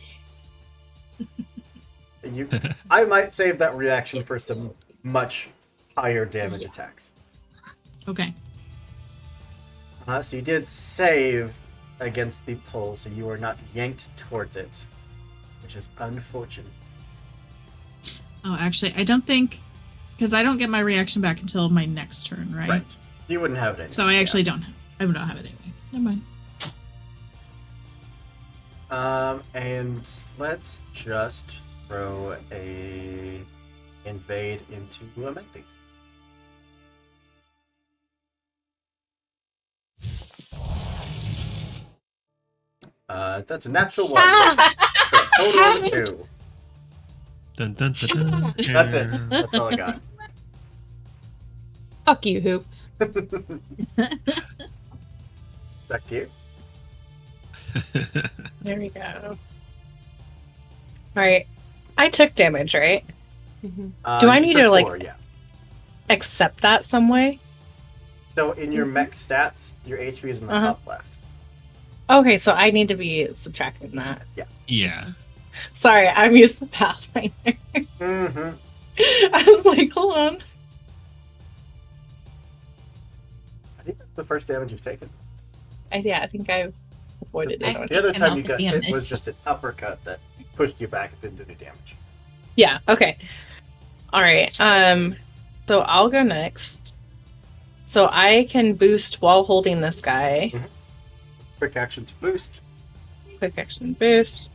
be. I might save that reaction for some much higher damage attacks. Okay. So you did save against the pull, so you are not yanked towards it, which is unfortunate. Oh, actually, I don't think... Because I don't get my reaction back until my next turn, right? You wouldn't have it anyway. So I actually don't... I don't have it anyway. Never mind. And let's just throw a invade into Amethys. That's a natural one. For a total of 2. Dun, dun, dun, dun. That's it. That's all I got. Fuck you, Hoop. Back to you. There we go. All right. I took damage, right? Do I You need took to, like- 4, yeah. Accept that some way? So in your mech stats, your HP is in the top left. Okay, so I need to be subtracting that. Yeah. Sorry, I'm used to Pathfinder. Mm-hmm. I was like, hold on. I think that's the first damage you've taken. I think I avoided I- it. The other taken time out you the got hit damage. was just an uppercut that pushed you back. It didn't do any damage. Yeah, okay. All right. So I'll go next. So I can boost while holding this guy. Quick action to boost. Quick action boost.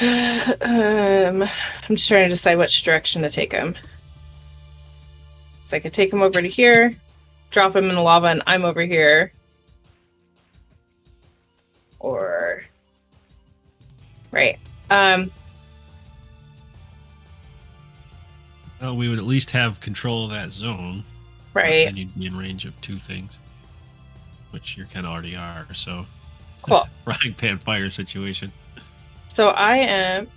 I'm just trying to decide which direction to take him. So I could take him over to here, drop him in the lava, and I'm over here. Or right. Well, we would at least have control of that zone. Right. And you'd be in range of 2 things, which you kind of already are. So, Cool. frying pan fire situation. So I am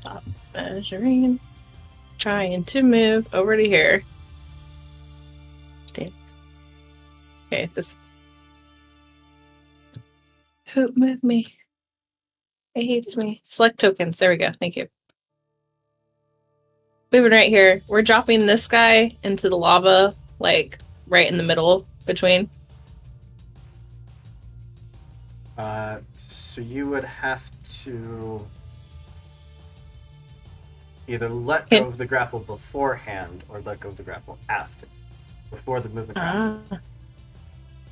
stop measuring, trying to move over to here. Damn. Okay, this. Who moved me? It hates me. Select tokens. There we go. Thank you. Moving right here. We're dropping this guy into the lava, like right in the middle between. So you would have to either let go of the grapple beforehand or let go of the grapple after. Before the movement. After. Ah.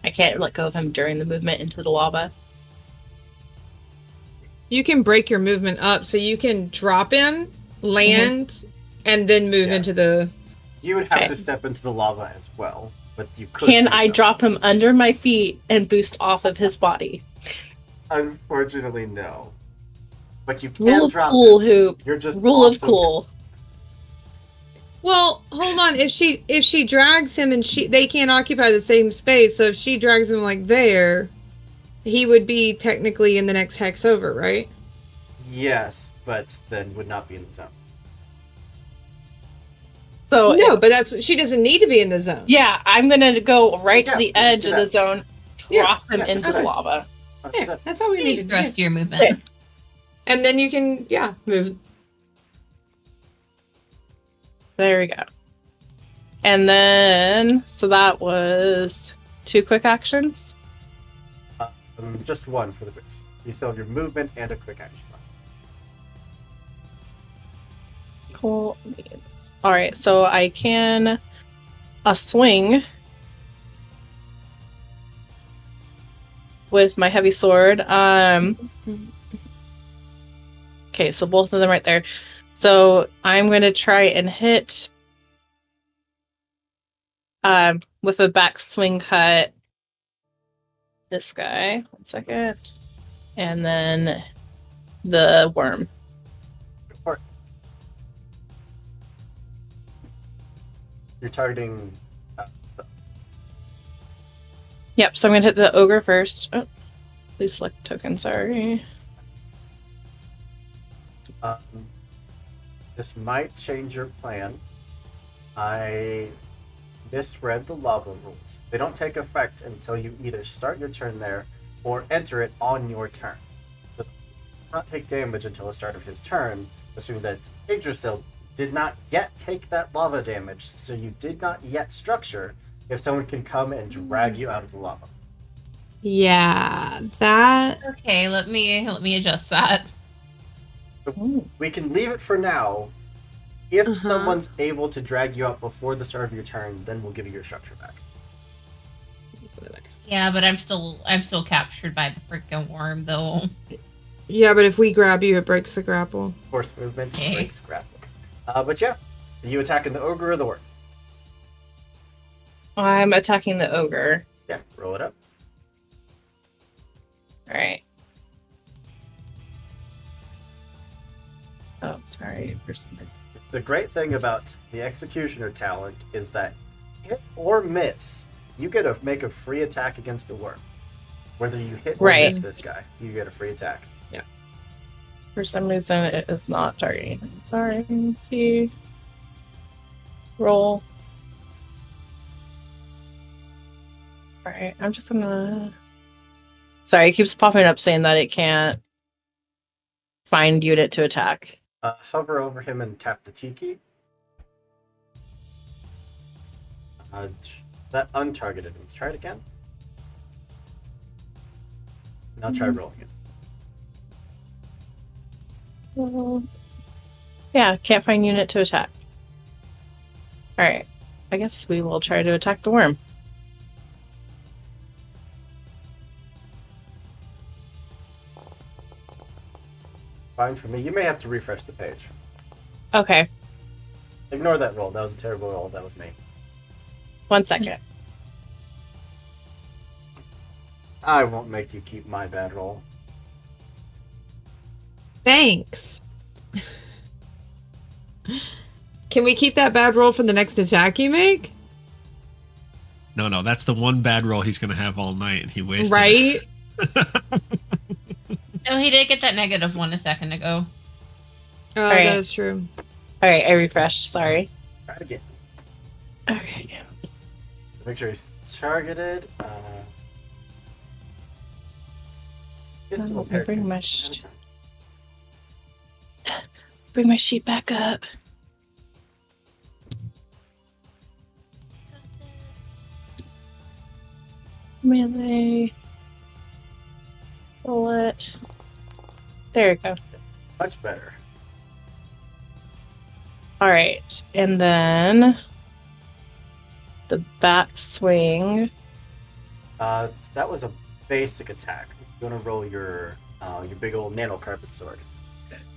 I can't let go of him during the movement into the lava. You can break your movement up, so you can drop in, land, and then move Yeah. into the. You would have Okay. to step into the lava as well, but you could. Can do I so. drop him under my feet and boost off of his body? Unfortunately, no. But you can Rule of drop cool, him. Hoop. You're just Rule of also- cool. Well, hold on. If she drags him and they can't occupy the same space, so if she drags him like there, he would be technically in the next hex over, right? Yes, but then would not be in the zone. So No, but she doesn't need to be in the zone. yeah, I'm gonna go right Yeah, to the just edge do of the that. zone, Yeah, drop him yeah, just into do the that. lava. 100%. Yeah, that's all we You need use to the rest do. of your movement. Okay. And then you can, move. There we go. And then, so that was 2 quick actions. Just one for the boost. You still have your movement and a quick action. Cool beans. All right, so I can swing with my heavy sword. Okay, so both of them right there. So I'm going to try and hit with a back swing cut this guy. 1 second. And then the worm. You're targeting. Yep, so I'm going to hit the ogre first. Oh, please select token, sorry. This might change your plan. I misread the lava rules. They don't take effect until you either start your turn there or enter it on your turn. So not take damage until the start of his turn, which means that Yggdrasil did not yet take that lava damage, so you did not yet structure if someone can come and drag you out of the lava. Yeah, that. Okay, let me adjust that. We can leave it for now. If Uh-huh. someone's able to drag you out before the start of your turn, then we'll give you your structure back. Yeah, but I'm still captured by the freaking worm though. Yeah, but if we grab you, it breaks the grapple. Force movement Okay. breaks grapples. But yeah, are you attacking the ogre or the worm? I'm attacking the ogre. Yeah, roll it up. All right. Oh, sorry. For some reason. The great thing about the executioner talent is that hit or miss, you get to make a free attack against the worm. Whether you hit or Right. miss this guy, you get a free attack. For some reason, it is not targeting. Sorry. P. Roll. All right. I'm just gonna. Sorry, it keeps popping up saying that it can't find unit to attack. Hover over him and tap the T key. That untargeted. Let's try it again. Now try rolling it. Yeah, can't find unit to attack. All right. I guess we will try to attack the worm. Fine for me. You may have to refresh the page. Okay. Ignore that roll. That was a terrible roll. That was me. 1 second. I won't make you keep my bad roll. Thanks. Can we keep that bad roll for the next attack you make? No, that's the one bad roll he's gonna have all night, and he wasted. Right? Oh, he did get that -1 a second ago. Oh, Alright. that is true. All right, I refreshed. Sorry. Try it again. Okay. Make sure he's targeted. Pistol Oh, repair bring can- my Bring my sheet back up. Melee. Bullet. There we go. Much better. All right, and then the bat swing. That was a basic attack. You want to roll your Oh, your big old nano carpet sword.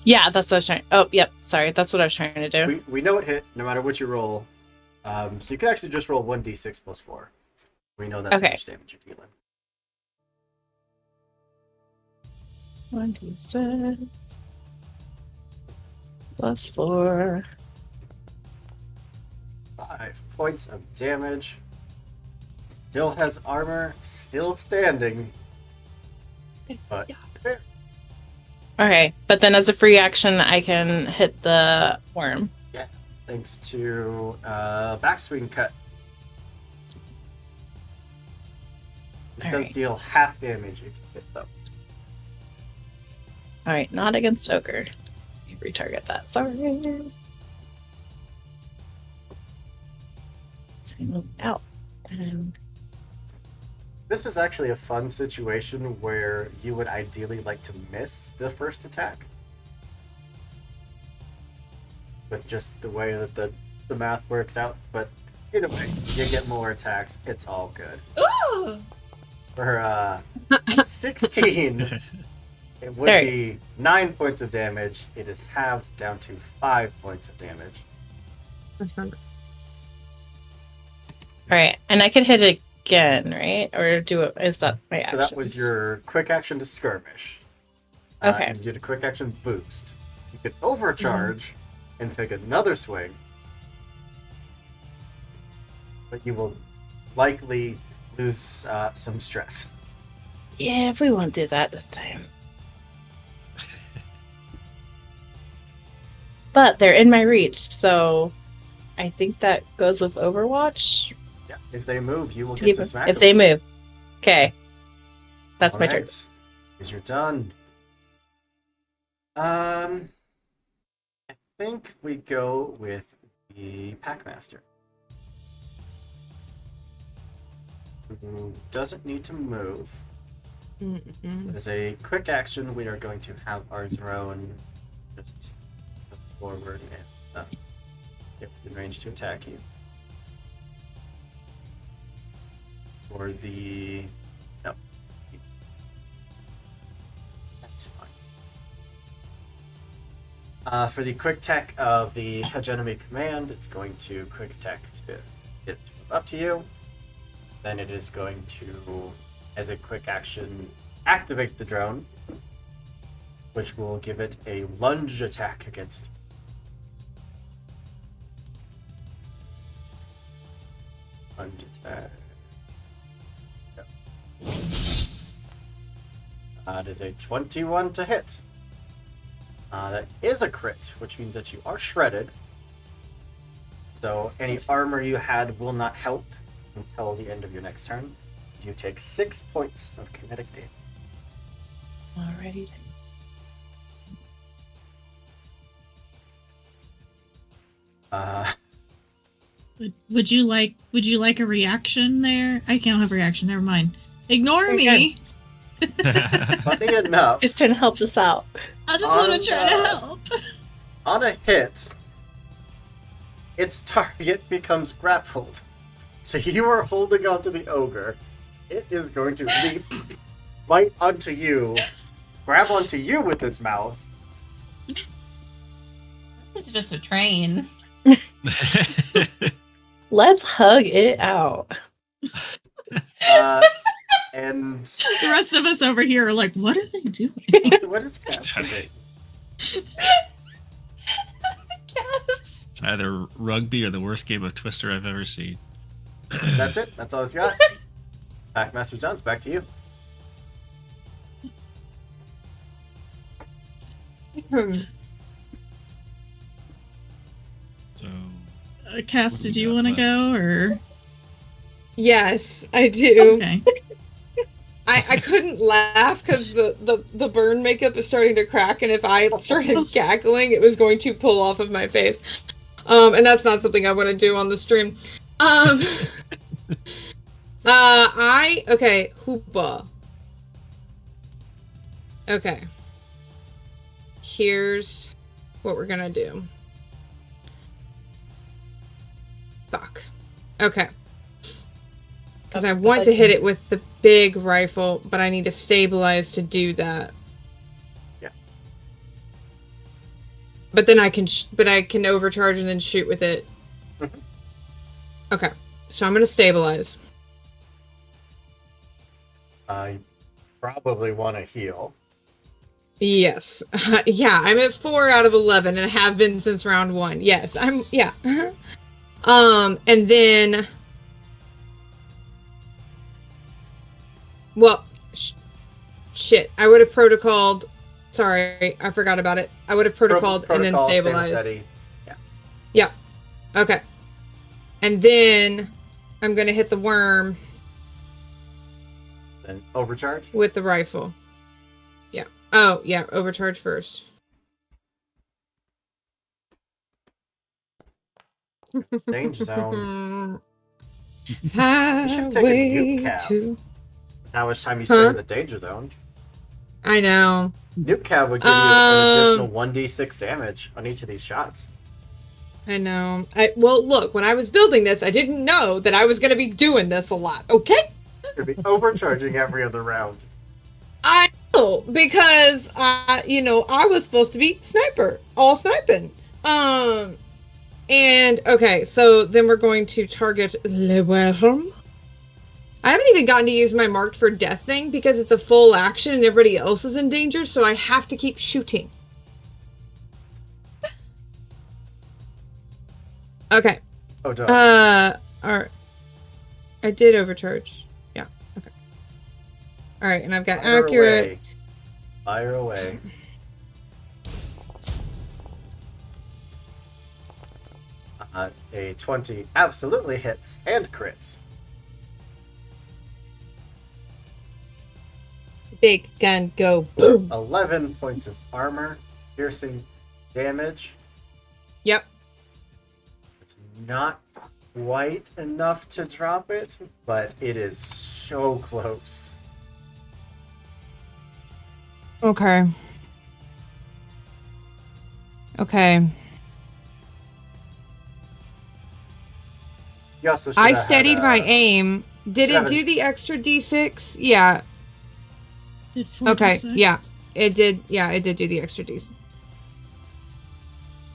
Yeah, that's what I was trying. Oh, yep. Sorry, that's what I was trying to do. We know it hit no matter what you roll. So you can actually just roll 1d6 plus 4. We know that's how Okay. much damage you're dealing. 1d6 plus 4. 5 points of damage. Still has armor, still standing. But fair. Okay, but then as a free action, I can hit the worm. Thanks to backswing cut. This does Alright. deal half damage if you hit though. All right, not against ogre. Retarget that. Sorry. Let's move out. This is actually a fun situation where you would ideally like to miss the first attack. With just the way that the math works out. But either way, you get more attacks. It's all good. Ooh! For 16, it would There. be 9 points of damage. It is halved down to 5 points of damage. All right, and I can hit it again, right? Or is that my action? So that was your quick action to skirmish. Okay. And you did a quick action boost. You could overcharge and take another swing. But you will likely lose some stress. Yeah, if we won't do that this time. But they're in my reach, so I think that goes with Overwatch. Yeah. If they move, you will To get keep to them- smack if them. they move. Okay. That's my turn. Alright. Because you're done. I think we go with the Packmaster. Who doesn't need to move. As a quick action, we are going to have our drone just move forward and get in range to attack you. For the... No. That's fine. For the quick tech of the hegemony command, it's going to quick tech to get to move up to you. Then it is going to, as a quick action, activate the drone, which will give it a lunge attack against you. Lunge attack. Yep. That is a 21 to hit. That is a crit, which means that you are shredded. So any armor you had will not help until the end of your next turn. You take 6 points of kinetic damage. Alrighty. Would you like a reaction there? I can't have a reaction. Never mind. Ignore Very me. Funny enough, Just trying to help us out. I just want to try to Oh, help. on a hit, its target becomes grappled. So you are holding onto the ogre. It is going to leap, bite onto you, grab onto you with its mouth. This is just a train. Let's hug it out. And The rest of us over here are like, what are they doing? what is happening? Yes. It's either rugby or the worst game of Twister I've ever seen. That's it. That's all it's got. Packmaster Jones, back to you. So Cass, did you want to go or? Yes, I do. Okay. I couldn't laugh because the burn makeup is starting to crack, and if I started cackling, it was going to pull off of my face. And that's not something I want to do on the stream. Okay, Hoopa. Okay. Here's what we're gonna do. Fuck. Okay. Because I want to hit it with the big rifle, but I need to stabilize to do that. But then I can overcharge and then shoot with it. Mhm. Okay, so I'm gonna stabilize. You probably want to heal. Yes. Yeah, I'm at 4 out of 11 and have been since round 1. Yes, yeah. And then... Well, shit. I would have protocoled... Sorry, I forgot about it. I would have protocoled and then Protocol, stand stabilized. steady. Yeah. Okay. And then I'm going to hit the worm Then overcharge. with the rifle. Yeah. Oh, yeah. Overcharge first. Danger zone. You should Highway take a nuke cav. to... How much time you spend in the danger zone? I know. Nuke cav would give you an additional 1d6 damage on each of these shots. I know. Well, look, when I was building this, I didn't know that I was going to be doing this a lot, okay? You'd be overcharging every other round. I know, because, I was supposed to be all sniping. And, okay, so then we're going to target Le Worm. I haven't even gotten to use my marked for death thing because it's a full action and everybody else is in danger, so I have to keep shooting. Okay. Oh, done. Alright. I did overcharge. Yeah, okay. Alright, and I've got Fire accurate. away. Fire away. A 20 absolutely hits and crits. Big gun, go boom. 11 points of armor, piercing damage. Yep. It's not quite enough to drop it, but it is so close. Okay. Okay. You also should I have steadied had, my aim. Did should it have do the extra d6? Yeah. Did 4 Okay, D6? yeah. It did. Yeah, it did do the extra d6.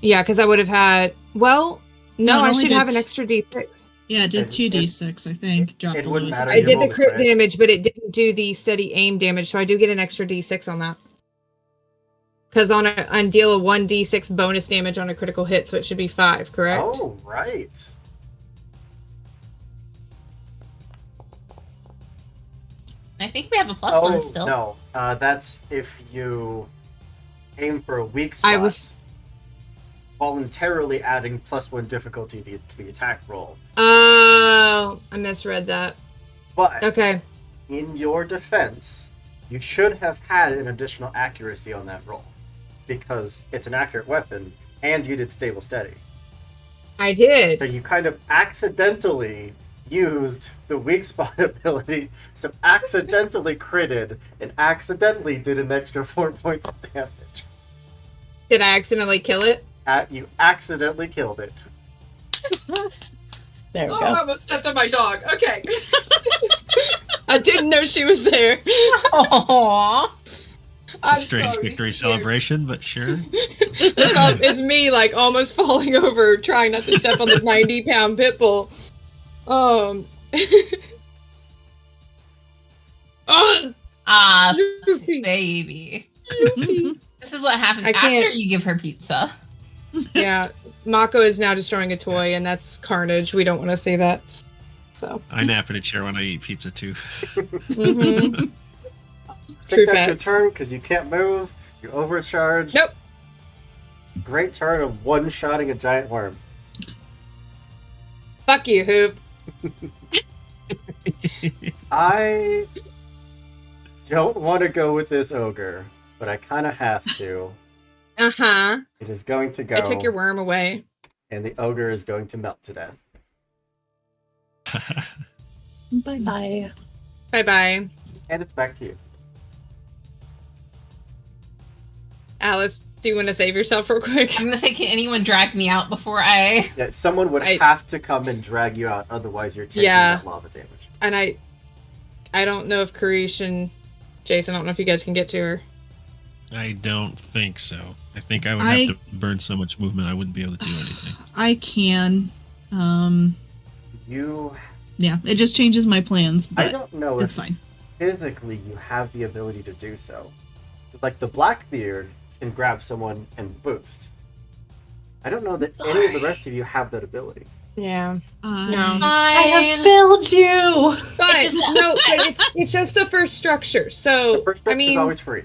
Yeah, because I would have had. Well, no, No, it I only should have did an extra d6. Yeah, it did It- 2d6, I think. Dropped it the wouldn't lowest. matter. I you did the rolled a crit crit. damage, but it didn't do the steady aim damage, so I do get an extra d6 on that. Because on deal a 1d6 bonus damage on a critical hit, so it should be 5, correct? Oh, right. I think we have a plus one still. No. That's if you aim for a weak spot. I was- voluntarily adding +1 difficulty to the attack roll. Oh, I misread that. But Okay. in your defense, you should have had an additional accuracy on that roll. Because it's an accurate weapon, and you did stable steady. I did. So you kind of accidentally used the weak spot ability, so accidentally critted, and accidentally did an extra 4 points of damage. Did I accidentally kill it? You accidentally killed it. There we Oh, go. I almost stepped on my dog. Okay. I didn't know she was there. Aww. I'm Strange sorry, victory it's weird. celebration, but sure. It's me, like, almost falling over, trying not to step on the 90-pound pit bull. Oh, Ah, Luffy. baby. Luffy. This is what happens I after can't- you give her pizza. Yeah, Mako is now destroying a toy, and that's carnage. We don't want to see that. So, I nap in a chair when I eat pizza too. mhm. I True think that's your facts. turn because you can't move. You overcharge. Nope. Great turn of one-shotting a giant worm. Fuck you, Hoop. I don't want to go with this ogre, but I kind of have to. Uh-huh. It is going to go, I took your worm away. and the ogre is going to melt to death. Bye bye. Bye-bye. And it's back to you. Alice, do you want to save yourself real quick? I'm gonna say, can anyone drag me out before I? Yeah, someone would I- have to come and drag you out, otherwise you're taking Yeah. that lava damage. And I don't know if Karish and Jason, I don't know if you guys can get to her. I don't think so. I think I would have to burn so much movement I wouldn't be able to do anything. I can. You, Yeah, it just changes my plans, I but don't know it's if fine. physically you have the ability to do so. Like the Blackbeard can grab someone and boost. I don't know that any of the rest of you have that ability. Yeah. No. I have failed you. But It's just- no, but it's just the first structure. So The first I step is mean, always free.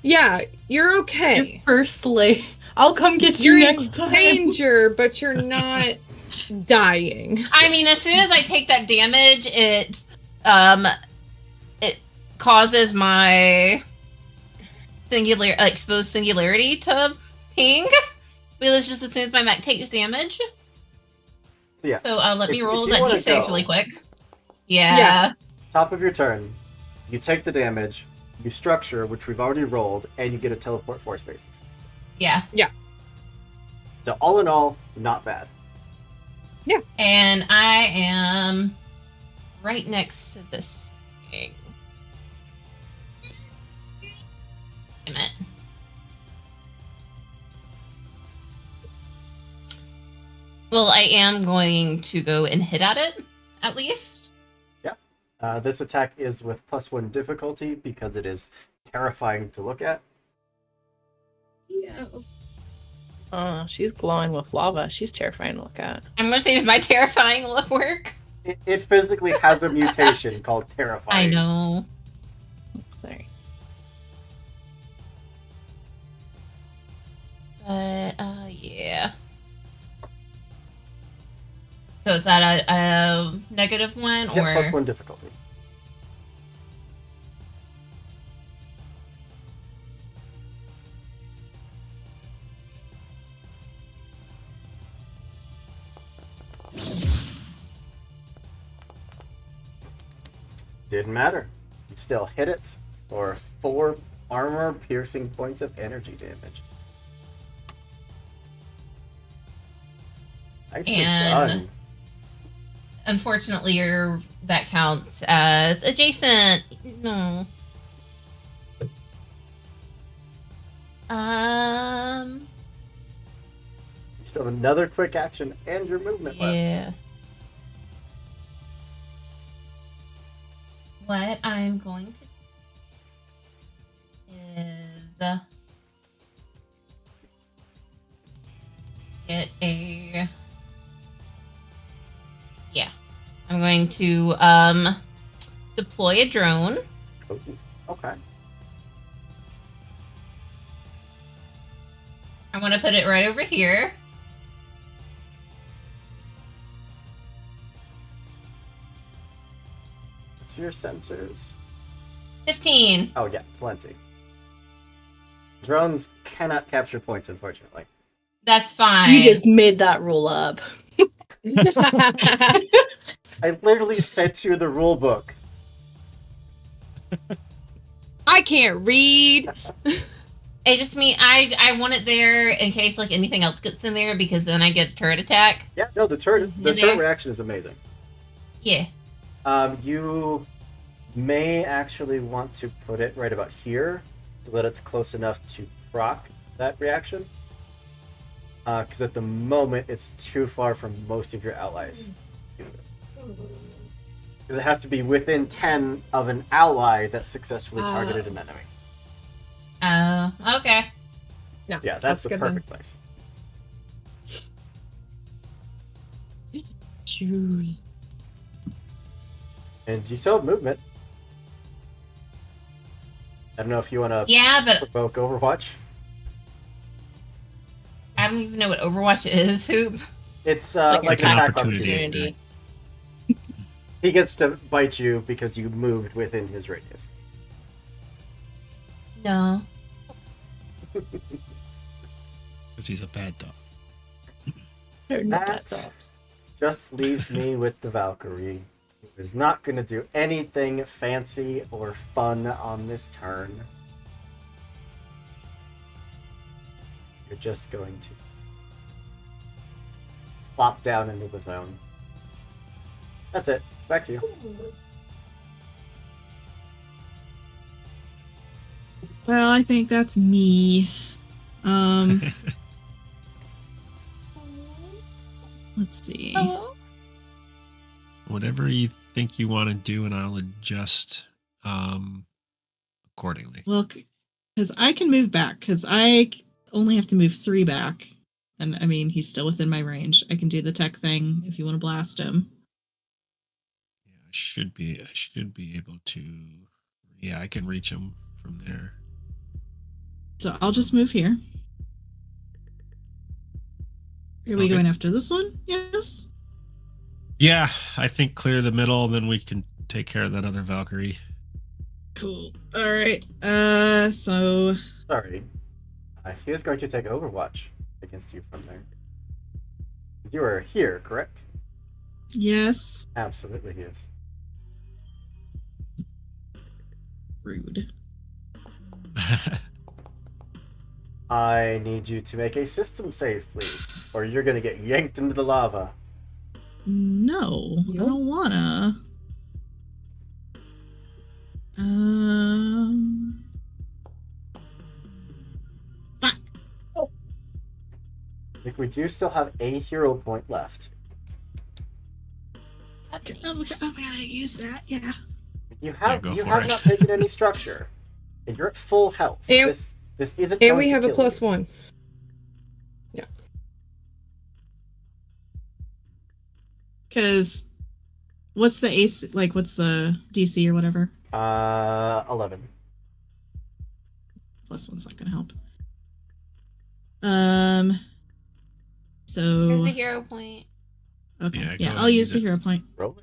yeah, you're okay. Firstly, I'll come get you You're in next time. danger, but you're not dying. I mean, as soon as I take that damage, it causes my exposed singularity to ping. Because just as soon as my mech takes damage. So yeah, So let me If- roll if you that wanna d6 go- really quick. Yeah. Yeah. top of your turn, you take the damage, you structure, which we've already rolled, and you get a teleport 4 spaces. Yeah. So all in all, not bad. And I am right next to this thing. Damn it. Well, I am going to go and hit at it, at least. This attack is with +1 difficulty because it is terrifying to look at. Yeah. Oh, she's glowing with lava. She's terrifying to look at. I'm going to say, does my terrifying look work? It physically has a mutation called I terrifying. know. Sorry. But, yeah. So is that a -1 or? Yeah, +1 difficulty. Didn't matter. You still hit it for 4 armor-piercing points of energy damage. Nicely And- done. Unfortunately, that counts as adjacent. No. You still have another quick action and your movement left. Yeah. What I'm going to do is get a. Yeah, I'm going to deploy a drone. Oh, okay. I want to put it right over here. What's your sensors? 15. Oh yeah, plenty. Drones cannot capture points, unfortunately. That's fine. You just made that rule up. I literally sent you the rule book. I can't read. It just mean I want it there in case like anything else gets in there because then I get turret attack. Yeah, no, the turret there. reaction is amazing. Yeah. You may actually want to put it right about here so that it's close enough to proc that reaction. Because at the moment, it's too far from most of your allies. Because it has to be within 10 of an ally that successfully targeted an enemy. Okay. No, Yeah, that's the good perfect place. And you still have movement. I don't know if you want to Yeah, but provoke Overwatch. I don't even know what Overwatch is. Hoop. It's like like an an attack opportunity. opportunity. He gets to bite you because you moved within his radius. No. Because he's a bad dog. They're not That that dogs. just leaves me with the Valkyrie, who is not going to do anything fancy or fun on this turn. You're just going to plop down into the zone. That's it. Back to you. Well, I think that's me. Let's see. Hello? Whatever you think you want to do, and I'll adjust accordingly. Well, because I can move back, because I only have to move 3 back. And I mean, he's still within my range. I can do the tech thing if you want to blast him. Yeah, I should be able to. Yeah, I can reach him from there. So I'll just move here. Are we Okay. going after this one? Yes. Yeah, I think clear the middle, then we can take care of that other Valkyrie. Cool. All right. So Sorry. He is going to take Overwatch against you from there. You are here, correct? yes. Absolutely, he is. Rude. I need you to make a system save, please, or you're going to get yanked into the lava. No, I Nope. don't wanna. Fuck. I think we do still have a hero point left. Okay, oh, I gotta use that. Yeah. You have go you for have it. not taken any structure. And you're at full health. And- This isn't. And going we to have a kill plus you. 1. Because what's the AC? Like, what's the DC or whatever? 11. Plus 1's not gonna help. Here's So the hero point. okay, Yeah, go yeah, ahead I'll and use use the it. hero point. Roll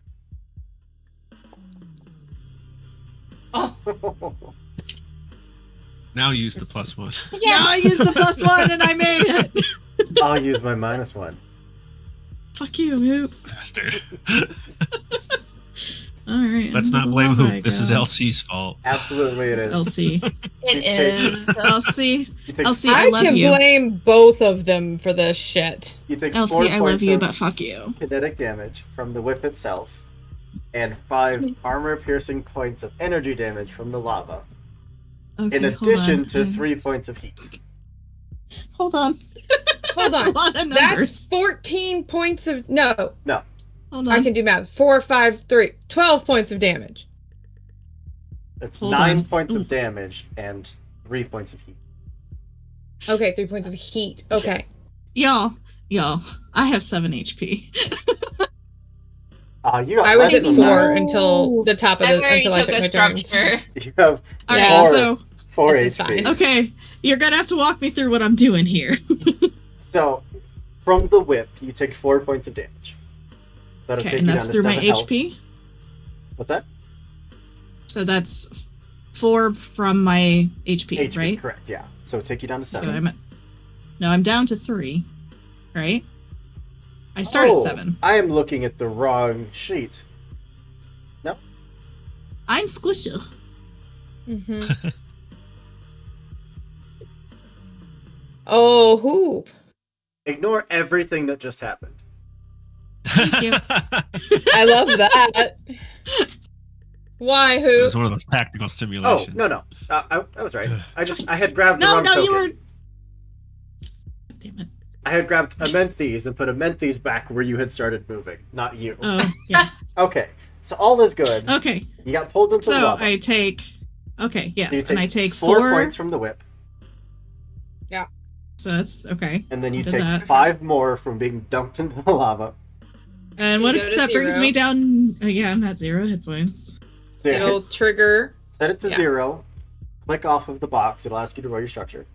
Oh, it. Now use the plus 1. Yeah, I used the plus 1 and I made it. I'll use my -1. Fuck you, Hoop. Bastard. All right. Let's into not the blame lava I Hoop. This is go. LC's fault. Absolutely, it It's is. LC. it is. LC. You take, LC, I I love can you. blame both of them for this shit. you take LC, 4 I love points you, of but fuck you. kinetic damage from the whip itself, and 5 armor-piercing points of energy damage from the lava, Okay, in hold addition on. to 3 points of heat. Hold on. Hold That's on. a lot of That's numbers. 14 points of... No, Hold on. I can do math. 4, 5, 3. 12 points of damage. It's Hold 9 on. points Ooh. of damage and 3 points of heat. Okay, 3 points of heat. Okay. Y'all, I have 7 HP. You got I was less at than 4 that. until the top of I the... already Until I took took a my turn. structure. You have All Yeah. right, 4, so 4 This is HP. fine. okay, you're gonna have to walk me through what I'm doing here. So, from the whip, you take 4 points of damage. That'll Okay, take and you that's down to through my 7 health. HP. What's that? So that's 4 from my HP, HP, right? correct, yeah. So it'll take you down to So 7. I'm down to 3, right? I start at 7. I am looking at the wrong sheet. I'm squishy. Mm-hmm. Oh, Hoop. Ignore everything that just happened. Thank you. I love that. Why, It Hoop? was one of those tactical Oh, simulations. no. I was right. I had grabbed the No, wrong token. you were. Damn it. I had grabbed Amenthys and put Amenthys back where you had started moving, not you. Oh, yeah. Okay, so all is good. Okay, You got pulled into the so lava. I take. Okay, yes, So you and I take 4 4. points from the whip, So that's okay. and then you Did take that. 5 more from being dunked into the lava. And You what go if to that brings 0. me down? Yeah, I'm at 0 hit points. So you It'll trigger. set it to yeah. 0, click off of the box, it'll ask you to roll your structure.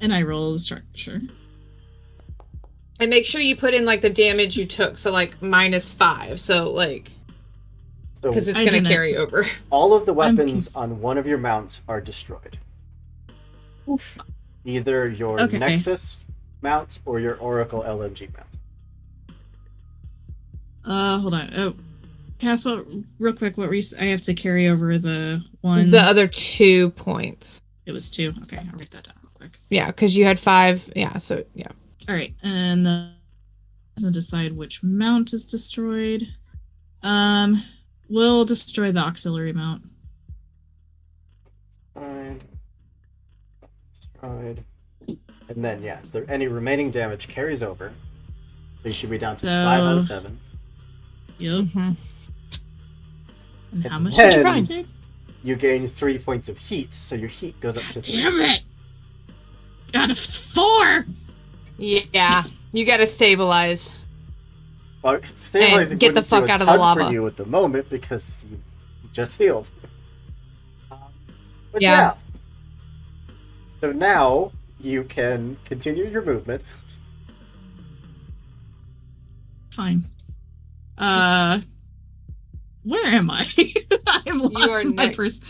And I roll the structure. And make sure you put in like the damage you took. So like -5. So like, So because it's I going didn't. to carry over. all of the I'm weapons on one of your mounts are destroyed. Oof. Either your Okay. Nexus mount or your Oracle LMG mount. Hold on. Oh, Cass, real quick, what were you? I have to carry over the one. The other 2 points. It was 2. Okay, I'll write that down real quick. Yeah, because you had 5. Yeah, so yeah. All right, and then doesn't decide which mount is destroyed. We'll destroy the auxiliary mount. Destroyed. And then, yeah, any remaining damage carries over. So you should be down to So- 5 out of 7. Yep. And how And much did you then- take? You gain 3 points of heat, so your heat goes up to 3. Damn it! Got a 4! Yeah, you gotta stabilize. Well, stabilizing And get the wouldn't do fuck a out of the ton lava. for you at the moment because you just healed. But Yeah. yeah. So now you can continue your movement. Fine. Where am I? I've are lost my next. purse.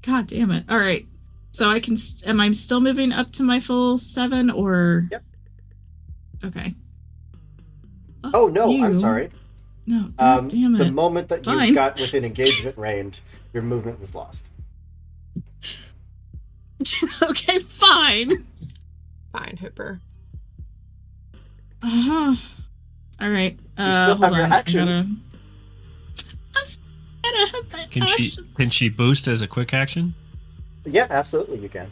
God damn it. All right. So I can. Am I still moving up to my full 7 or? Yep. Okay. Oh no, I'm you. sorry. No. God damn The it. moment that you Fine. got within engagement range, your movement was lost. Okay. Fine. Fine, Hooper. All right. still Hold have your on. actions. I'm gonna have my Can actions. she boost as a quick action? Yeah, absolutely you can.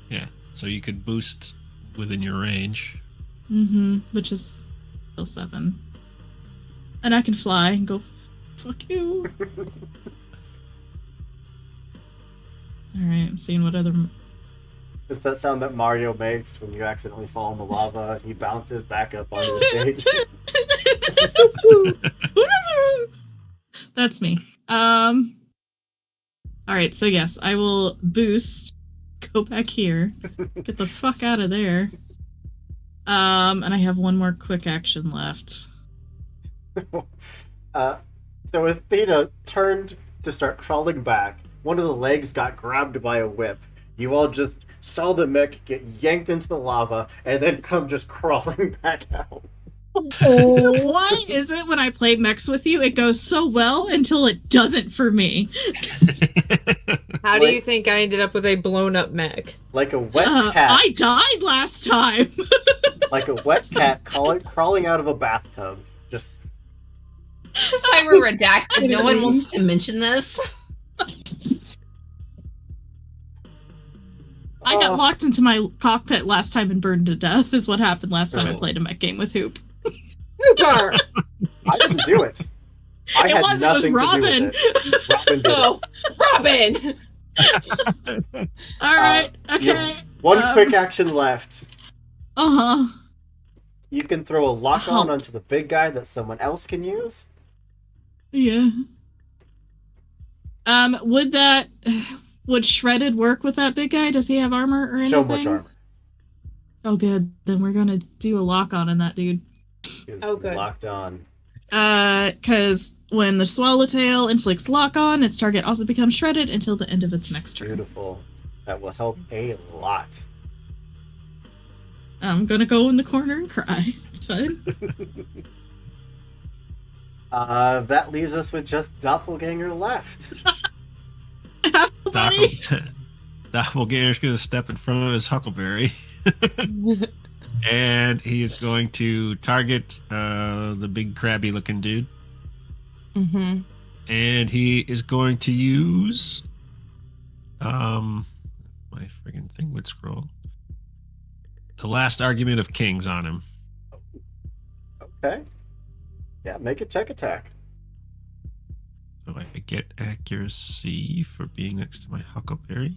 Yeah. So you could boost within your range. Which is still 7. And I can fly and go, fuck you. Alright, I'm seeing what other. It's that sound that Mario makes when you accidentally fall in the lava and he bounces back up onto the stage. That's me. Alright, so yes, I will boost. Go back here. Get the fuck out of there. And I have one more quick action left. So as Theta turned to start crawling back, one of the legs got grabbed by a whip. You all just saw the mech get yanked into the lava and then come just crawling back out. Why is it when I play mechs with you, it goes so well until it doesn't for me? How do Like- you think I ended up with a blown up mech? Like a wet cat. I died last time. Like a wet cat crawling out of a bathtub. Just That's why we're redacted. No one wants to mention this. I got Oh. locked into my cockpit last time and burned to death, is what happened last time I Oh. played a mech game with Hoop. Hooper! I didn't do it. I It had was nothing Robin. to do with it. Robin did it. Oh, Robin! Alright, you- okay. One quick action left. Uh-huh. You can throw a lock on Oh. onto the big guy that someone else can use. Yeah. Would shredded work with that big guy? Does he have armor or anything? So much armor. Oh good. Then we're gonna do a lock on that dude. Is Oh, good. locked on. Because when the swallowtail inflicts lock on, its target also becomes shredded until the end of its next turn. Beautiful. That will help a lot. I'm gonna go in the corner and cry. It's fine. That leaves us with just Doppelganger left. Buddy. Doppelganger's going to step in front of his Huckleberry. And he is going to target the big crabby looking dude. Mm-hmm. And he is going to use my friggin' thing would scroll. The last argument of kings on him. Okay. Yeah, make a tech attack. So I get accuracy for being next to my Huckleberry.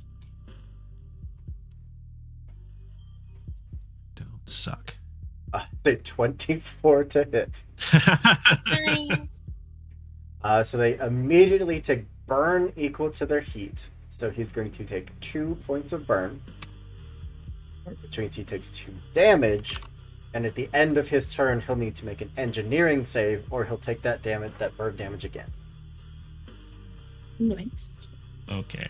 Don't suck. They 24 to hit. So they immediately take burn equal to their heat. So he's going to take 2 points of burn, which means he takes 2 damage. And at the end of his turn, he'll need to make an engineering save, or he'll take that burn damage again. Nice. Okay.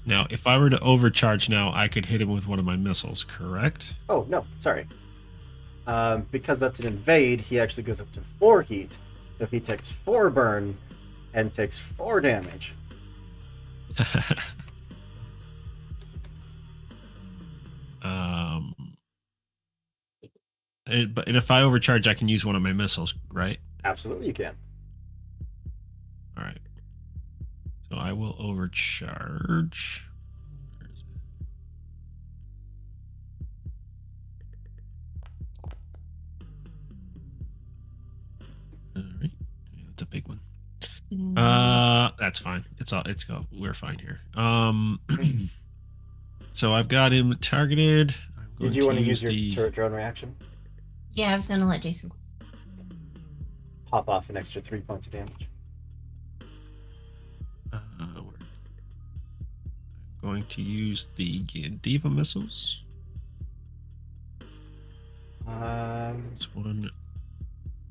Now, if I were to overcharge now, I could hit him with one of my missiles, correct? Oh, no, sorry. Because that's an invade, he actually goes up to 4 heat. So he takes 4 burn and takes 4 damage. But if I overcharge, I can use one of my missiles, right? Absolutely, you can. All right. So I will overcharge. Where is it's a big one. Mm. That's fine. We're fine here. So I've got him targeted. I'm going Did you want to use your the turret drone reaction? Yeah, I was gonna let Jason go. Pop off an extra 3 points of damage. I'm going to use the Gandiva missiles. This one.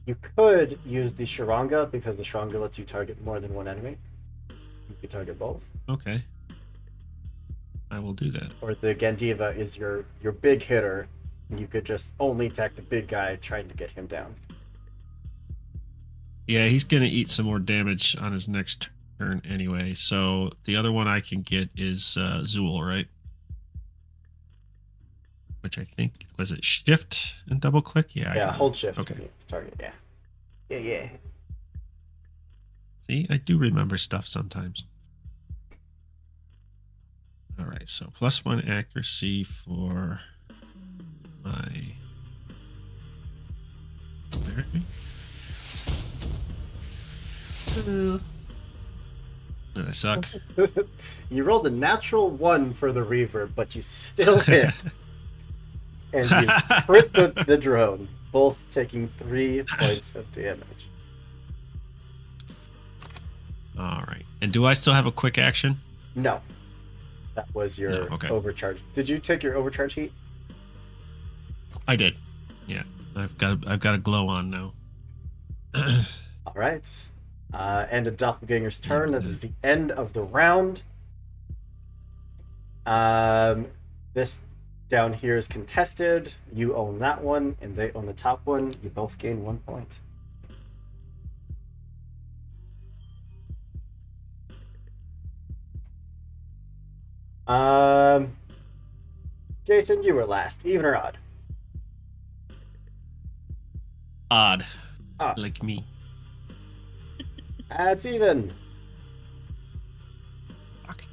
You could use the Sharanga because the Sharanga lets you target more than one enemy. You could target both. Okay. I will do that. Or the Gandiva is your big hitter, and you could just only attack the big guy trying to get him down. Yeah, he's going to eat some more damage on his next turn anyway. So the other one I can get is Zool, right? Which I think, was it shift and double click? Yeah. Yeah, hold shift. Okay. When you target, yeah. Yeah. See, I do remember stuff sometimes. All right, so +1 accuracy for my... Ooh. Did I suck? You rolled a natural 1 for the reverb, but you still hit. And you crit the drone, both taking 3 points of damage. All right. And do I still have a quick action? No. That was your okay. overcharge. Did you take your overcharge heat? I did. Yeah. I've got a glow on now. All right. End of Doppelganger's turn. That is the end of the round. This down here is contested. You own that one, and they own the top one. You both gain 1 point. Jason, you were last. Even or odd? Odd. Odd. Like me. That's even. Fuck.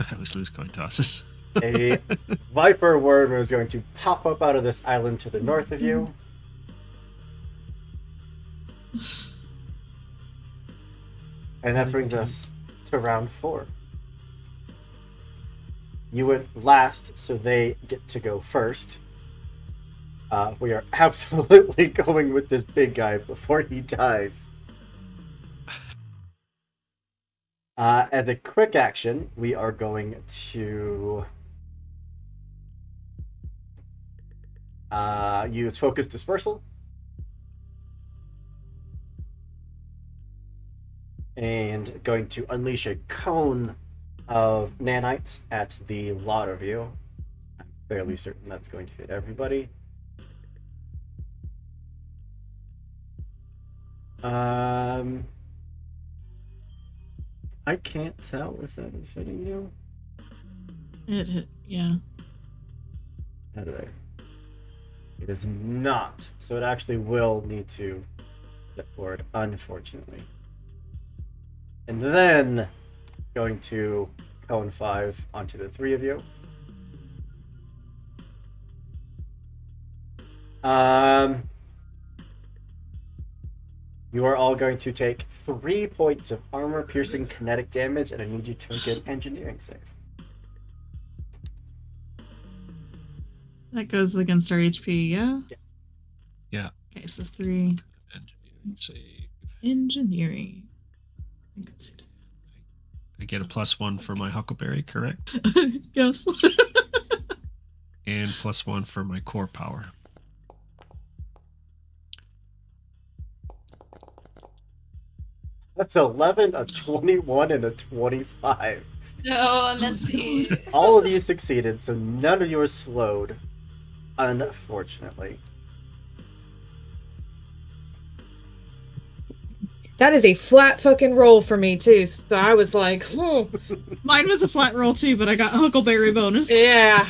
I always lose coin tosses. A viper worm is going to pop up out of this island to the north of you. And that brings us to round 4. You went last, so they get to go first. We are absolutely going with this big guy before he dies. As a quick action, we are going to use Focus Dispersal. And going to unleash a cone of nanites at the lot of you. I'm fairly certain that's going to hit everybody. I can't tell if that is hitting you. It hit, yeah. How do they? It is not. So it actually will need to step forward, unfortunately. And then going to cone 5 onto the 3 of you. You are all going to take 3 points of armor-piercing kinetic damage, and I need you to make an engineering save. That goes against our HP, yeah? Yeah. Okay, so 3. Engineering save. Engineering. I can see I get a +1 for my Huckleberry, correct? it. Yes. And +1 for my core power. That's 11, a 21, and a 25. No, that's me. All of you succeeded, so none of you are slowed, unfortunately. That is a flat fucking roll for me too. So I was like, Mine was a flat roll too, but I got Huckleberry bonus. yeah.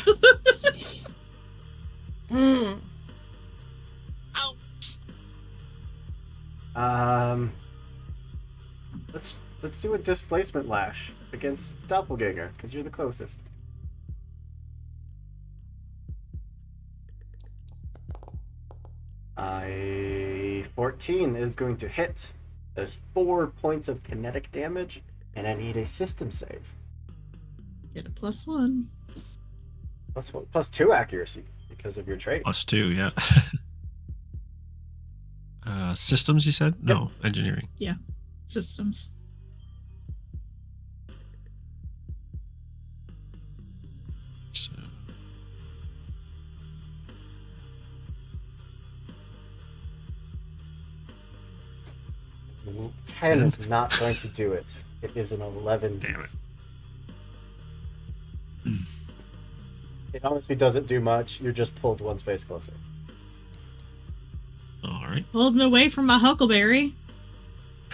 Let's do a displacement lash against Doppelganger, because you're the closest. A 14 is going to hit. There's 4 points of kinetic damage, and I need a system save. Get a +1. Plus 2 accuracy because of your trait. +2, yeah. Systems, you said? No, engineering. Yeah. Systems. So, 10 is not going to do it. It is an 11. Damn it. It honestly doesn't do much. You're just pulled 1 space closer. all right. Holding away from my huckleberry.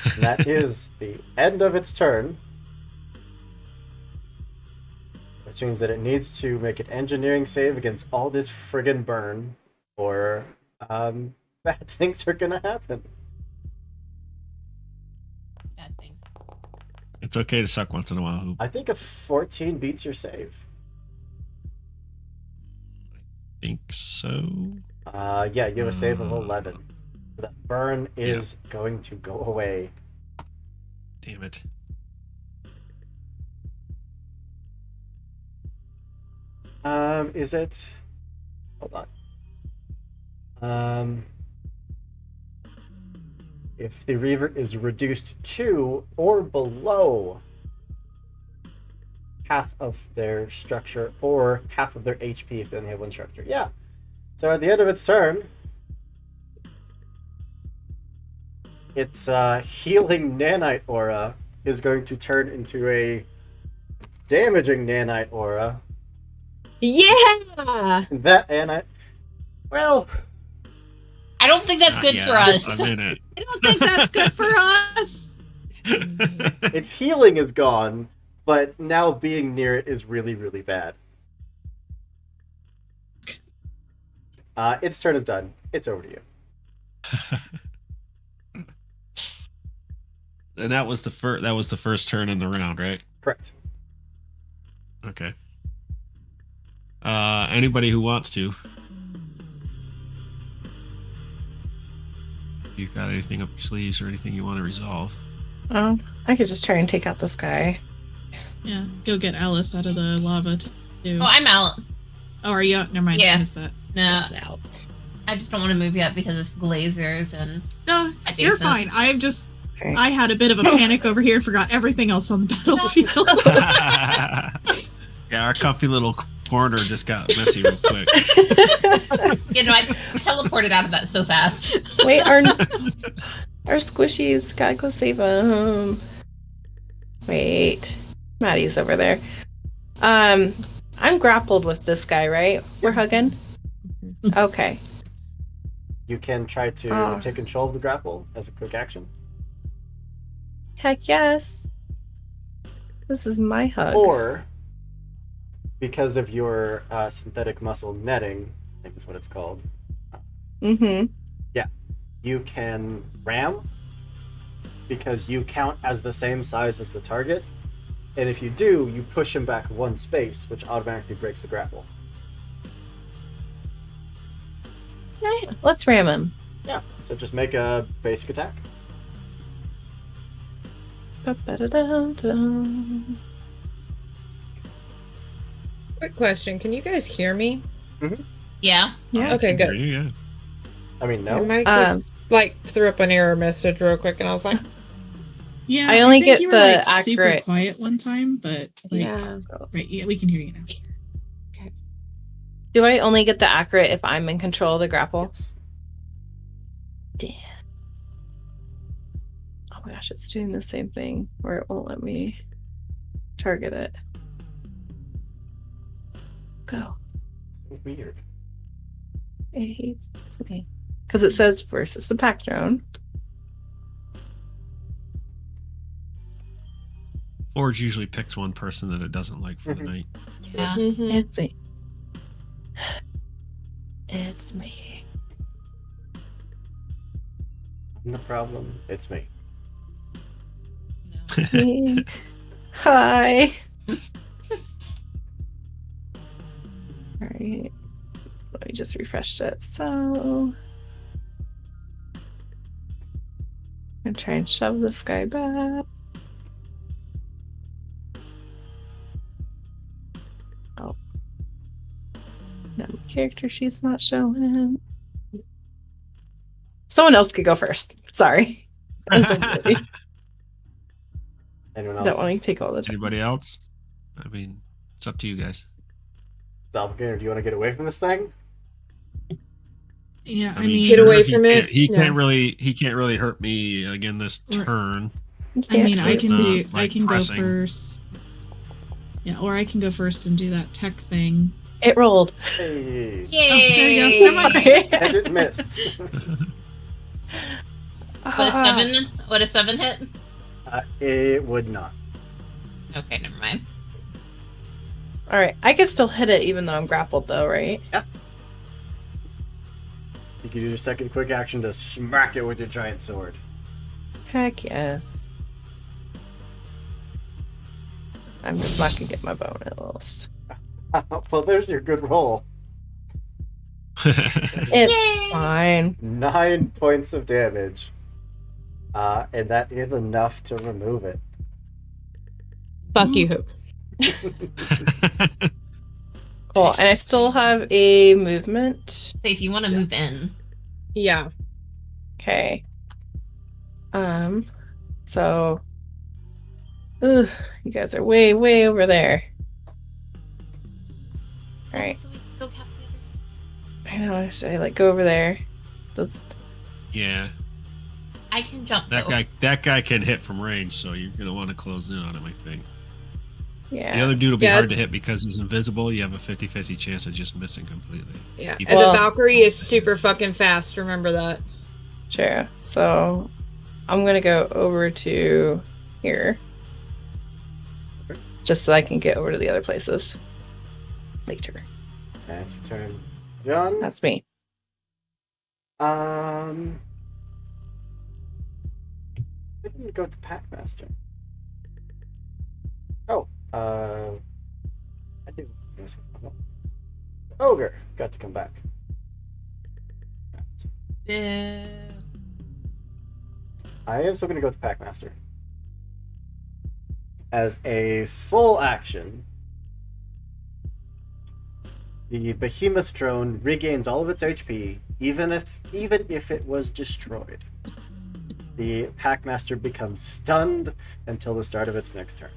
And that is the end of its turn. Which means that it needs to make an engineering save against all this friggin' burn, or bad things are gonna happen. Bad thing. It's okay to suck once in a while, Hoop. I think a 14 beats your save. Think so. Yeah, you have a save of 11. So that burn is going to go away. Damn it. Is it? Hold on. If the Reaver is reduced to or below half of their structure or half of their HP if they only have 1 structure. Yeah. So at the end of its turn, its healing nanite aura is going to turn into a damaging nanite aura. Yeah! That nanite, well, I don't think that's Not good yet. for us. I'm in it. I don't think that's good for us. its healing is gone, but now being near it is really, really bad. Its turn is done. It's over to you. And that was the first turn in the round, right? Correct. Okay. Anybody who wants to. If you've got anything up your sleeves or anything you want to resolve. I could just try and take out this guy. Yeah, go get Alice out of the lava too. Oh, I'm out. Oh, are you out? Never mind. Yeah. I missed that. No, Out. I just don't want to move yet because of glazers and No, you're adjacent. fine. Okay. I had a bit of a panic over here and forgot everything else on the battlefield. Yeah, our comfy little corner just got messy real quick. You know, I teleported out of that so fast. Wait, our squishies gotta go save them. Wait, Maddie's over there. I'm grappled with this guy, right? We're hugging. Okay. You can try to take control of the grapple as a quick action. Heck yes. This is my hug. Or, because of your synthetic muscle netting, I think is what it's called, Mm-hmm. you can ram, because you count as the same size as the target, and if you do, you push him back 1 space, which automatically breaks the grapple. Yeah, let's ram him. Yeah, so just make a basic attack. Ba-ba-da-dum-dum. Quick question. Can you guys hear me? Yeah. Yeah. Okay, good. Yeah. I mean, no. Mike just, threw up an error message real quick, and I was like, Yeah, I only think get you were, the super accurate- quiet one time, but Yeah. right, yeah, we can hear you now. Do I only get the accurate if I'm in control of the grapple? Yes. Damn. Oh my gosh, it's doing the same thing where it won't let me target it. Go. So weird. It hates me. Because it says versus the pack drone. Forge usually picks one person that it doesn't like for the night. Yeah. It's me. It's me. No problem. It's me. No. It's me. Hi. Alright. Let me just refresh it. So I'm gonna try and shove this guy back. Oh. No, my character sheet's not showing. Someone else could go first. Sorry. Anyone Don't else? want to take all the time. Anybody else? I mean, it's up to you guys. Doppelganger, do you want to get away from this thing? Yeah, I mean, mean, Get away he from can't- it? He Yeah. can't really. He can't really hurt me again this Or- turn. I mean, Yeah, I it's can not, do. I like, can pressing. go first. Yeah, or I can go first and do that tech thing. It rolled. Hey. Yay! Come on. And it missed. What a 7? What a 7 hit? It would not. Okay, never mind. All right, I can still hit it even though I'm grappled, though, right? You can do your second quick action to smack it with your giant sword. Heck yes. I'm just not gonna get my bonus. Well, there's your good roll. It's Yay! fine. 9 points of damage. And that is enough to remove it. Fuck you, Hope. Cool. And I still have a movement. So if you want to move in, Yeah. Okay. So. Ugh, you guys are way, way over there. Alright. So we can go capture I know, should I like go over there? That's Yeah, I can jump. that though. guy can hit from range, so you're gonna want to close in on him, I think. yeah. The other dude will be Yeah, hard to hit because he's invisible. You have a 50-50 chance of just missing completely. Yeah. You- And Well- the Valkyrie is super fucking fast. Remember that. Sure. So I'm gonna go over to here. Just so I can get over to the other places later. That's your turn. John? That's me. I think I'm gonna go with the Packmaster. Oh, I do. Ogre got to come back. Boo. I am still gonna go with the Packmaster. As a full action, the behemoth drone regains all of its HP, even if it was destroyed. The Packmaster becomes stunned until the start of its next turn.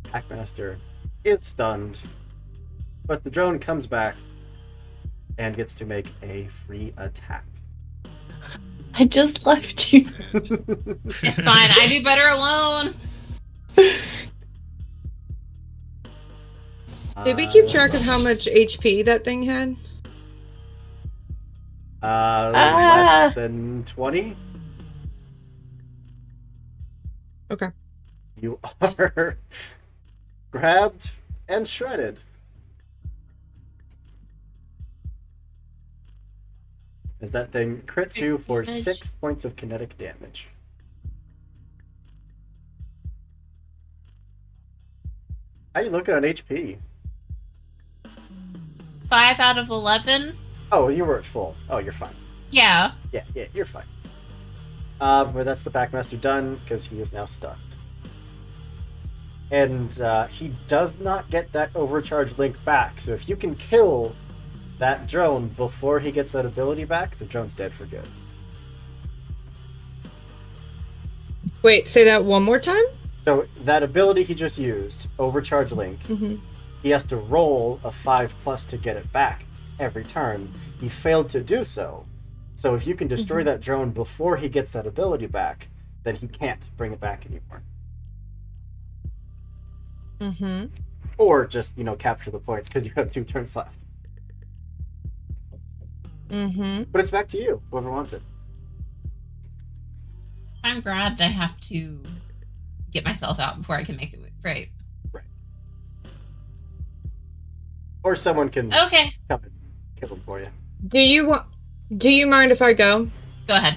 Packmaster is stunned, but the drone comes back and gets to make a free attack. I just left you. It's fine. I do better alone. Did we keep track of how much HP that thing had? Less than 20? Okay. You are grabbed and shredded. As that thing crits you for Damage. 6 points of kinetic damage. How you looking on HP? 5 out of 11. Oh, you were at full. Oh, you're fine. Yeah. Yeah, you're fine. But that's the Packmaster done, because he is now stunned. And he does not get that overcharge link back, so if you can kill that drone before he gets that ability back, the drone's dead for good. Wait, say that one more time? So that ability he just used, overcharge link, Mm-hmm. he has to roll a 5+ to get it back every turn. He failed to do so. So if you can destroy that drone before he gets that ability back, then he can't bring it back anymore. Mm-hmm. Or just, capture the points because you have 2 turns left. Mm-hmm. But it's back to you, whoever wants it. If I'm grabbed, I have to get myself out before I can make it. Right. Or someone can Okay. come and kill him for you. Do you mind if I go? Go ahead.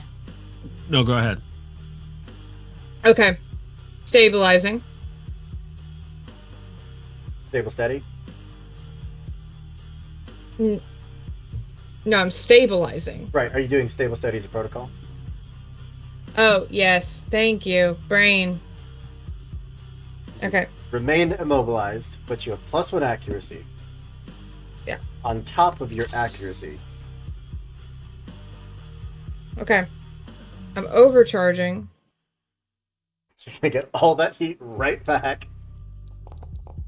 No, go ahead. Okay. Stabilizing. Stable steady. No, I'm stabilizing. Right. Are you doing stable studies of protocol? Oh, yes. Thank you. Brain. Okay. Remain immobilized, but you have +1 accuracy. Yeah. On top of your accuracy. Okay. I'm overcharging. So you're going to get all that heat right back.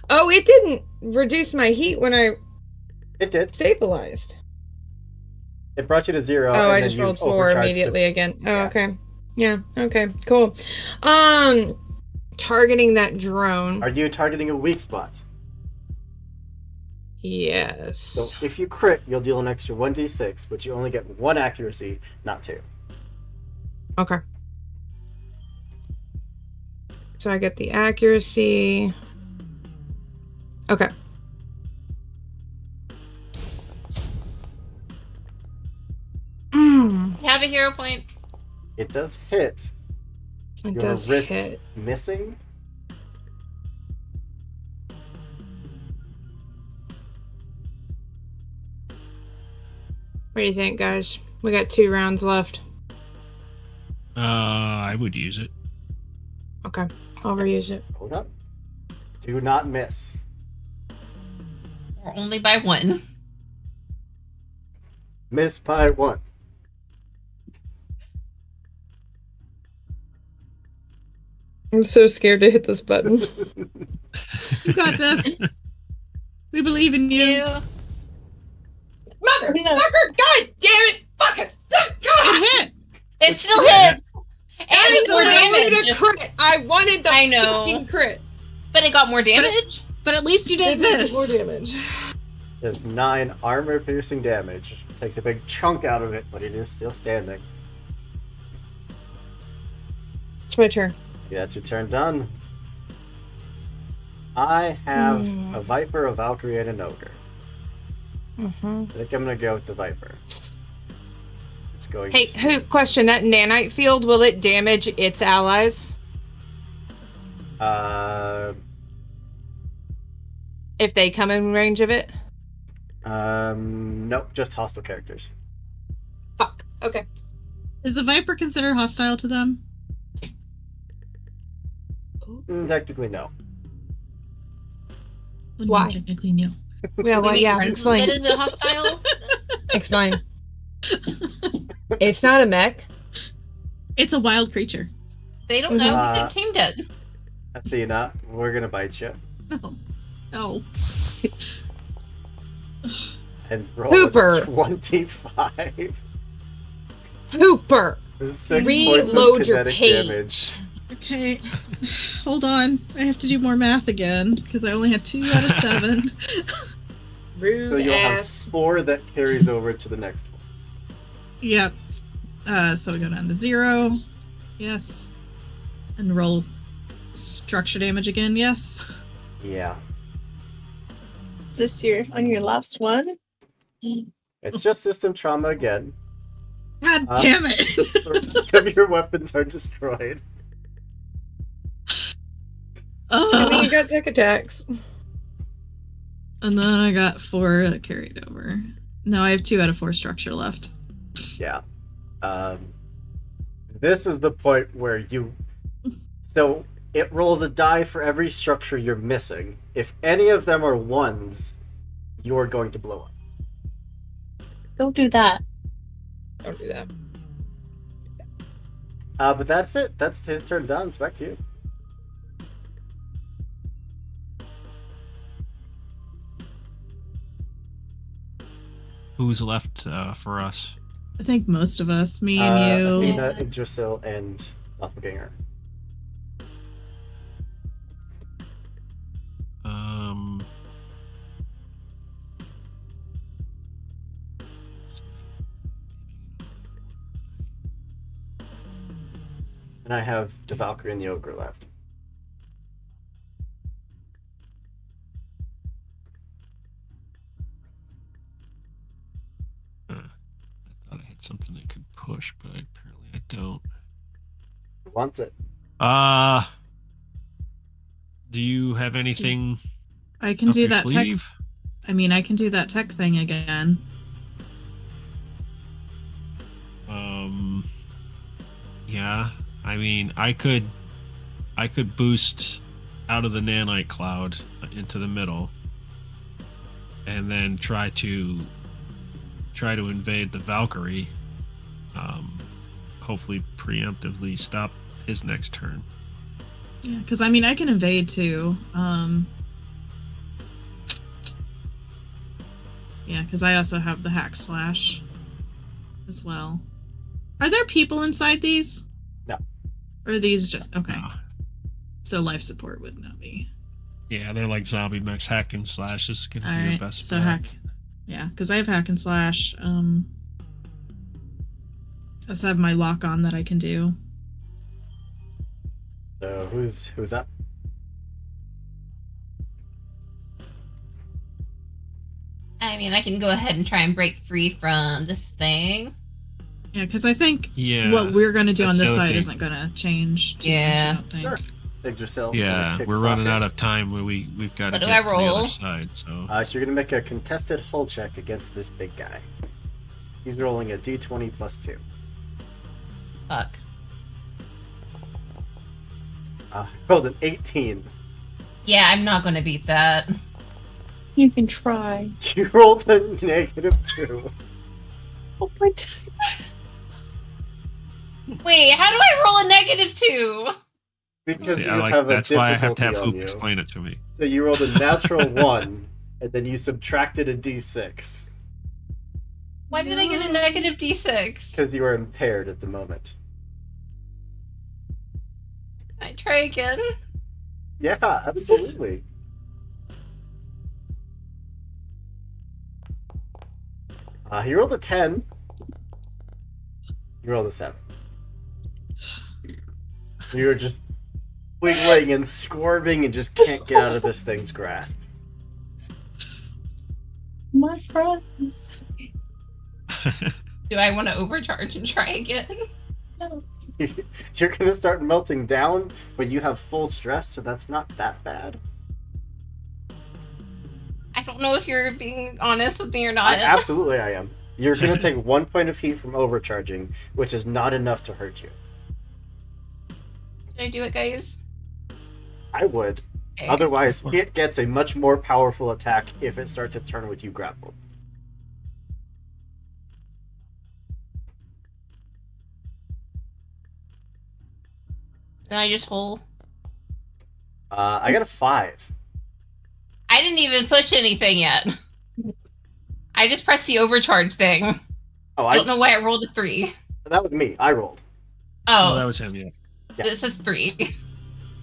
Oh, it didn't reduce my heat when I It did. stabilized. It brought you to 0. Oh, and I then just you rolled 4 overcharged immediately it. again. Oh, Yeah. okay. Yeah, okay, cool. Targeting that drone. Are you targeting a weak spot? Yes. So if you crit, you'll deal an extra 1d6, but you only get 1 accuracy, not 2. Okay. So I get the accuracy. Okay. You have a hero point. It does hit. It Your does risk hit. missing. What do you think, guys? We got 2 rounds left. I would use it. Okay. I'll reuse it. Hold up. Do not miss. Or only by 1. Miss by 1. I'm so scared to hit this button. You got this. We believe in you. Motherfucker! God damn it! Fuck it! It hit. It still hit. And I more wanted a damage. crit. I wanted the I know. fucking crit. But it got more damage. But at least you didn't miss. More damage. Does 9 armor piercing damage. Takes a big chunk out of it, but it is still standing. It's my turn. Yeah, that's your turn done. I have a Viper, a Valkyrie, and an Ogre. I think I'm gonna go with the Viper. It's going. Hey, who? Question: that nanite field, will it damage its allies if they come in range of it? Nope, just hostile characters. Fuck. Okay. Is the Viper considered hostile to them? Technically, no. What do you Why? mean technically, no. Yeah. Well, We yeah. make friends with Explain. it. Is it hostile? Explain. It's not a mech. It's a wild creature. They don't know. Uh, We could tamed it. Athena, we're gonna bite you No. No. and roll Hooper. a 25. Hooper. 6 points Reload of your kinetic page. damage. Okay. Hold on. I have to do more math again because I only had 2 out of 7. Rude So you'll have ass. 4 that carries over to the next one. Yep. So we go down to 0. Yes. And roll structure damage again. Yes. Yeah. Is this on your last one? It's just system trauma again. God damn it. The rest of your weapons are destroyed. And then you Ugh. got tech attacks. And then I got 4 that carried over. No, I have 2 out of 4 structure left. Yeah. This is the point where you... So, it rolls a die for every structure you're missing. If any of them are 1s, you're going to blow up. Don't do that. Don't do that. But that's it. That's his turn done. It's back to you. Who's left for us? I think most of us, me and you. Athena, Yggdrasil, and Doppelganger. And I have the Valkyrie and the Ogre left. I thought I had something I could push, but apparently I don't. Who wants it? Do you have anything I can up do your that tech. sleeve? I mean, I can do that tech thing again. Yeah, I mean, I could boost out of the nanite cloud into the middle, and then try to invade the Valkyrie. Hopefully, preemptively stop his next turn. Yeah, because I mean, I can invade too. Yeah, because I also have the hack slash as well. Are there people inside these? No. Or are these just okay? No. So life support would not be. Yeah, they're like zombie mechs. Hack and slash is gonna All be your right. best So bet. hack. Yeah, because I have hack and slash. I also have my lock on that I can do. So who's up? I mean, I can go ahead and try and break free from this thing. Yeah, because I think Yeah, what we're gonna do on that's this the other side thing. isn't gonna change too Yeah. much. I don't think. Sure. Yggdrasil. Yeah, we're running out of time. We've got to What get do I to the roll? other side. So So you're gonna make a contested hull check against this big guy. He's rolling a d20 plus 2. Fuck. Rolled an 18. Yeah, I'm not going to beat that. You can try. You rolled a -2. Oh my Wait, how do I roll a -2? Because see, you I like have a that's why I have to have difficulty on Hoop you. explain it to me. So you rolled a natural 1, and then you subtracted a d6. Why did I get a -D6? Because you are impaired at the moment. Can I try again? Yeah, absolutely. He rolled a 10. You rolled a 7. You're just wiggling and squirming and just can't get out of this thing's grasp. My friends. Do I want to overcharge and try again? No. You're gonna start melting down, but you have full stress, so that's not that bad. I don't know if you're being honest with me or not. Absolutely, I am. You're gonna take 1 point of heat from overcharging, which is not enough to hurt you. Did I do it, guys? I would. Okay. Otherwise, it gets a much more powerful attack if it starts to turn with you grappled. Then I just hold. I got a 5. I didn't even push anything yet. I just pressed the overcharge thing. Oh, I don't know why I rolled a 3. that was me. I rolled. Oh, Oh, that was him. Yeah. Yeah. this is 3.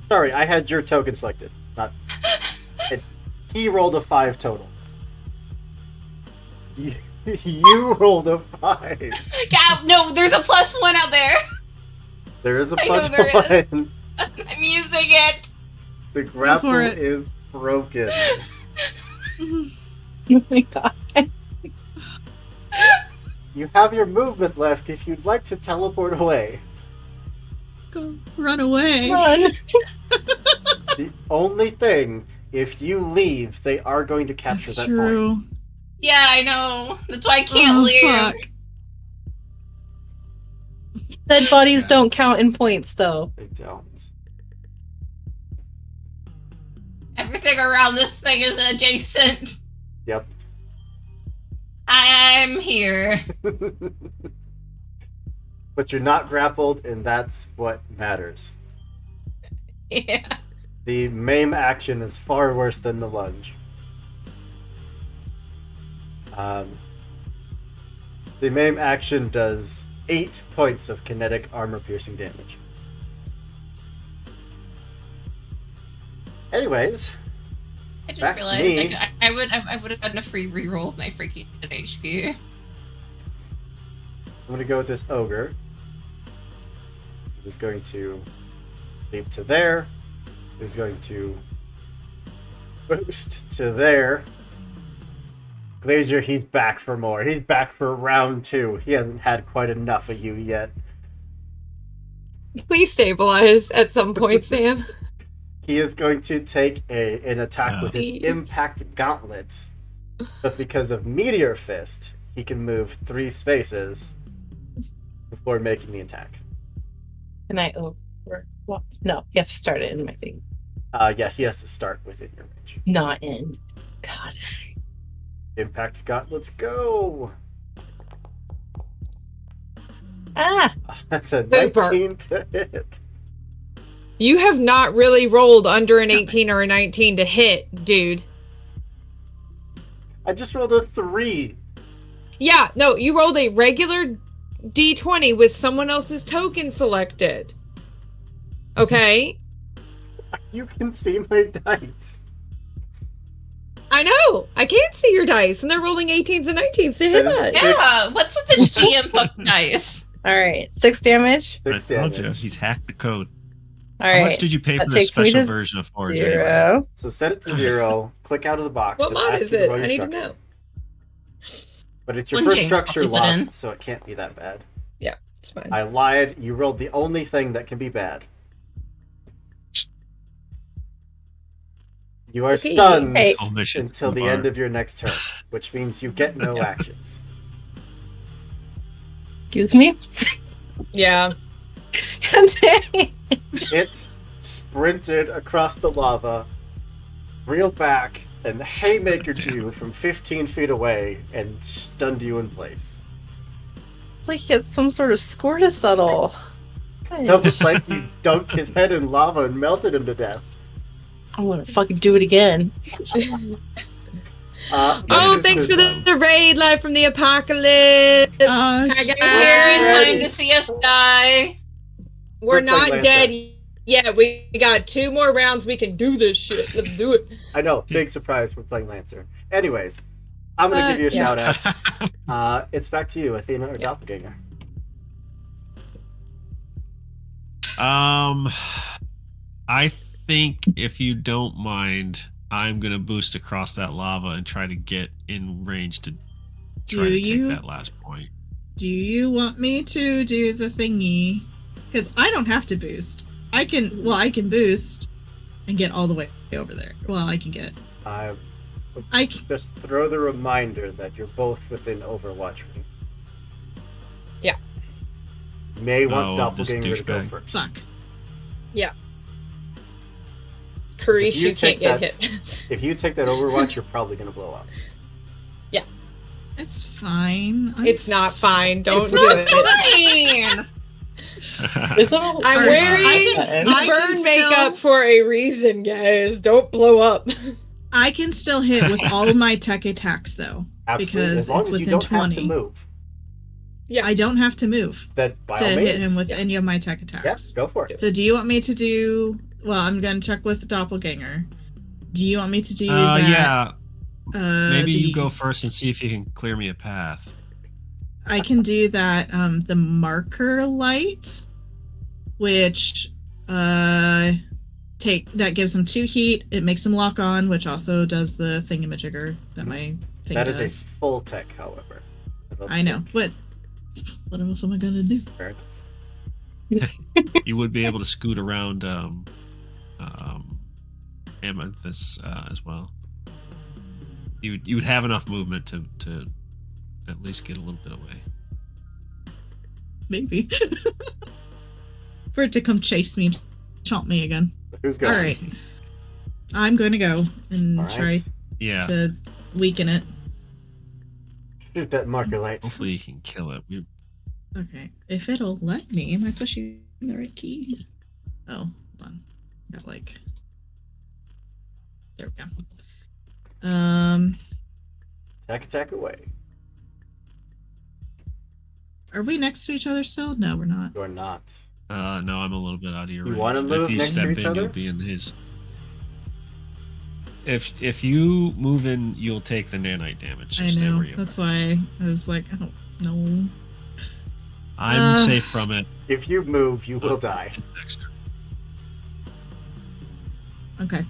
Sorry, I had your token selected. Not. He rolled a 5 total. You rolled a 5. Yeah, no, there's a +1 out there. There is a I know plus there 1. I'm using it. The grapple for it. is broken. Oh my god. You have your movement left if you'd like to teleport away. Go run away. Run. The only thing, if you leave, they are going to capture That's that true. point. Yeah, I know. That's why I can't Oh, leave. fuck. Dead bodies don't count in points, though. They don't. Everything around this thing is adjacent. Yep. I'm here. But you're not grappled, and that's what matters. Yeah. The maim action is far worse than the lunge. The maim action does 8 points of kinetic armor piercing damage. Anyways, I just Back to realized me. I would have gotten a free reroll of my freaking HQ. I'm gonna go with this ogre. Who's going to leap to there. Who's going to boost to there. Glazier, he's back for more. He's back for round 2. He hasn't had quite enough of you yet. Please stabilize at some point, Sam. He is going to take an attack with his Please. impact gauntlets. But because of Meteor Fist, he can move 3 spaces before making the attack. Can I over? Well, no, he has to start it in my thing. Yes, he has to start within your range. Not in. God. Impact got. Let's go. Ah! That's a Super. 19 to hit. You have not really rolled under an 18 or a 19 to hit, dude. I just rolled a 3. Yeah, no, you rolled a regular D20 with someone else's token selected. Okay? You can see my dice. I know. I can't see your dice, and they're rolling 18s and 19s to hit us. Yeah, what's with this GM fuck dice? All right, 6 damage. 6 I told you, damage. he's hacked the code. All How right. much did you pay That for this takes me special to version of Forge anyway? 0. So set it to 0. Click out of the box. What and mod ask is you to it? roll your I need to structure. know. But it's your One first game, structure I'll keep it in. lost, so it can't be that bad. Yeah, it's fine. I lied. You rolled the only thing that can be bad. You are Okay. stunned Hey. Omission until the bar. end of your next turn, which means you get no actions. Excuse me? Yeah. Dang. It sprinted across the lava, reeled back, and haymakered you from 15 feet away and stunned you in place. It's like he has some sort of score to settle. It's almost like you dunked his head in lava and melted him to death. I'm gonna fucking do it again. Oh, this thanks is for the raid live from the apocalypse. Oh, Hi, shit. guys. Here in Alright. time to see us die. We're We're not playing dead yet. We got 2 more rounds. We can do this shit. Let's do it. I know, big surprise, we're playing Lancer. Anyways, I'm going to give you a Yeah. shout out. It's back to you, Athena or Doppelganger. I think if you don't mind, I'm gonna boost across that lava and try to get in range to try to take that last point. Do you want me to do the thingy? Because I don't have to boost. I can boost and get all the way over there. Well, I can get. I I just throw the reminder that you're both within Overwatch range. Yeah. You may want Oh, this Doppelganger to go douchebag. first. fuck. Curish, If you you can't take get that- hit. If you take that Overwatch, you're probably going to blow up. It's fine. It's not fine. Don't It's do not it. fine. Is it all I'm Alright, wearing I can burn still- makeup for a reason, guys. Don't blow up. I can still hit with all of my tech attacks though, Absolutely. because as long it's as you within don't 20. have to move, I don't have to move then by to all means. hit him with any of my tech attacks. Yes, go for it. So do you want me to do? Well, I'm gonna check with Doppelganger. Do you want me to do that? Yeah. Maybe the- you go first and see if you can clear me a path. I can do that. The marker light, which that gives him 2 heat. It makes him lock on, which also does the thingamajigger that my thing That is does. a full tech, however. I know, but what else am I gonna do? Fair enough. You would be able to scoot around Amethyst as well. You would have enough movement to at least get a little bit away. Maybe for it to come chase me, chomp me again. Who's going? All right, I'm going to go and All right. try Yeah. to weaken it. Shoot that marker light. Hopefully you can kill it. Okay, if it'll let me, am I pushing the right key? Oh, hold on. Got like. There we go. Attack away. Are we next to each other still? No, we're not. You're not. No, I'm a little bit out of your You range. wanna move if you next to step each in, other? you'll be in his. If you move in, you'll take the nanite damage. So I stay know. where you That's why I was like, I don't know. I'm safe from it. If you move, you will die. Next turn. Okay.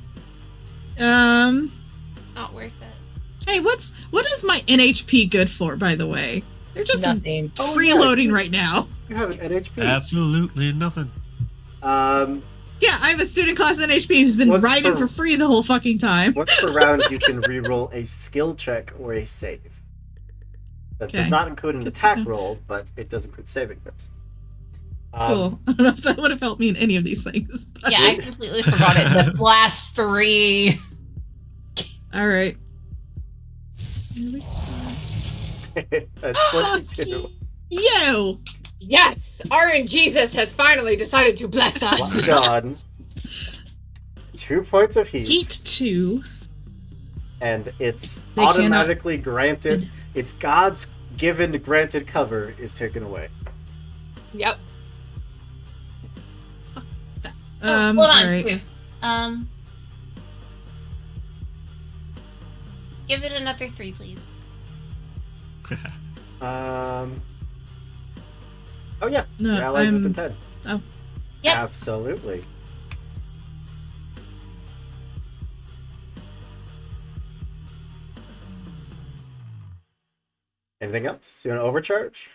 Not worth it. Hey, what is my NHP good for? By the way, they're just Nothing. freeloading right now. You have an NHP. Absolutely nothing. Yeah, I have a student class NHP who's been What's riding for- for free the whole fucking time. Once per round, you can re-roll a skill check or a save. That does Okay. not include an Good to attack know. roll, but it does include saving throws. Cool. I don't know if that would have helped me in any of these things. but- Yeah, I completely forgot it. The blast 3. All right. Here we go. A 22. Yo! Yes, RNGesus has finally decided to bless us. Well done. 2 points of heat. Heat 2. And it's They cannot- automatically granted. It's God's given granted cover is taken away. Yep. Hold on. All right. Wait. Give it another 3, please. Oh yeah, No, your allies with I'm- the 10. oh. Yep. Absolutely. Anything else? You want to overcharge?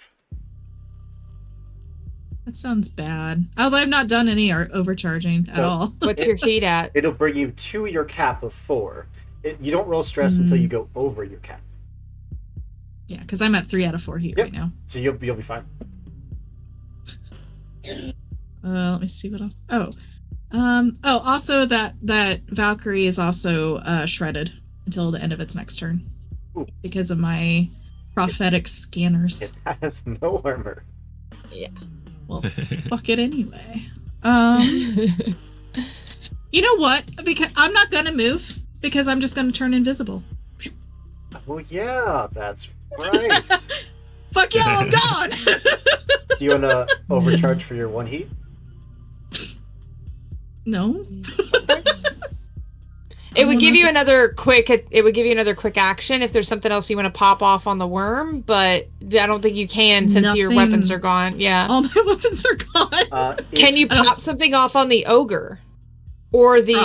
That sounds bad. Although I've not done any overcharging at So- all. What's your heat at? It'll bring you to your cap of 4. You don't roll stress until you go over your cap. Yeah, because I'm at 3 out of 4 heat Yep. right now. So you'll be fine. Let me see what else. Also that Valkyrie is also shredded until the end of its next turn. Ooh. Because of my prophetic scanners. It has no armor. Well, fuck it anyway. You know what? Because I'm not gonna move because I'm just gonna turn invisible. Oh yeah, that's right. Fuck yeah, I'm gone. Do you want to overcharge for your 1 heat? No. It would give you just- another quick. It would give you another quick action if there's something else you want to pop off on the worm, but I don't think you can since your Nothing. weapons are gone. Yeah. All my weapons are gone. Can you pop something off on the ogre, or the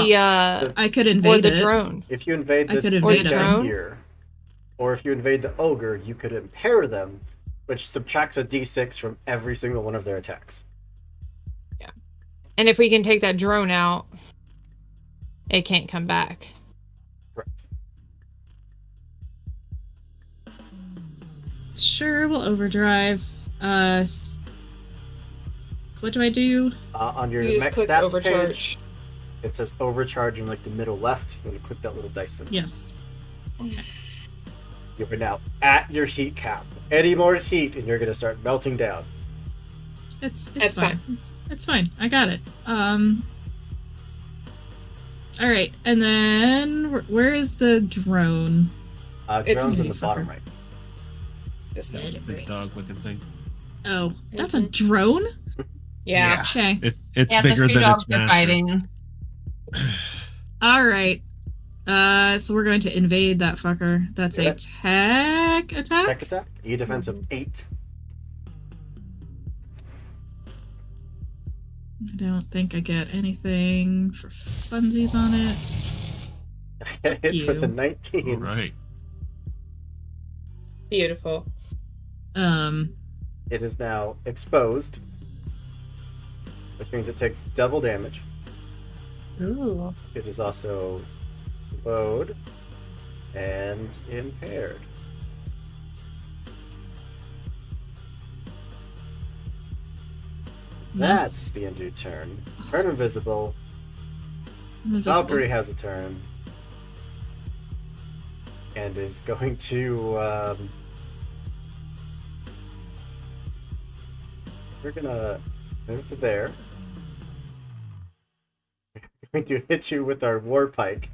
I could or invade the it. drone? If you invade I this could big invade it. guy Drone? here, or if you invade the ogre, you could impair them, which subtracts a d6 from every single one of their attacks. And if we can take that drone out, it can't come back. Correct. Sure, we'll overdrive. What do I do? On your You just mech click stats overcharge. page, it says overcharge in like the middle left. You want to click that little dice symbol. Yes. You're now at your heat cap. Any more heat, and you're going to start melting down. It's That's fine. It's fine. I got it. All right, and then where is the drone? Drone's in the Fucker. bottom right. Big dog looking thing. Oh, that's a drone. Yeah. Okay. It's Yeah, bigger the 2 than dogs its are master. fighting. All right. So we're going to invade that fucker. That's a Yeah. tech attack. Tech attack. E defense of 8. I don't think I get anything for funsies on it. Hits with a you. 19. All right. Beautiful. It is now exposed, which means it takes double damage. Ooh. It is also slowed and impaired. That's the end of your turn. Turn invisible. invisible. Valkyrie has a turn. And is going to we're gonna move to there. We're going to hit you with our war pike.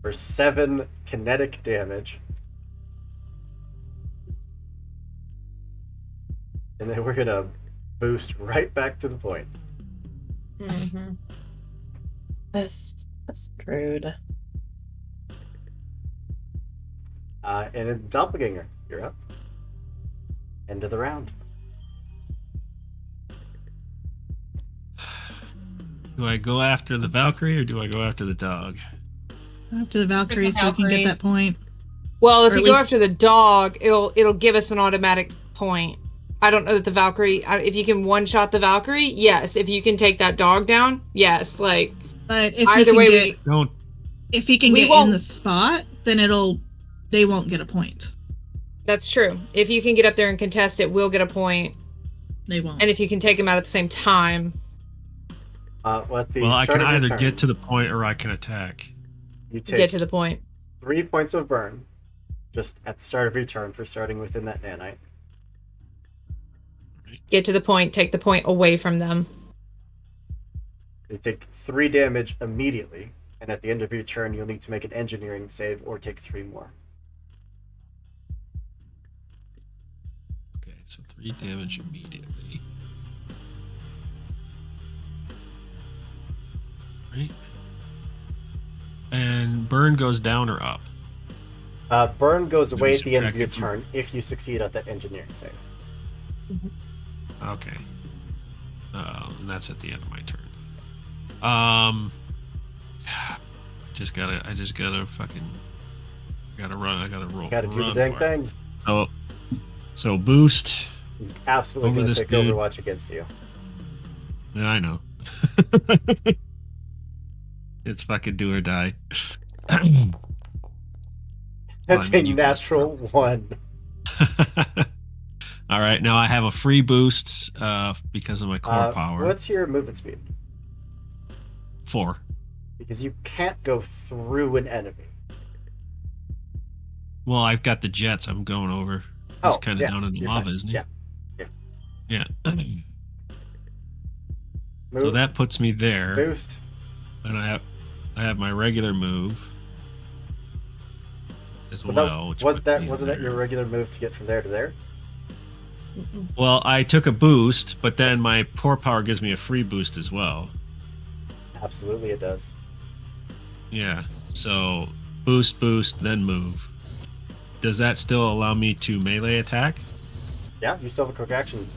For 7 kinetic damage. And then we're gonna boost right back to the point. Mm-hmm. That's screwed. And in Doppelganger, you're up. End of the round. Do I go after the Valkyrie or do I go after the dog? After the Valkyrie, so we can Valkyrie. get that point. Well, if Or at you go least- after the dog, it'll give us an automatic point. I don't know that the Valkyrie. If you can one shot the Valkyrie, yes. If you can take that dog down, yes. Like But if either he way, can get, Don't. if he can we get in won't- the spot, then they won't get a point. That's true. If you can get up there and contest it, we'll get a point. They won't. And if you can take them out at the same time. At the Well, I start can of your either turn, get to the point or I can attack. You take Get to the point. 3 points of burn, just at the start of your turn for starting within that nanite. Get to the point. Take the point away from them. You take 3 damage immediately, and at the end of your turn, you'll need to make an engineering save or take 3 more. Okay, so 3 damage immediately. Right. And burn goes down or up? Burn goes away at the end of your subtract turn if you succeed at that engineering save. Okay. And that's at the end of my turn. I just gotta run. I gotta roll. Gotta do the run dang for it. thing. So boost. He's absolutely Over going to this take dude. Overwatch against you. Yeah, I know. It's fucking do or die. That's Well, I mean, a you guys natural 1. All right, now I have a free boost because of my core power. What's your movement speed? 4. Because you can't go through an enemy. Well, I've got the jets. I'm going over. He's Oh, kind of yeah, down in the you're lava, fine. isn't he? Yeah. Yeah. Move, So that puts me there, boost. and I have my regular move as Well, well. which puts me wasn't that there. your regular move to get from there to there? Well, I took a boost, but then my core power gives me a free boost as well. Absolutely, it does. Yeah. So boost, then move. Does that still allow me to melee attack? Yeah, you still have a quick action.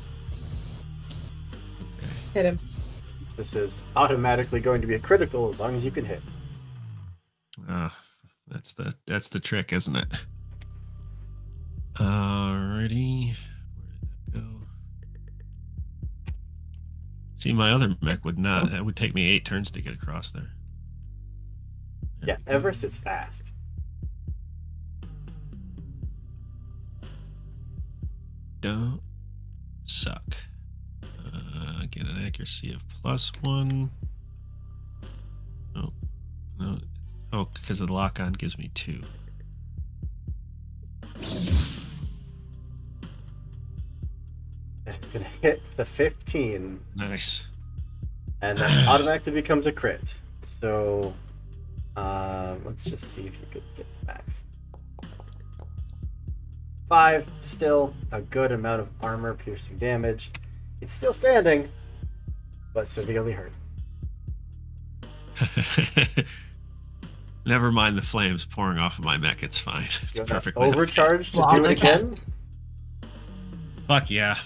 Hit him. This is automatically going to be a critical as long as you can hit. That's the trick, isn't it? Alrighty. Where did that go? See, my other mech would not. That would take me 8 turns to get across there. Yeah, Everest is fast. Don't suck. Get an accuracy of +1. Oh, no. Oh, because the lock-on gives me 2. And it's going to hit the 15, Nice. and that automatically becomes a crit. So, let's just see if you could get the max. 5, still a good amount of armor piercing damage. It's still standing, but severely hurt. Never mind the flames pouring off of my mech. It's fine. It's You have that perfectly okay. overcharge to Well, do I'll it go cast. again? Fuck yeah.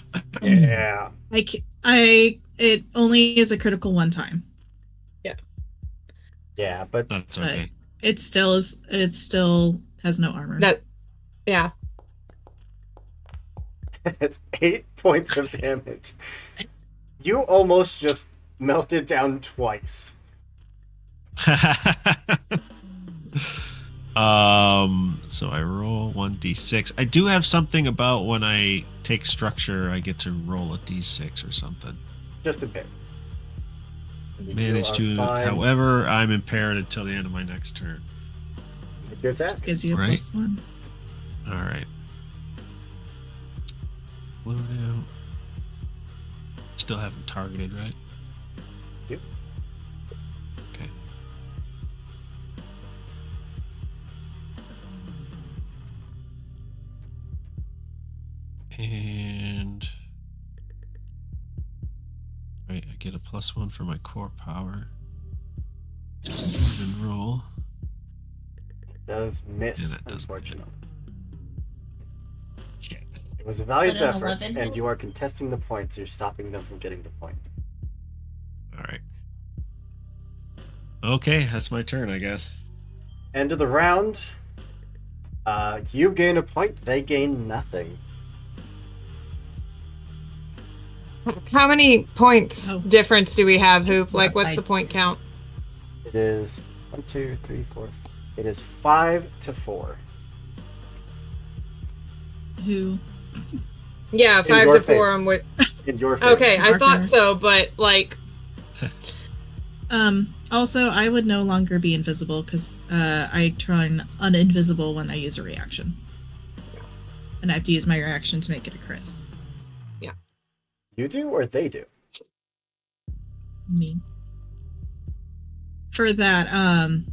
Yeah. It only is a critical one time. Yeah, but That's But okay. it still has no armor. That, yeah. it's 8 points of damage. You almost just melted down twice. So I roll 1d6. I do have something about when I take structure, I get to roll a d6 or something. Just a bit. Manage to, fine. however, I'm impaired until the end of my next turn. Make your attack. Just gives you a Right. +1. All right. Load out. Still haven't targeted, right? Yep. Okay. And right, I get a +1 for my core power. Just an even roll. Does miss, Yeah, that does unfortunately. Shit. It was a valiant But an effort, 11 and hit? you are contesting the points. You're stopping them from getting the point. All right. Okay, that's my turn, I guess. End of the round. You gain a point. They gain nothing. How many points Oh. difference do we have, Hoop? Like, Yeah, what's I- the point count? It is 1, 2, 3, 4. It is 5 to 4. who? Yeah, In 5 your to 4. favor. I'm with. In your favor. Okay, I Marker. thought so, but like, Also, I would no longer be invisible because I turn uninvisible when I use a reaction. And I have to use my reaction to make it a crit. You do or they do? Me. For that, For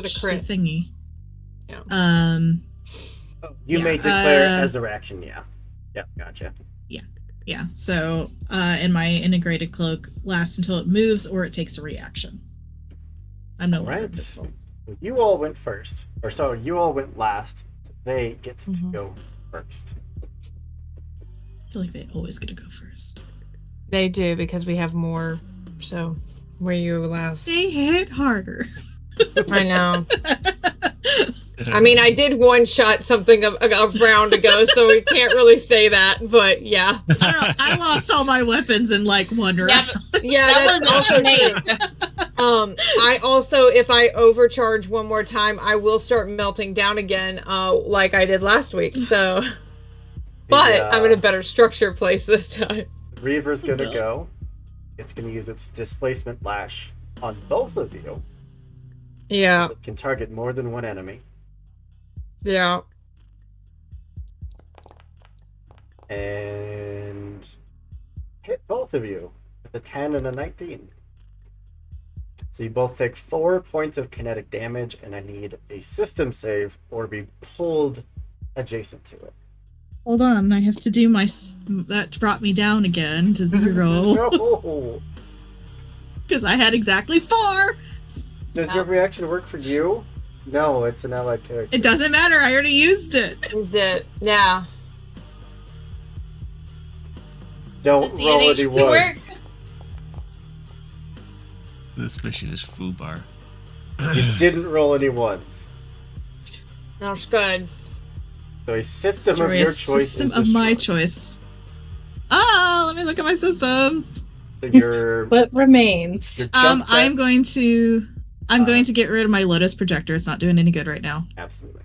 the crit. thingy. Yeah. You Yeah, may declare as a reaction, yeah. Yep, gotcha. Yeah, so, and my integrated cloak lasts until it moves or it takes a reaction. I'm no longer Alright. invisible. You all went first. Or sorry, you all went last. So they get to Mhm. go first. I feel like they always get to go first. they do because we have more. So, where you last? They hit harder. I know. I mean, I did one shot something a round ago, so we can't really say that. But yeah, I don't know. I lost all my weapons in like one round. Yeah, but yeah, that that's was also insane. true. I also, if I overcharge one more time, I will start melting down again, like I did last week. So, but I'm in a better structured place this time. Reaver's gonna go. It's gonna use its displacement lash on both of you. Yeah, 'Cause it can target more than one enemy. yeah. And hit both of you with a 10 and a 19. So you both take 4 points of kinetic damage, and I need a system save or be pulled adjacent to it. Hold on, I have to do my. That brought me down again to 0 No! because I had exactly 4. Does your reaction work for you? No, it's an allied character. It doesn't matter. I already used it. Is it? Yeah. Don't The roll any NHP ones. This mission is foobar. You didn't roll any ones. That's good. So a system Destroy of a your choice system is of my destroyed. choice. Ah, let me look at my systems. So your What remains? jump I'm jets- going to. I'm going to get rid of my Lotus projector. It's not doing any good right now. Absolutely.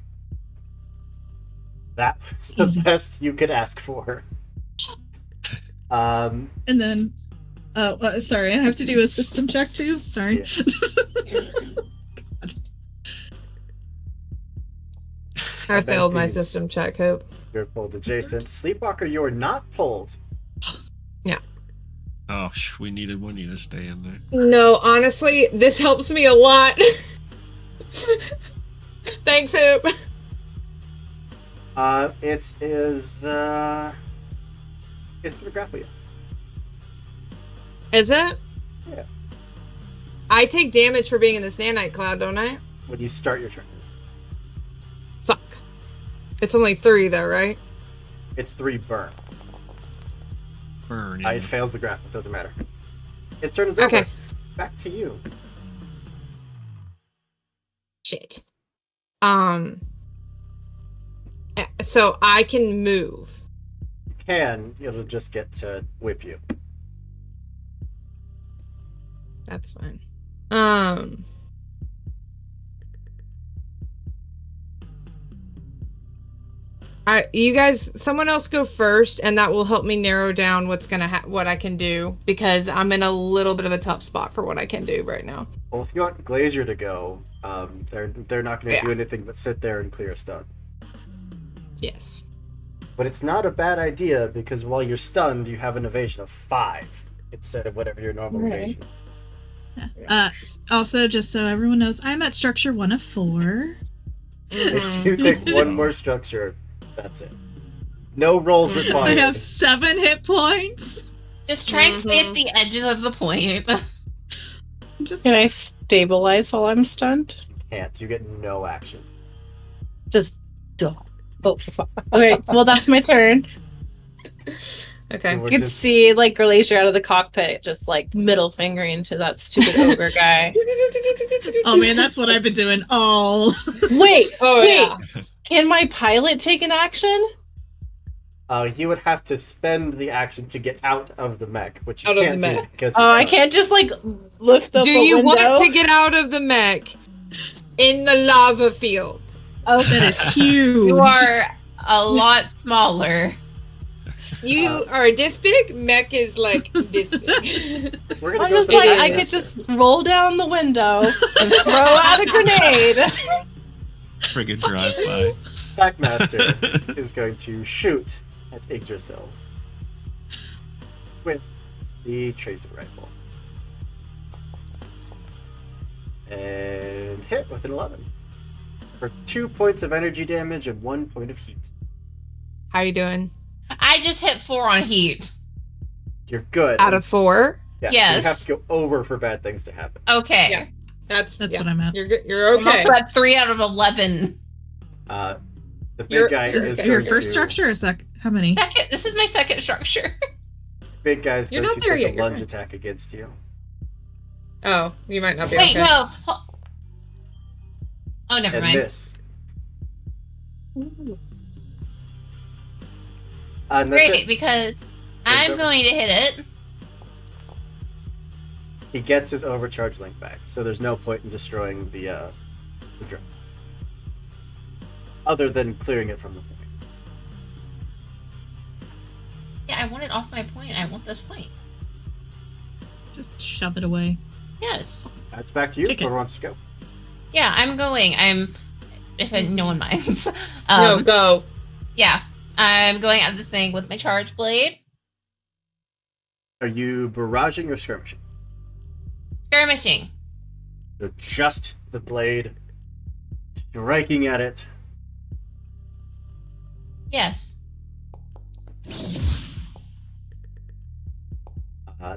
That's the Easy. best you could ask for. And then, sorry, I have to do a system check too. Sorry. I failed my these- system check. Hope. You're pulled adjacent. Sleepwalker, you are not pulled. Oh, we needed one of you to stay in there. No, honestly, this helps me a lot. Thanks, Hope. It's gonna grapple you. Is it? Yeah. I take damage for being in the Stanite Cloud, don't I? When you start your turn. Fuck. It's only 3 though, right? It's 3 burn. Burn. It fails the grapple, it doesn't matter. Its turn is over. Okay. Back to you. Shit. So I can move. You can, it'll just get to whip you. That's fine. You guys, someone else go first, and that will help me narrow down what I can do, because I'm in a little bit of a tough spot for what I can do right now. Well, if you want Glazier to go, they're not going to do anything but sit there and clear a stun. Yes. But it's not a bad idea, because while you're stunned, you have an evasion of 5 instead of whatever your normal Right. evasion is. Also, just so everyone knows, I'm at structure 1 of 4. If you take one more structure, that's it. No rolls I required. have 7 hit points. Just try and stay at the edges of the point. Just Can I stabilize while I'm stunned? Can't. You get no action. Just don't. Oh, fuck. Okay, well, that's my turn. Okay. We're You can just- see, like, Glacier out of the cockpit, just, like, middle fingering to that stupid ogre guy. oh man, that's what I've been doing all. Wait, Oh, wait. yeah. Can my pilot take an action? You would have to spend the action to get out of the mech, which you Out of can't the do mech. because Oh, you're I stunned. can't just, like, lift up Do a you window? want to get out of the mech in the lava field? That is huge. You are a lot smaller. You are this big. Mech is like this big. We're gonna I'm go just for like, that I answer. could just roll down the window and throw out a grenade. Friggin' drive-by. Packmaster is going to shoot at Yggdrasil with the tracer rifle. And hit with an 11. For 2 points of energy damage and 1 point of heat. How you doing? I just hit 4 on heat. You're good. Out of 4. yeah, so you have Yes. to go over for bad things to happen. Okay. Yeah. That's What I'm at. You're good. You're I'm okay. also at 3 out of 11. The big Your- guy is is Your going first to, structure or how many? Second. This is my second structure. Big guy's You're going not to there take yet, a you're lunge fine. attack against you. Oh, you might not be Wait, okay. no. Oh, never And mind. miss. And that's Great, it. because I'm over. going to hit it. He gets his overcharge link back, so there's no point in destroying the drone. Other than clearing it from the point. Yeah, I want it off my point. I want this point. Just shove it away. Yes. That's back to you. Kick it. Whoever wants to go. Yeah, I'm going. If no one minds. No, go. Yeah, I'm going at this thing with my charge blade. Are you barraging or skirmishing? Skirmishing. So just the blade striking at it. Yes.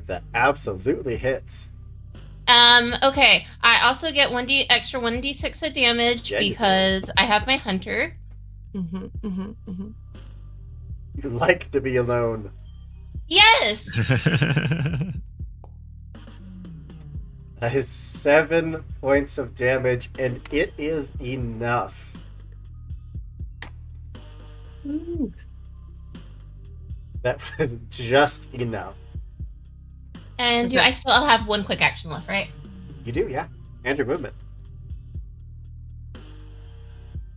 That absolutely hits. Okay. I also get 1d 1d6 of damage Yeah, you do. because I have my hunter. You like to be alone. Yes. That is 7 points of damage, and it is enough. That was just enough. And do I still have one quick action left, right? You do, yeah. And your movement.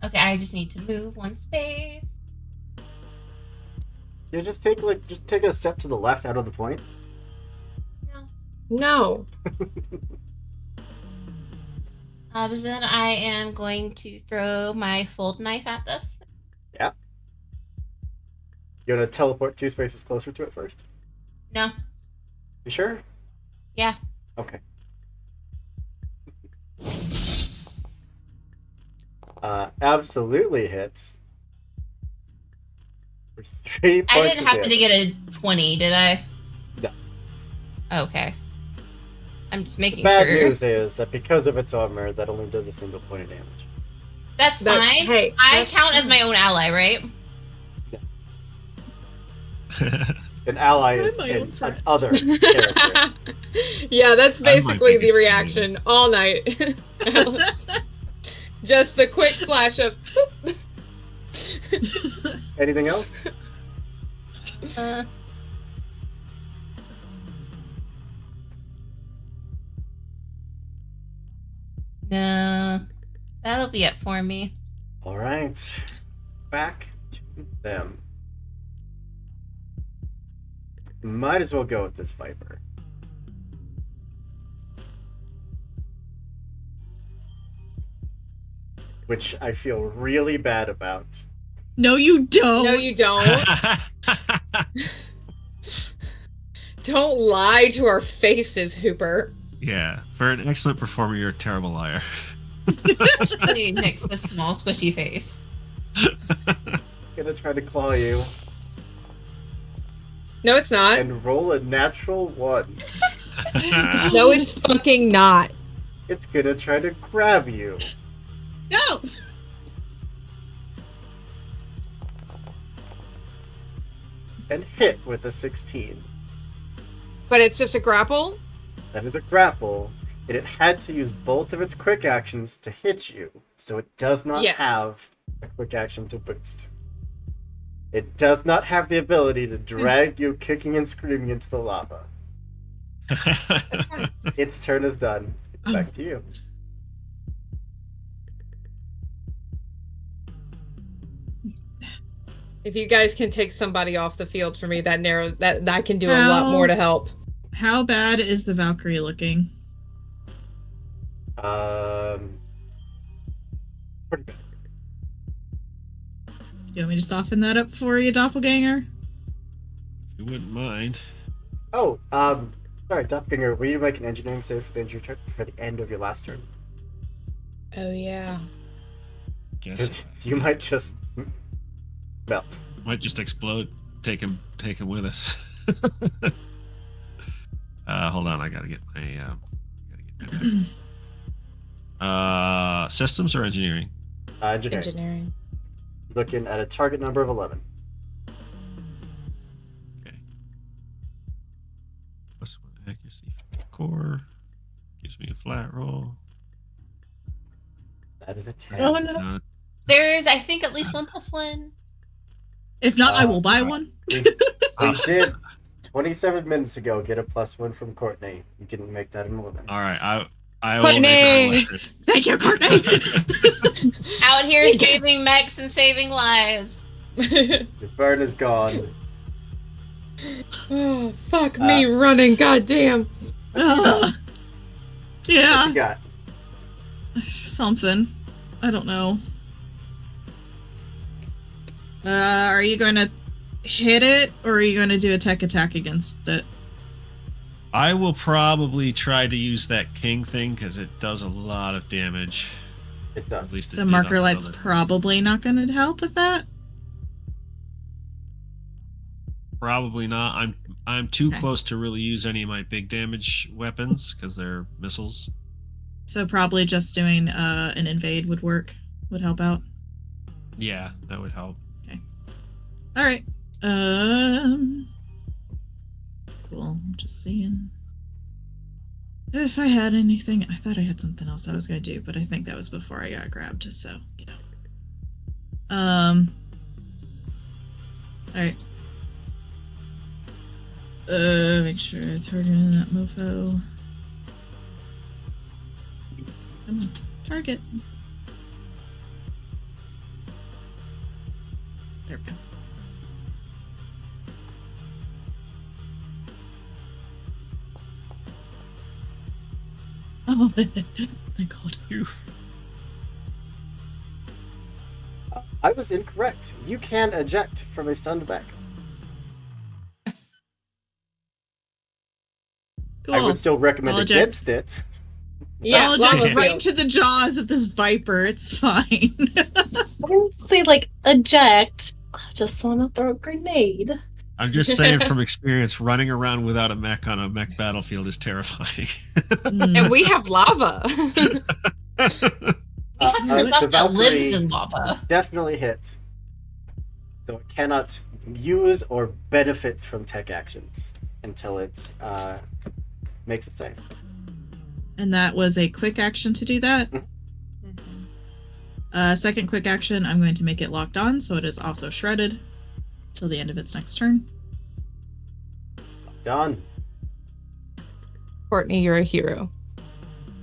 Okay, I just need to move 1 space. You just take a step to the left out of the point. No. So then I am going to throw my fold knife at this. Yeah. You want to teleport 2 spaces closer to it first? No. You sure? Yeah. Okay. Absolutely hits. For 3 points I didn't of happen to damage. get a 20, did I? No. Okay. I'm just The making bad sure. news is that because of its armor, that only does a single point of damage. That's That- fine. hey, I that's count as fine. my own ally, right? An ally I'm is my own an friend. other character. Yeah, that's I'm my basically the biggest reaction all night. Just the quick flash of. Anything else? No. That'll be it for me. All right. Back to them. Might as well go with this Viper. Which I feel really bad about. No, you don't. No, you don't. Don't lie to our faces, Hooper. Yeah, for an excellent performer, you're a terrible liar. Especially Nick's a small, squishy face. Gonna try to claw you No, it's not. and roll a natural 1. No, it's fucking not. It's gonna try to grab you. No. And hit with a 16. But it's just a grapple? That is a grapple, and it had to use both of its quick actions to hit you, so it does not Yes. have a quick action to boost. It does not have the ability to drag you kicking and screaming into the lava. Its turn is done. It's back to you. If you guys can take somebody off the field for me, that narrows that I can do a lot more to help. How bad is the Valkyrie looking? Pretty bad. You want me to soften that up for you, Doppelganger? If you wouldn't mind. Oh, sorry, Doppelganger, will you make an engineering save for the injury turn for the end of your last turn? Oh yeah. Guess Because you might just melt. might just explode. Take him with us. Hold on, I gotta get my systems or engineering? Engineering. Engineering. Looking at a target number of 11. Okay. Plus 1 accuracy for the core. Gives me a flat roll. That is a 10. Oh no. There's, I think, at least 1 + 1. If not, I will buy one. We did 27 minutes ago get a +1 from Courtney. You can make that an 11. All right, I will make Courtney! it Thank you, Courtney. Out here saving mechs and saving lives. The burn is gone. Oh, fuck me running, goddamn. What Yeah, you got? something. I don't know. Are you going to hit it, or are you going to do a tech attack against it? I will probably try to use that king thing because it does a lot of damage. It does. At least it So did on marker the light's other. probably not going to help with that. Probably not. I'm too Okay. close to really use any of my big damage weapons because they're missiles. So probably just doing an invade would help out. Yeah, that would help. All right. Cool. I'm just seeing if I had anything. I thought I had something else I was gonna do, but I think that was before I got grabbed. So you know. All right. Make sure I target that mofo. Come on, target. There we go. Oh, my God. I was incorrect. You can eject from a stunned mech. Cool. I would still recommend I'll eject. against it. Yeah, I'll lava eject right field. to the jaws of this viper. It's fine. I wouldn't say like eject. I just want to throw a grenade. I'm just saying from experience, running around without a mech on a mech battlefield is terrifying. And we have lava. We have the stuff that lives Valkyrie in lava. definitely hit. So it cannot use or benefit from tech actions until it makes it safe. And that was a quick action to do that. Second quick action, I'm going to make it locked on, so it is also shredded till the end of its next turn. Done. Courtney, you're a hero.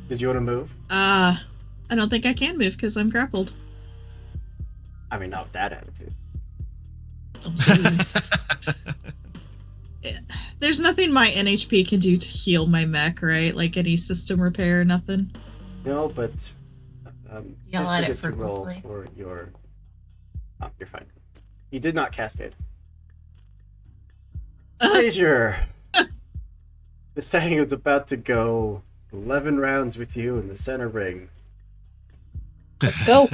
Did you want to move? I don't think I can move because I'm grappled. I mean, not with that attitude. There's nothing my NHP can do to heal my mech, right? Like any system repair, nothing. No, but Yell just at it forget to roll fruitlessly. for your. Oh, you're fine. You did not cascade. Frazier! This thing is about to go 11 rounds with you in the center ring. Let's go.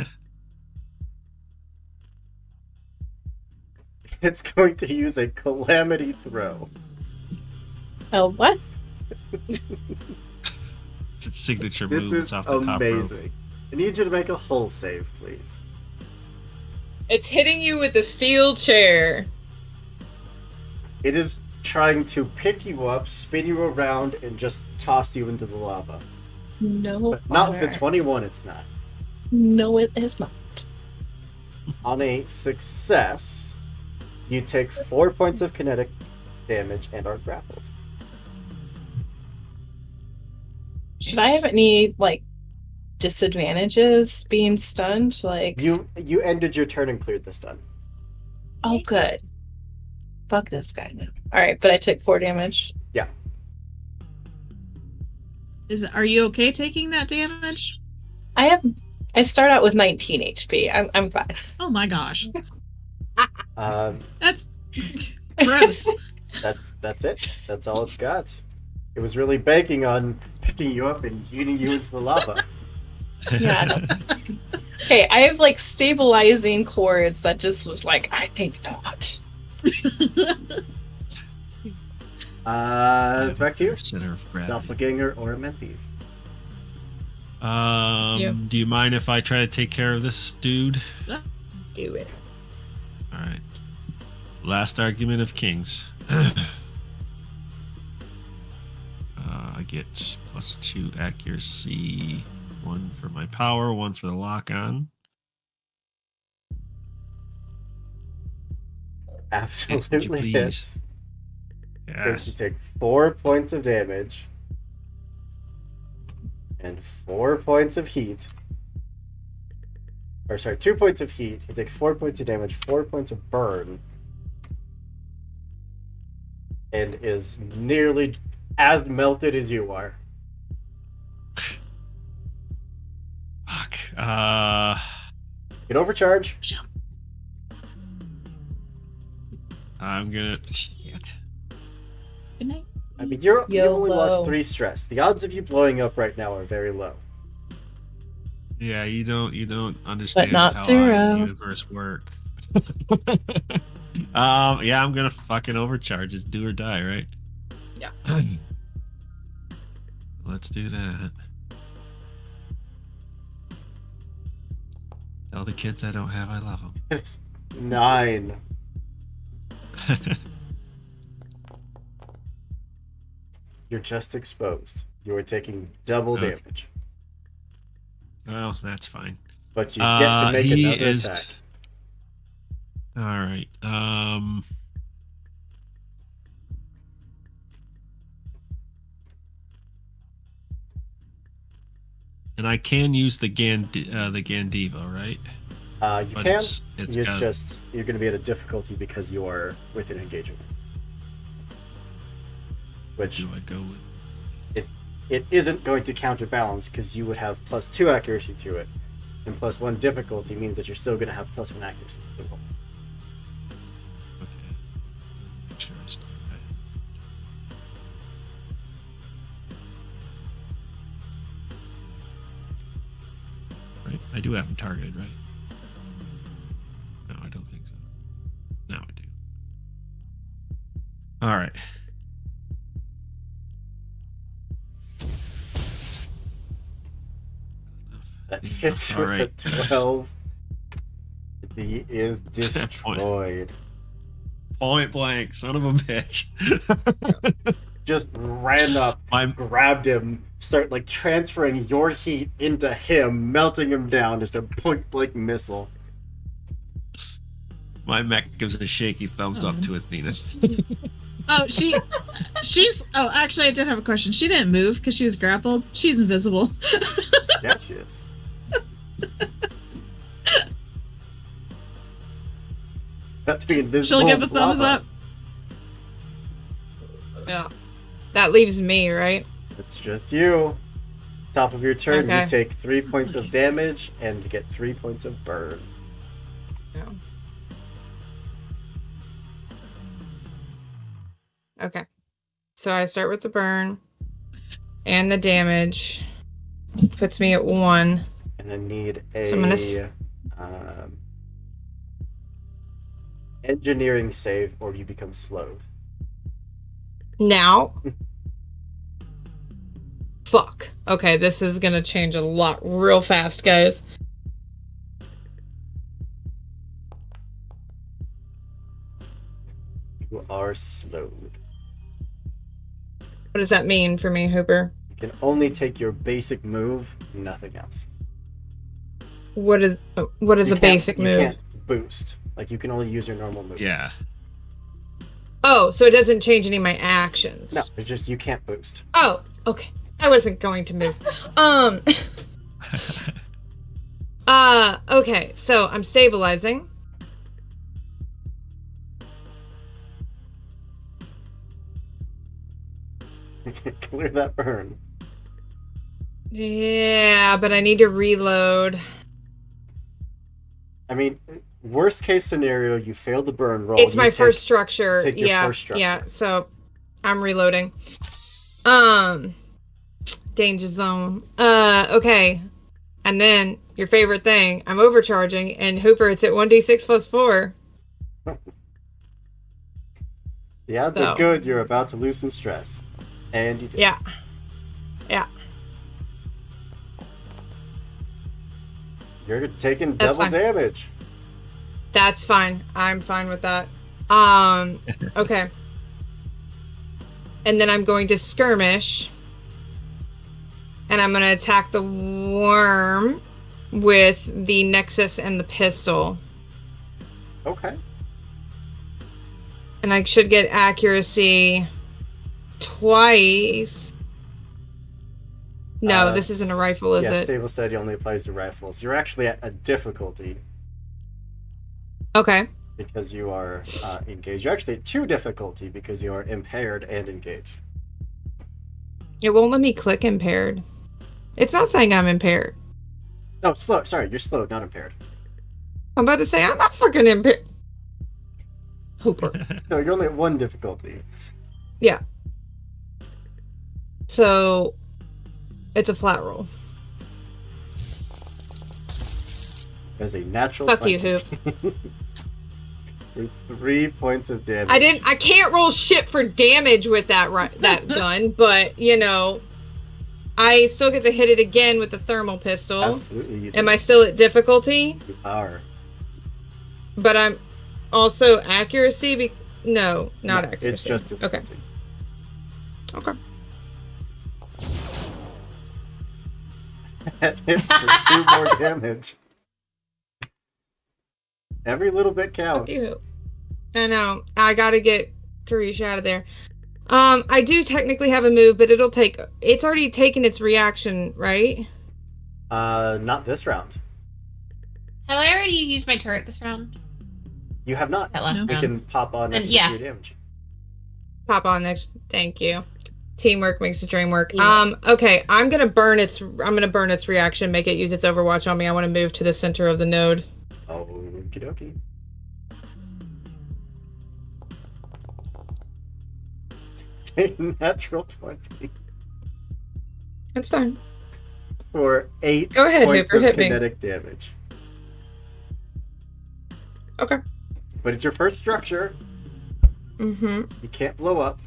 It's going to use a calamity throw. Oh, what? It's its signature This move. is It's off the top rope. amazing. I need you to make a hull save, please. It's hitting you with the steel chair. It is trying to pick you up, spin you around, and just toss you into the lava. No. But not with the honor. 21, it's not. No, it is not. On a success, you take 4 points of kinetic damage and are grappled. Should I have any like disadvantages being stunned? Like You ended your turn and cleared the stun. Oh, good. Fuck this guy now. All right, but I took 4 damage. Yeah. Are you okay taking that damage? I start out with 19 HP. I'm fine. Oh my gosh. Um, That's gross. that's it. That's all it's got. It was really banking on picking you up and eating you into the lava. Yeah. No. Okay, I have like stabilizing chords that just was like, I think not. It's back to you. Center of gravity. Doppelganger or Menthes. Do you mind if I try to take care of this dude? Do it. All right. Last argument of kings. I get +2 accuracy, 1 for my power, 1 for the lock on. Absolutely please? hits. First you Yes. take 4 points of damage. And 4 points of heat. Or sorry, 2 points of heat. You take 4 points of damage, 4 points of burn. And is nearly as melted as you are. Fuck. Get overcharge. I'm gonna. Shit. Good night. I mean, you only lost YOLO. 3 stress. The odds of you blowing up right now are very low. Yeah, you don't understand not how zero. the universe work. Yeah, I'm gonna fucking overcharge. It's do or die, right? Yeah. Let's do that. Tell the kids I don't have I love them. It's 9. You're just exposed. You are taking double Okay. damage. Well, that's fine. But you get to make He another is- attack. All right. And I can use the Gandiva, right? You But can. it's You're got- you're going to be at a difficulty because you are within engagement. Which Do I go with? it isn't going to counterbalance because you would have +2 accuracy to it, and +1 difficulty means that you're still going to have +1 accuracy to the roll. Okay. Make sure I start that. Right? I do have them targeted, right? No, I don't think so. Now I do. All right. That hits All with right. a 12. He is destroyed. Point blank, son of a bitch. Just ran up, I'm grabbed him, start like transferring your heat into him, melting him down. Just a point blank missile. My mech gives a shaky thumbs up to Athena. Oh, she's. Oh, actually, I did have a question. She didn't move because she was grappled. She's invisible. Yeah, she is. Not to be invisible. She'll give a thumbs lava. up. Yeah. That leaves me, right? It's just you. Top of your turn, Okay. you take 3 points of damage and get 3 points of burn. Yeah. Okay. So I start with the burn and the damage. Puts me at 1. And I need a So I'm gonna engineering save or you become slowed. Now. Fuck. Okay, this is gonna change a lot real fast, guys. You are slowed. What does that mean for me, Hooper? You can only take your basic move, nothing else. What is a You basic can't- move? You can't boost. Like you can only use your normal move. Yeah. Oh, so it doesn't change any of my actions. No, it's just you can't boost. Oh, okay. I wasn't going to move. Okay, so I'm stabilizing. Clear that burn. Yeah, but I need to reload. I mean, worst case scenario, you fail the burn roll. It's you my take- first structure. take your Yeah, first structure. yeah. So I'm reloading. Danger zone. Okay. And then your favorite thing, I'm overcharging, and Hooper, it's at 1d6 plus 4. The odds So. are good you're about to lose some stress. And you do. Yeah. Yeah. You're taking That's double fine. damage. That's fine. I'm fine with that. Okay. And then I'm going to skirmish. And I'm going to attack the worm with the Nexus and the pistol. Okay. And I should get accuracy twice. No, this isn't a rifle, is it? Stable study only applies to rifles. You're actually at a difficulty Okay. because you are engaged. You're actually at 2 difficulty because you are impaired and engaged. It won't let me click impaired. It's not saying I'm impaired. No, slow. Sorry, you're slow, not impaired. I'm about to say I'm not fucking impaired. Hooper. So you're only at 1 difficulty. Yeah. So it's a flat roll. As a natural. Fuck you, 20. Hoop. With 3 points of damage. I can't roll shit for damage with that gun, but you know, I still get to hit it again with the thermal pistol. Absolutely. You do. Am I still at difficulty? You are. But I'm also accuracy. No, not No, accuracy. It's just okay. difficulty. Okay. That hits for 2 more damage. Every little bit counts. Fuck you. I know. I gotta get Karish out of there. I do technically have a move, but it's already taken its reaction, right? Not this round. Have I already used my turret this round? You have not. That last We round. can pop on Then, extra yeah. 3 damage. Pop on next. Thank you. Teamwork makes the dream work. Yeah. Okay, I'm gonna burn its reaction, make it use its overwatch on me. I want to move to the center of the node. Okie dokie. Natural 20 That's fine. for 8 Go ahead, points Hooper, of hit me. kinetic damage. Okay. But it's your first structure. Mm-hmm. You can't blow up.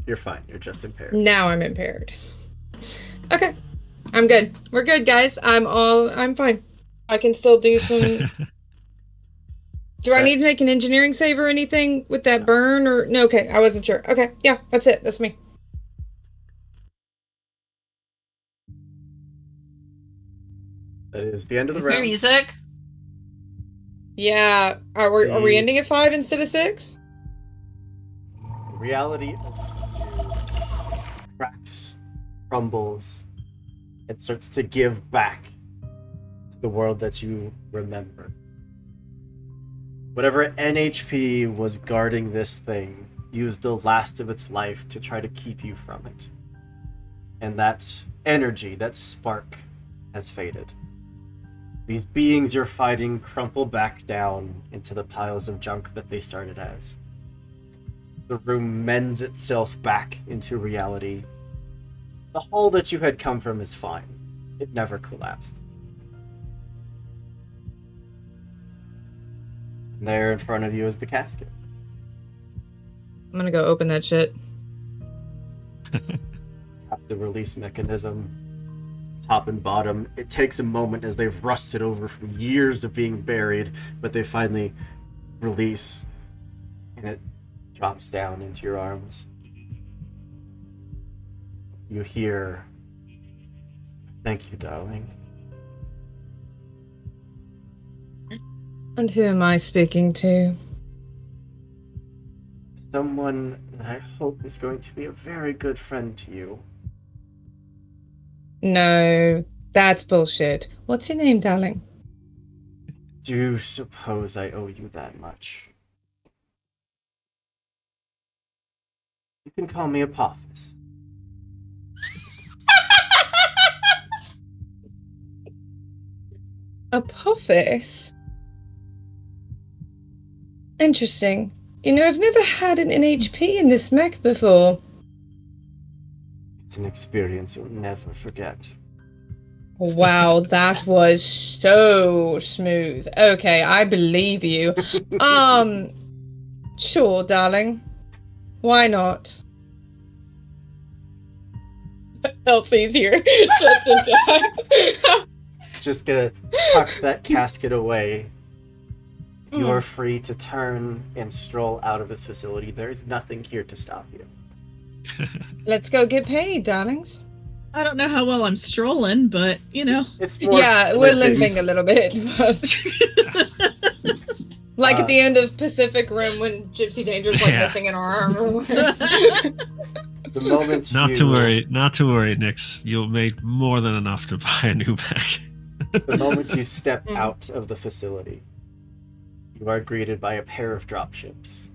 You're fine. You're just impaired. Now I'm impaired. Okay. I'm good. We're good, guys. I'm fine. I can still do some. Do I need to make an engineering save or anything with that burn or no? Okay, I wasn't sure. Okay, yeah, that's it. That's me. That is the end of the Is there round. music? Yeah. Are we ending at 5 instead of 6? Reality cracks, crumbles, and starts to give back to the world that you remember. Whatever NHP was guarding this thing used the last of its life to try to keep you from it. And that energy, that spark, has faded. These beings you're fighting crumple back down into the piles of junk that they started as. The room mends itself back into reality. The hall that you had come from is fine. It never collapsed. And there in front of you is the casket. I'm gonna go open that shit. Tap the release mechanism. Top and bottom. It takes a moment as they've rusted over from years of being buried, but they finally release. And it drops down into your arms. You hear, "Thank you, darling." And who am I speaking to? Someone that I hope is going to be a very good friend to you. No. That's bullshit. What's your name, darling? Do you suppose I owe you that much? You can call me Apophis. Apophis? Interesting. You know, I've never had an NHP in this mech before. It's an experience you'll never forget. Wow, that was so smooth. Okay, I believe you. Sure, darling. Why not? Elsie's here, just in time. Just gonna tuck that casket away. You are free to turn and stroll out of this facility. There is nothing here to stop you. Let's go get paid, darlings. I don't know how well I'm strolling, but you know. It's more Yeah, we're limping a little bit. But... like at the end of Pacific Rim when Gypsy Danger's like missing an arm. The moment Not to worry, Nix. You'll make more than enough to buy a new bag. The moment you step out of the facility, you are greeted by a pair of dropships.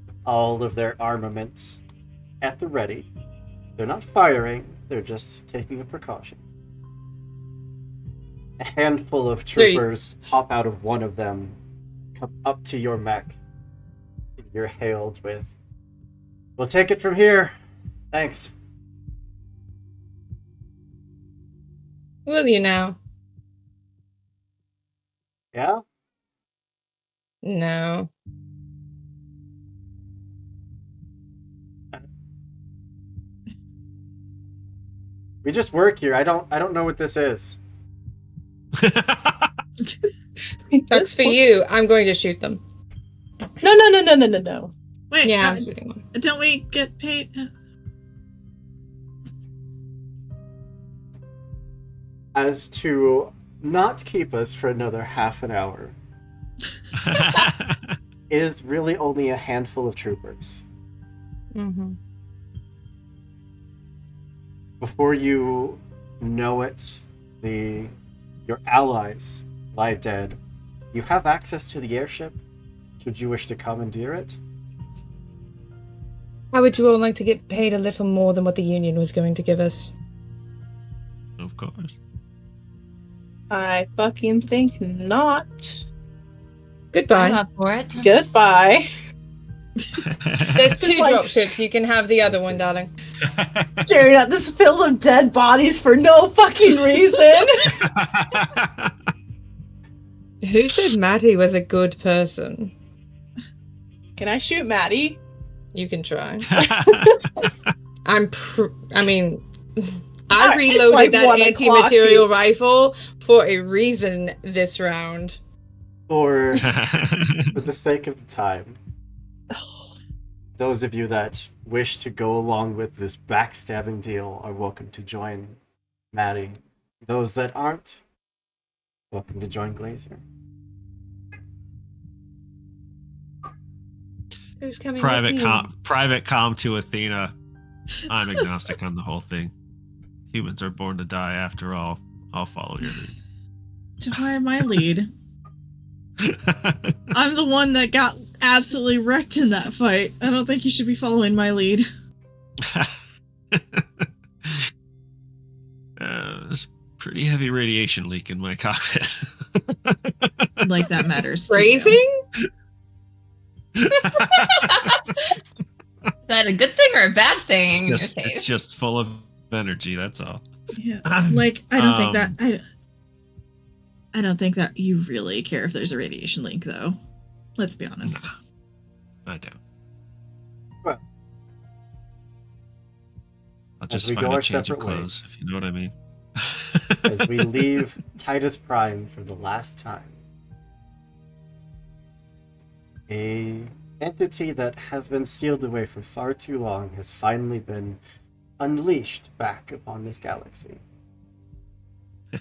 With all of their armaments at the ready. They're not firing, they're just taking a precaution. A handful of troopers hop out of one of them, come up to your mech, and you're hailed with, "We'll take it from here. Thanks." Will you now? Yeah? No. We just work here. I don't know what this is. That's for you. I'm going to shoot them. No. Wait, Yeah, I'm shooting them. don't we get paid? As to not keep us for another half an hour, is really only a handful of troopers. Mm-hmm. Before you know it, your allies lie dead. You have access to the airship, should you wish to commandeer it. How would you all like to get paid a little more than what the Union was going to give us? Of course. I fucking think not. Goodbye. I'm up for it. Goodbye. There's two Just like- dropships. You can have the other one, darling. Staring at this field of dead bodies for no fucking reason. Who said Maddie was a good person? Can I shoot Maddie? You can try. I It's reloaded like that 1 anti-material rifle for a reason this round. For the sake of the time, those of you that wish to go along with this backstabbing deal are welcome to join Maddie. Those that aren't, welcome to join Glazer. Who's coming? Private comm to Athena. I'm agnostic on the whole thing. Humans are born to die after all. I'll follow your lead. So why am I lead? I'm the one that got absolutely wrecked in that fight. I don't think you should be following my lead. There's pretty heavy radiation leak in my cockpit. Like that matters. to you. Phrasing? Is that a good thing or a bad thing? It's just full of energy, that's all. Yeah. Like I don't think that I don't think that you really care if there's a radiation leak, though. Let's be honest. No, I don't. Well, I'll just we go find our a change of separate clothes, ways. if you know what I mean. As we leave Titus Prime for the last time. A entity that has been sealed away for far too long has finally been unleashed back upon this galaxy. To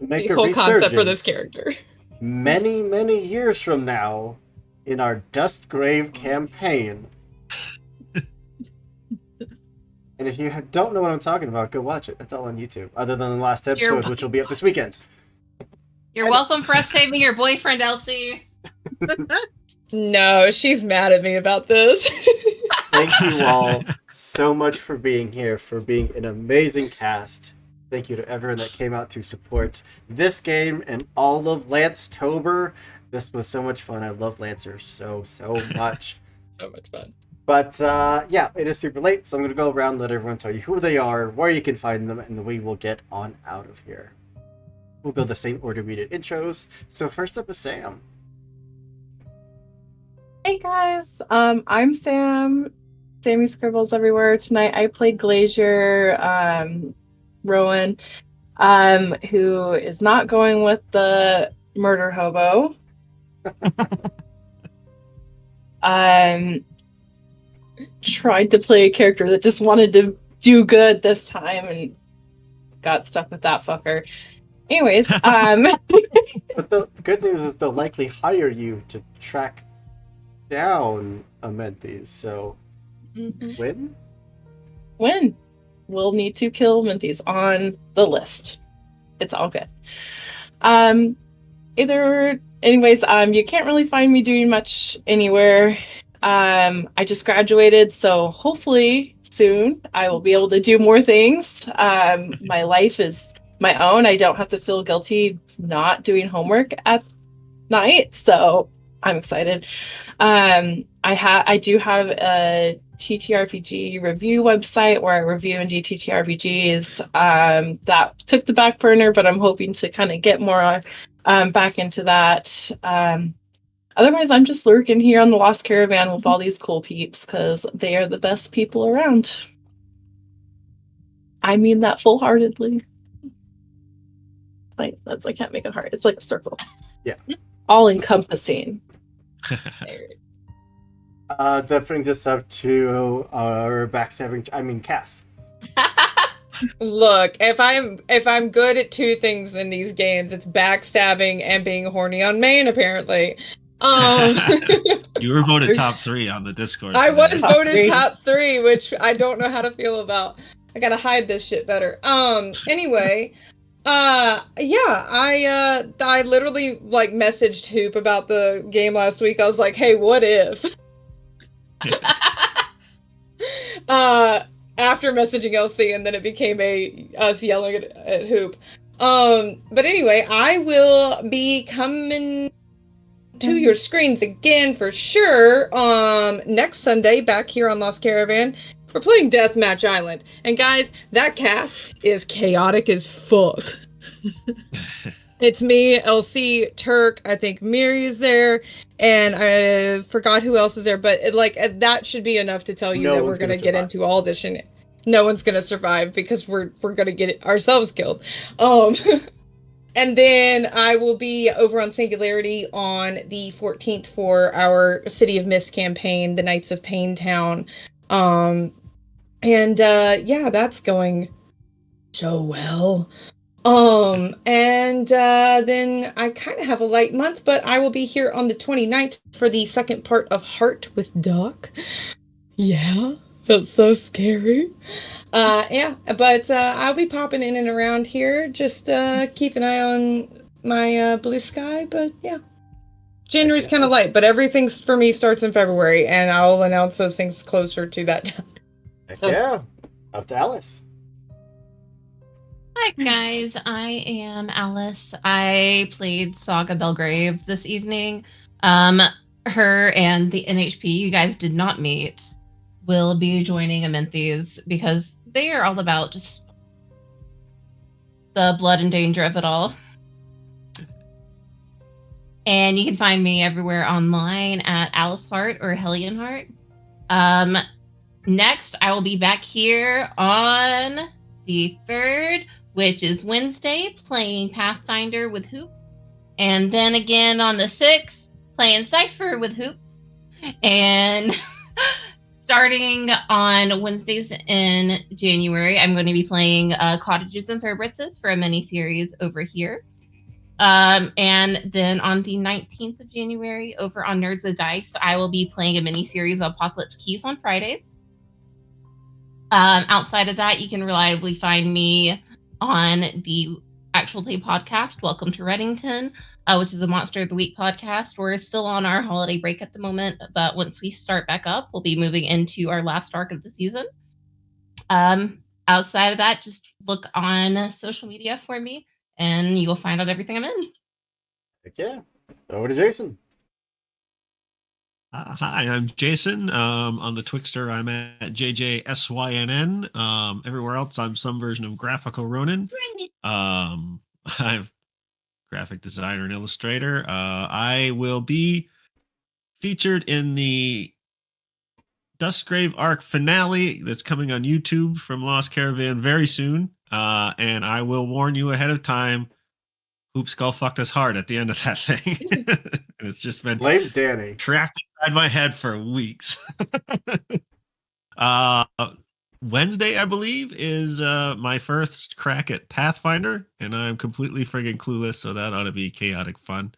make The a whole concept for this resurgence character. many, many years from now in our Dustgrave campaign. And if you don't know what I'm talking about, go watch it. It's all on YouTube. Other than the last You're episode, which will be up this weekend. You're welcome for us saving your boyfriend, Elsie. No, she's mad at me about this. Thank you all so much for being here, for being an amazing cast. Thank you to everyone that came out to support this game and all of Lance-tober. This was so much fun. I love Lancer so much. So much fun. But yeah, it is super late, so I'm going to go around and let everyone tell you who they are, where you can find them, and we will get on out of here. We'll go the same order we did intros. So first up is Sam. Hey guys, I'm Sam. Sammy Scribbles everywhere. Tonight I played Glacier, Rowan, who is not going with the murder hobo. Tried to play a character that just wanted to do good this time and got stuck with that fucker. Anyways, But the good news is they'll likely hire you to track down Amenthys, so win? Win. We'll need to kill Minthies on the list. It's all good. You can't really find me doing much anywhere. I just graduated, so hopefully soon I will be able to do more things. My life is my own. I don't have to feel guilty not doing homework at night, so I'm excited. I do have a TTRPG review website where I review and do TTRPGs. That took the back burner, but I'm hoping to kind of get more back into that. Otherwise, I'm just lurking here on the Lost Caravan with all these cool peeps because they are the best people around. I mean that full-heartedly. I can't make it hard. It's like a circle. Yeah. All encompassing. That brings us up to our backstabbing. Cass. Look, if I'm good at two things in these games, it's backstabbing and being horny on main, apparently. You were voted top 3 on the Discord. I was Top voted threes. top 3, which I don't know how to feel about. I gotta hide this shit better. Anyway, I literally messaged Hoop about the game last week. I was like, hey, what if? After messaging LC, and then it became us yelling at Hoop. But anyway, I will be coming to your screens again for sure. Next Sunday, back here on Lost Caravan, we're playing Deathmatch Island, and guys, that cast is chaotic as fuck. It's me, LC, Turk. I think Miri is there, and I forgot who else is there. But that should be enough to tell you that we're gonna get into all this shit. No one's gonna survive because we're gonna get ourselves killed. And then I will be over on Singularity on the 14th for our City of Mist campaign, the Knights of Paintown. That's going so well. Then I kind of have a light month, but I will be here on the 29th for the second part of Heart with Doc. Yeah, that's so scary. But I'll be popping in and around here. Just keep an eye on my blue sky. But yeah, January's kind of light, but everything for me starts in February, and I'll announce those things closer to that time. Heck yeah. Up to Alice. Hi guys, I am Alice. I played Saga Belgrave this evening. Her and the NHP you guys did not meet will be joining Amenthys because they are all about just the blood and danger of it all. And you can find me everywhere online at Alice Hart or Hellion Hart. Next, I will be back here on the 3rd, which is Wednesday, playing Pathfinder with Hoop. And then again on the 6th, playing Cypher with Hoop. And starting on Wednesdays in January, I'm going to be playing Cottages and Cerberuses for a mini-series over here. And then on the 19th of January, over on Nerds with Dice, I will be playing a mini-series of Apocalypse Keys on Fridays. Outside of that, you can reliably find me on the Actual Play podcast, Welcome to Reddington, which is a Monster of the Week podcast. We're still on our holiday break at the moment, but once we start back up, we'll be moving into our last arc of the season. Outside of that, just look on social media for me, and you will find out everything I'm in. Heck yeah. Over to Jason. Hi, I'm Jason. On the Twixter, I'm at JJSYNN. Everywhere else, I'm some version of Graphical Ronin. I'm graphic designer and illustrator. I will be featured in the Dustgrave Arc finale that's coming on YouTube from Lost Caravan very soon. And I will warn you ahead of time, Hoop Skull fucked us hard at the end of that thing. And it's just been Blame Danny. trapped inside my head for weeks. Wednesday, I believe, is my first crack at Pathfinder, and I'm completely friggin' clueless, so that ought to be chaotic fun.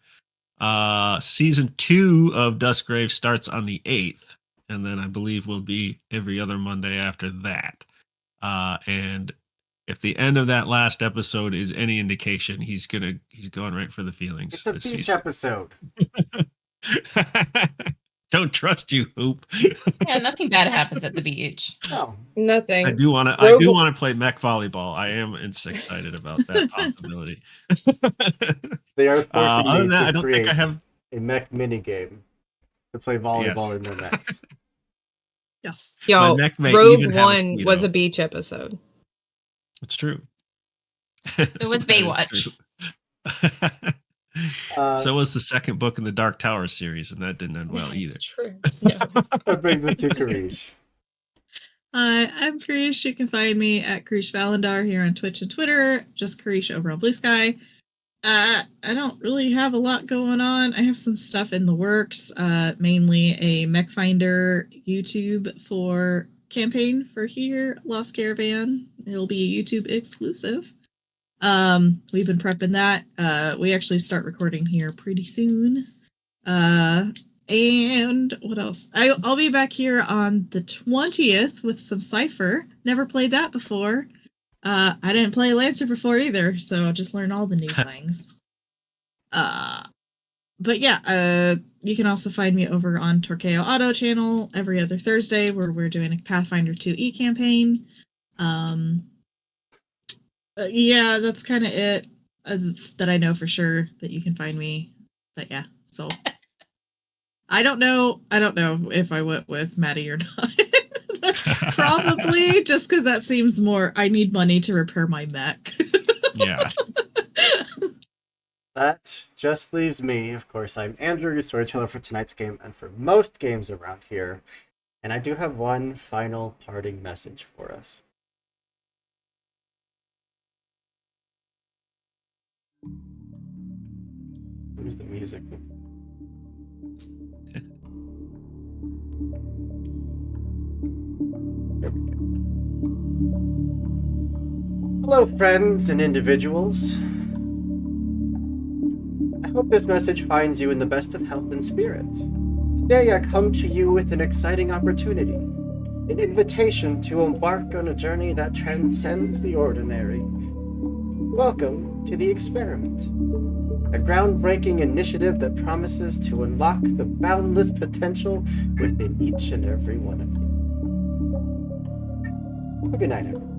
Season 2 of Dustgrave starts on the 8th, and then I believe will be every other Monday after that. And if the end of that last episode is any indication, he's going right for the feelings. It's a this beach season. episode. Don't trust you, Hoop. Yeah, nothing bad happens at the beach. No. Nothing. I do want to play mech volleyball. I am excited about that possibility. They are forcing other me than that, to I don't create think I have. a mech minigame to play volleyball Yes. in their mechs. Yes. Yo, My mech may Rogue even have a One was Speedo. a beach episode. It's true. It was That is Baywatch. true. So was the second book in the Dark Tower series, and that didn't end well either. It's true. Yeah. That brings us to Karish. Hi, I'm Karish. You can find me at Karish Valendar here on Twitch and Twitter. Just Karish over on Blue Sky. I don't really have a lot going on. I have some stuff in the works, mainly a Mech Finder YouTube for campaign for here, Lost Caravan. It'll be a YouTube exclusive. We've been prepping that. We actually start recording here pretty soon. And what else? I'll be back here on the 20th with some Cypher. Never played that before. I didn't play Lancer before either, so I'll just learn all the new things. But yeah, you can also find me over on Torqueo Auto channel every other Thursday, where we're doing a Pathfinder 2E campaign. Yeah, that's kind of it that I know for sure that you can find me. But yeah, so I don't know if I went with Maddie or not. Probably just because that seems more. I need money to repair my mech. Yeah. That just leaves me. Of course, I'm Andrew, your storyteller for tonight's game and for most games around here. And I do have one final parting message for us. Where's the music? There we go. Hello, friends and individuals. I hope this message finds you in the best of health and spirits. Today I come to you with an exciting opportunity, an invitation to embark on a journey that transcends the ordinary. Welcome to The Experiment, a groundbreaking initiative that promises to unlock the boundless potential within each and every one of you. Have a good night, everyone.